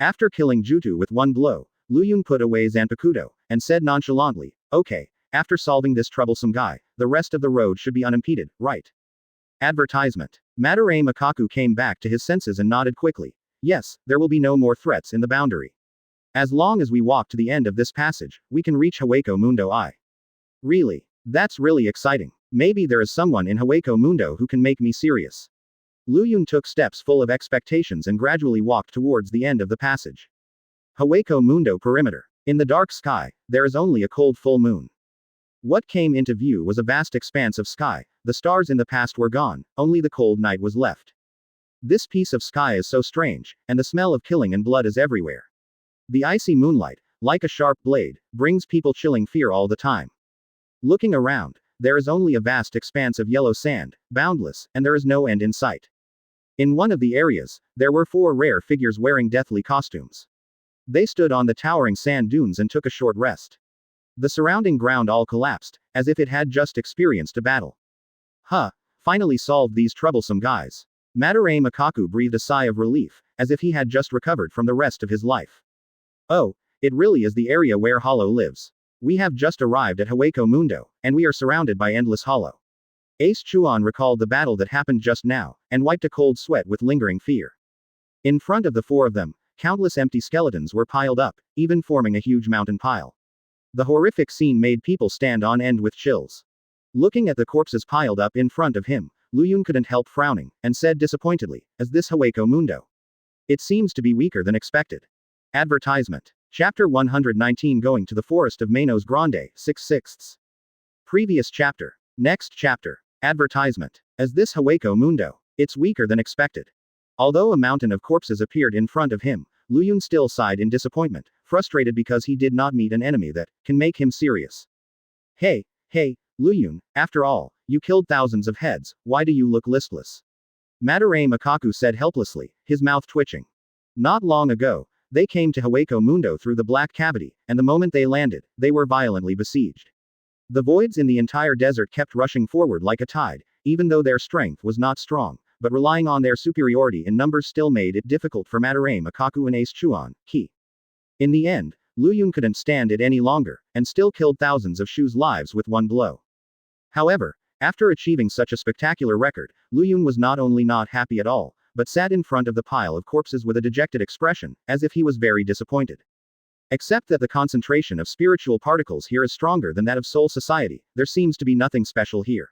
Speaker 1: After killing Jutu with one blow, Lu Yun put away Zanpakuto, and said nonchalantly, okay, after solving this troublesome guy, the rest of the road should be unimpeded, right? Advertisement. Madarame Makaku came back to his senses and nodded quickly. Yes, there will be no more threats in the boundary. As long as we walk to the end of this passage, we can reach Hawako Mundo I. Really? That's really exciting. Maybe there is someone in Hawako Mundo who can make me serious. Lu Yun took steps full of expectations and gradually walked towards the end of the passage. Hawako Mundo perimeter. In the dark sky, there is only a cold full moon. What came into view was a vast expanse of sky. The stars in the past were gone, only the cold night was left. This piece of sky is so strange, and the smell of killing and blood is everywhere. The icy moonlight, like a sharp blade, brings people chilling fear all the time. Looking around, there is only a vast expanse of yellow sand, boundless, and there is no end in sight. In one of the areas, there were 4 rare figures wearing deathly costumes. They stood on the towering sand dunes and took a short rest. The surrounding ground all collapsed, as if it had just experienced a battle. Huh, finally solved these troublesome guys. Madarame Makaku breathed a sigh of relief, as if he had just recovered from the rest of his life. Oh, it really is the area where Hollow lives. We have just arrived at Hueco Mundo, and we are surrounded by endless Hollow. Ace Chuan recalled the battle that happened just now, and wiped a cold sweat with lingering fear. In front of the 4 of them, countless empty skeletons were piled up, even forming a huge mountain pile. The horrific scene made people stand on end with chills. Looking at the corpses piled up in front of him, Luyun couldn't help frowning, and said disappointedly, "Is this Hueco Mundo? It seems to be weaker than expected." Advertisement. Chapter 119 Going to the Forest of Manos Grande, 6/6. Previous chapter. Next chapter. Advertisement. As this Hueco Mundo. It's weaker than expected. Although a mountain of corpses appeared in front of him, Luyun still sighed in disappointment, frustrated because he did not meet an enemy that can make him serious. Hey, Luyun, after all, you killed thousands of heads, why do you look listless? Madarame Makaku said helplessly, his mouth twitching. Not long ago, they came to Hueco Mundo through the Black Cavity, and the moment they landed, they were violently besieged. The voids in the entire desert kept rushing forward like a tide, even though their strength was not strong, but relying on their superiority in numbers still made it difficult for Madarame Makaku and Ace Chuan, Ki. In the end, Luyun couldn't stand it any longer, and still killed thousands of Shu's lives with one blow. However, after achieving such a spectacular record, Luyun was not only not happy at all, but sat in front of the pile of corpses with a dejected expression, as if he was very disappointed. Except that the concentration of spiritual particles here is stronger than that of Soul Society, there seems to be nothing special here.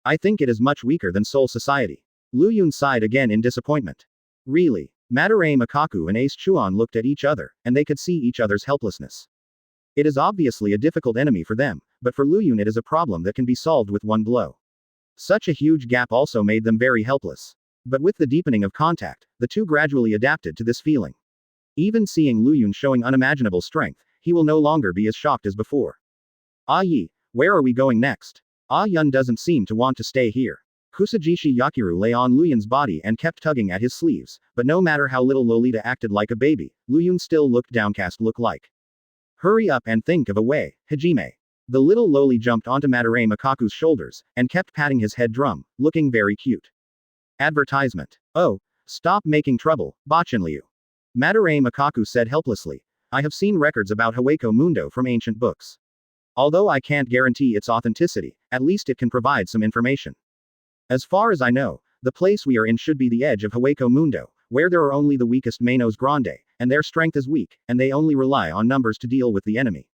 Speaker 1: I think it is much weaker than Soul Society. Luyun sighed again in disappointment. Really? Madarame Makaku and Ace Chuan looked at each other, and they could see each other's helplessness. It is obviously a difficult enemy for them, but for Luyun it is a problem that can be solved with one blow. Such a huge gap also made them very helpless. But with the deepening of contact, the two gradually adapted to this feeling. Even seeing Luyun showing unimaginable strength, he will no longer be as shocked as before. Ah Yi, where are we going next? Ah Yun doesn't seem to want to stay here. Kusajishi Yakiru lay on Luyun's body and kept tugging at his sleeves, but no matter how little Lolita acted like a baby, Luyun still looked downcast like. Hurry up and think of a way, Hajime. The little loli jumped onto Madarame Makaku's shoulders, and kept patting his head drum, looking very cute. Advertisement. Oh, stop making trouble, Bachinliu. Madarame Makaku said helplessly. I have seen records about Hueco Mundo from ancient books. Although I can't guarantee its authenticity, at least it can provide some information. As far as I know, the place we are in should be the edge of Hueco Mundo, where there are only the weakest Manos Grande, and their strength is weak, and they only rely on numbers to deal with the enemy.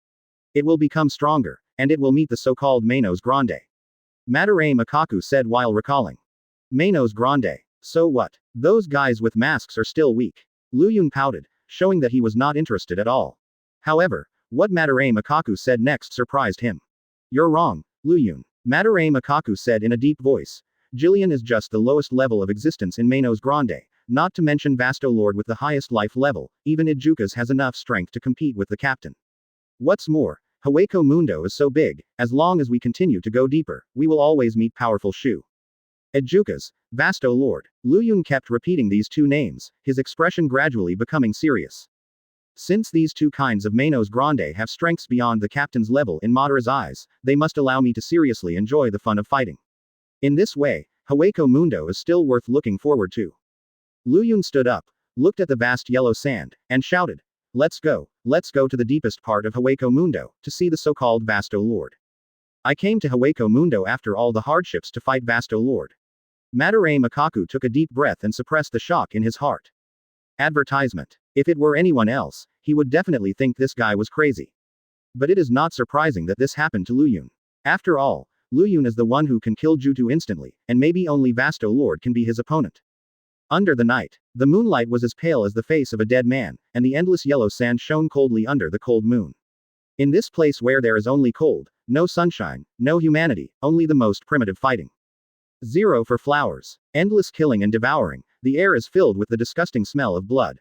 Speaker 1: It will become stronger, and it will meet the so-called Manos Grande. Madarame Makaku said while recalling. Manos Grande. So what? Those guys with masks are still weak. Luyun pouted, showing that he was not interested at all. However, what Madarame Makaku said next surprised him. You're wrong, Luyun. Madarame Makaku said in a deep voice. Jillian is just the lowest level of existence in Manos Grande, not to mention Vasto Lord with the highest life level, even Ijukas has enough strength to compete with the captain. What's more, Hueco Mundo is so big, as long as we continue to go deeper, we will always meet powerful Shu. Ijukas, Vasto Lord. Luyun kept repeating these two names, his expression gradually becoming serious. Since these two kinds of Manos Grande have strengths beyond the captain's level in Madara's eyes, they must allow me to seriously enjoy the fun of fighting. In this way, Hueco Mundo is still worth looking forward to. Luyun stood up, looked at the vast yellow sand, and shouted, let's go to the deepest part of Hueco Mundo, to see the so-called Vasto Lord. I came to Hueco Mundo after all the hardships to fight Vasto Lord. Madarame Makaku took a deep breath and suppressed the shock in his heart. Advertisement. If it were anyone else, he would definitely think this guy was crazy. But it is not surprising that this happened to Luyun. After all, Luyun is the one who can kill Jutu instantly, and maybe only Vasto Lord can be his opponent. Under the night, the moonlight was as pale as the face of a dead man, and the endless yellow sand shone coldly under the cold moon. In this place where there is only cold, no sunshine, no humanity, only the most primitive fighting. Zero for flowers. Endless killing and devouring, the air is filled with the disgusting smell of blood.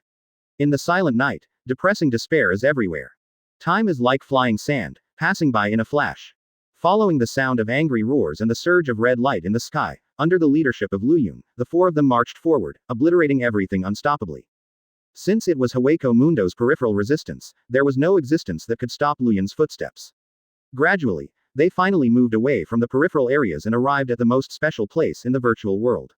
Speaker 1: In the silent night, depressing despair is everywhere. Time is like flying sand, passing by in a flash. Following the sound of angry roars and the surge of red light in the sky, under the leadership of Lu Yun, the four of them marched forward, obliterating everything unstoppably. Since it was Hueco Mundo's peripheral resistance, there was no existence that could stop Lu Yun's footsteps. Gradually, they finally moved away from the peripheral areas and arrived at the most special place in the virtual world.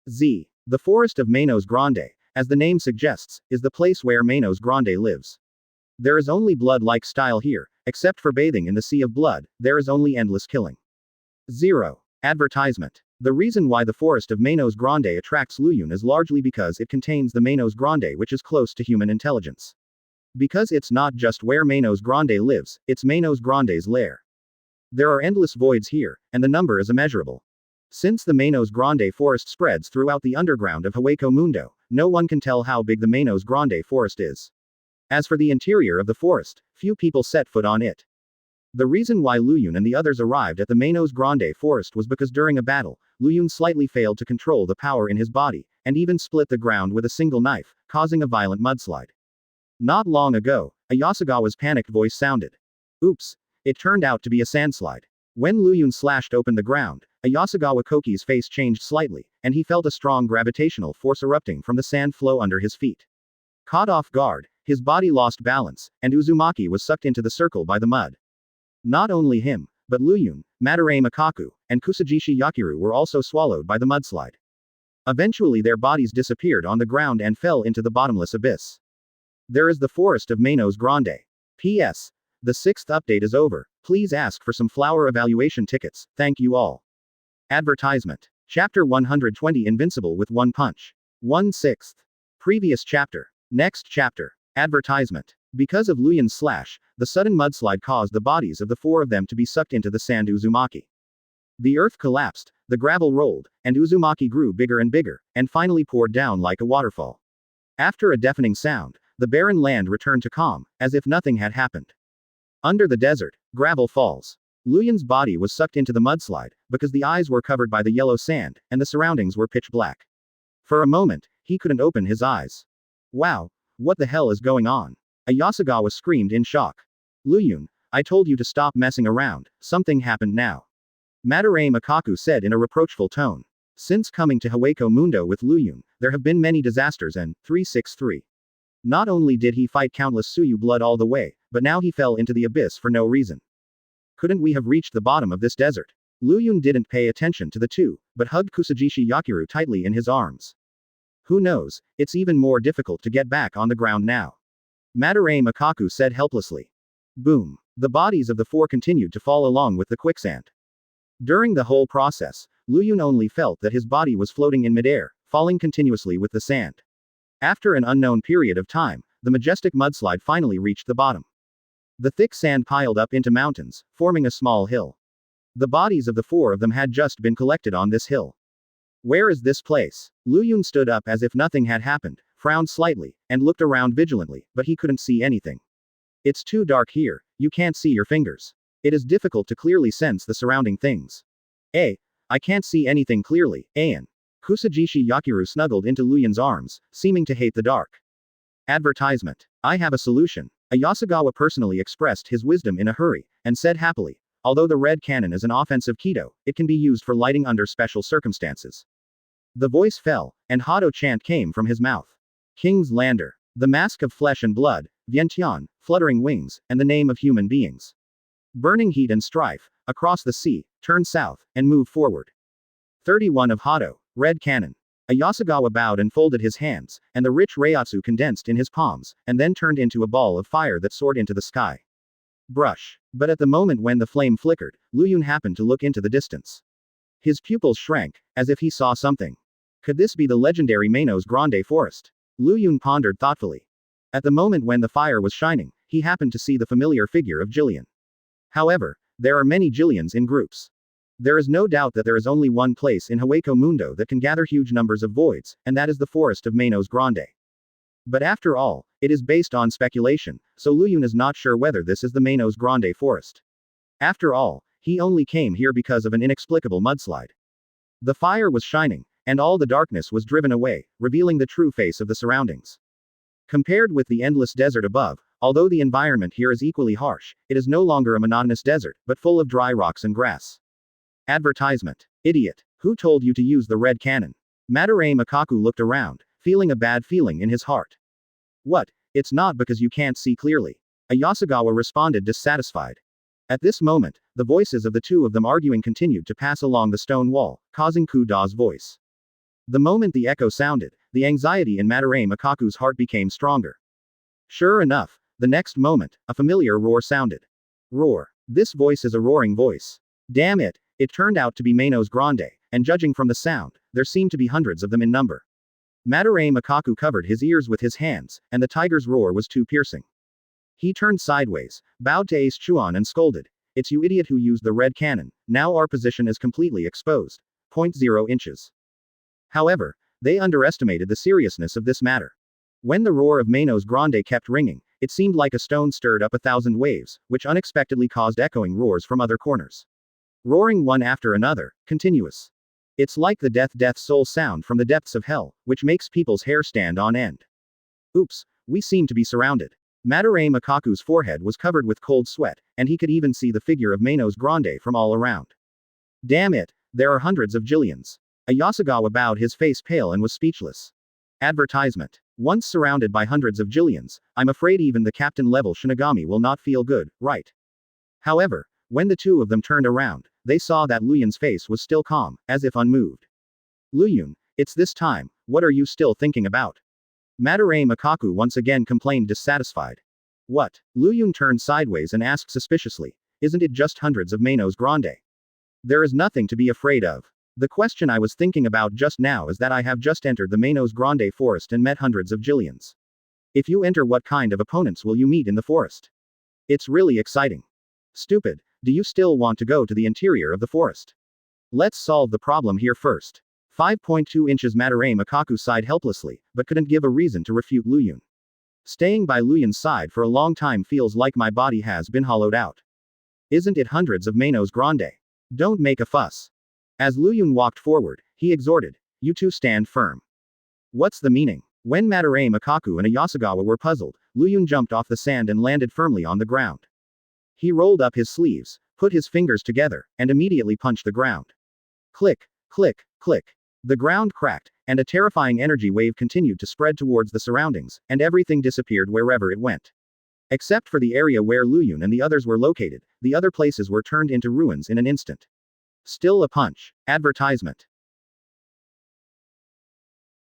Speaker 1: The Forest of Manos Grande, as the name suggests, is the place where Manos Grande lives. There is only blood-like style here, except for bathing in the sea of blood, there is only endless killing. 0. Advertisement. The reason why the Forest of Manos Grande attracts Lu Yun is largely because it contains the Manos Grande, which is close to human intelligence. Because it's not just where Manos Grande lives, it's Manos Grande's lair. There are endless voids here, and the number is immeasurable. Since the Manos Grande forest spreads throughout the underground of Hueco Mundo, no one can tell how big the Manos Grande forest is. As for the interior of the forest, few people set foot on it. The reason why Lu Yun and the others arrived at the Manos Grande forest was because during a battle, Lu Yun slightly failed to control the power in his body, and even split the ground with a single knife, causing a violent mudslide. Not long ago, a Yasugawa's panicked voice sounded. Oops. It turned out to be a sandslide. When Lu Yun slashed open the ground, a Yasugawa Koki's face changed slightly, and he felt a strong gravitational force erupting from the sand flow under his feet. Caught off guard, his body lost balance, and Uzumaki was sucked into the circle by the mud. Not only him, but Lu Yun, Madarame Makaku, and Kusajishi Yakiru were also swallowed by the mudslide. Eventually their bodies disappeared on the ground and fell into the bottomless abyss. There is the Forest of Manos Grande. P.S. The 6th update is over. Please ask for some flower evaluation tickets. Thank you all. Advertisement. Chapter 120 Invincible with One Punch. 1/6. Previous chapter. Next chapter. Advertisement. Because of Lu Yun's slash, the sudden mudslide caused the bodies of the four of them to be sucked into the sand Uzumaki. The earth collapsed, the gravel rolled, and Uzumaki grew bigger and bigger, and finally poured down like a waterfall. After a deafening sound, the barren land returned to calm, as if nothing had happened. Under the desert, gravel falls. Lu Yun's body was sucked into the mudslide, because the eyes were covered by the yellow sand, and the surroundings were pitch black. For a moment, he couldn't open his eyes. Wow, what the hell is going on? A Yasugawa screamed in shock. Lu Yun, I told you to stop messing around, something happened now. Madarame Makaku said in a reproachful tone. Since coming to Hueco Mundo with Lu Yun, there have been many disasters and 363. Not only did he fight countless Suyu blood all the way, but now he fell into the abyss for no reason. Couldn't we have reached the bottom of this desert? Lu Yun didn't pay attention to the two, but hugged Kusajishi Yakiru tightly in his arms. Who knows, it's even more difficult to get back on the ground now. Madarame Makaku said helplessly. Boom. The bodies of the four continued to fall along with the quicksand. During the whole process, Lu Yun only felt that his body was floating in midair, falling continuously with the sand. After an unknown period of time, the majestic mudslide finally reached the bottom. The thick sand piled up into mountains, forming a small hill. The bodies of the four of them had just been collected on this hill. Where is this place? Lu Yun stood up as if nothing had happened, frowned slightly, and looked around vigilantly, but he couldn't see anything. It's too dark here, you can't see your fingers. It is difficult to clearly sense the surrounding things. I can't see anything clearly, Ayan. Kusajishi Yakiru snuggled into Lu Yun's arms, seeming to hate the dark. Advertisement. I have a solution. A Yasugawa personally expressed his wisdom in a hurry, and said happily, although the red cannon is an offensive Kido, it can be used for lighting under special circumstances. The voice fell, and Hado chant came from his mouth. King's Lander. The mask of flesh and blood, Vientiane, fluttering wings, and the name of human beings. Burning heat and strife, across the sea, turn south, and move forward. 31 of Hado, red cannon. A Yasugawa bowed and folded his hands, and the rich Reiatsu condensed in his palms, and then turned into a ball of fire that soared into the sky. Brush. But at the moment when the flame flickered, Lu Yun happened to look into the distance. His pupils shrank, as if he saw something. Could this be the legendary Manos Grande forest? Lu Yun pondered thoughtfully. At the moment when the fire was shining, he happened to see the familiar figure of Jillian. However, there are many Jillians in groups. There is no doubt that there is only one place in Hueco Mundo that can gather huge numbers of voids, and that is the Forest of Manos Grande. But after all, it is based on speculation, so Lu Yun is not sure whether this is the Manos Grande forest. After all, he only came here because of an inexplicable mudslide. The fire was shining, and all the darkness was driven away, revealing the true face of the surroundings. Compared with the endless desert above, although the environment here is equally harsh, it is no longer a monotonous desert, but full of dry rocks and grass. Advertisement. Idiot. Who told you to use the red cannon? Madarame Makaku looked around, feeling a bad feeling in his heart. What? It's not because you can't see clearly. Ayasagawa responded dissatisfied. At this moment, the voices of the two of them arguing continued to pass along the stone wall, causing Kuda's voice. The moment the echo sounded, the anxiety in Madarame Makaku's heart became stronger. Sure enough, the next moment, a familiar roar sounded. Roar. This voice is a roaring voice. Damn it, it turned out to be Manos Grande, and judging from the sound, there seemed to be hundreds of them in number. Madarame Makaku covered his ears with his hands, and the tiger's roar was too piercing. He turned sideways, bowed to Ace Chuan and scolded. It's you idiot who used the red cannon, now our position is completely exposed. 0.0 inches. However, they underestimated the seriousness of this matter. When the roar of Manos Grande kept ringing, it seemed like a stone stirred up 1,000 waves, which unexpectedly caused echoing roars from other corners. Roaring one after another, continuous. It's like the death soul sound from the depths of hell, which makes people's hair stand on end. Oops, we seem to be surrounded. Madarame Makaku's forehead was covered with cold sweat, and he could even see the figure of Manos Grande from all around. Damn it, there are hundreds of jillions. Ayasagawa bowed, his face pale, and was speechless. Advertisement. Once surrounded by hundreds of jillions, I'm afraid even the captain-level Shinigami will not feel good, right? However, when the two of them turned around, they saw that Luyun's face was still calm, as if unmoved. Luyun, it's this time, what are you still thinking about? Madarame Makaku once again complained dissatisfied. What? Luyun turned sideways and asked suspiciously, isn't it just hundreds of Manos Grande? There is nothing to be afraid of. The question I was thinking about just now is that I have just entered the Manos Grande forest and met hundreds of jillions. If you enter, what kind of opponents will you meet in the forest? It's really exciting. Stupid, do you still want to go to the interior of the forest? Let's solve the problem here first. 5.2 inches. Madarame Makaku sighed helplessly, but couldn't give a reason to refute Luyun. Staying by Luyun's side for a long time feels like my body has been hollowed out. Isn't it hundreds of Manos Grande? Don't make a fuss. As Luyun walked forward, he exhorted, you two stand firm. What's the meaning? When Madarame Makaku and Ayasagawa were puzzled, Luyun jumped off the sand and landed firmly on the ground. He rolled up his sleeves, put his fingers together, and immediately punched the ground. Click, click, click. The ground cracked, and a terrifying energy wave continued to spread towards the surroundings, and everything disappeared wherever it went. Except for the area where Luyun and the others were located, the other places were turned into ruins in an instant. Still a punch. Advertisement.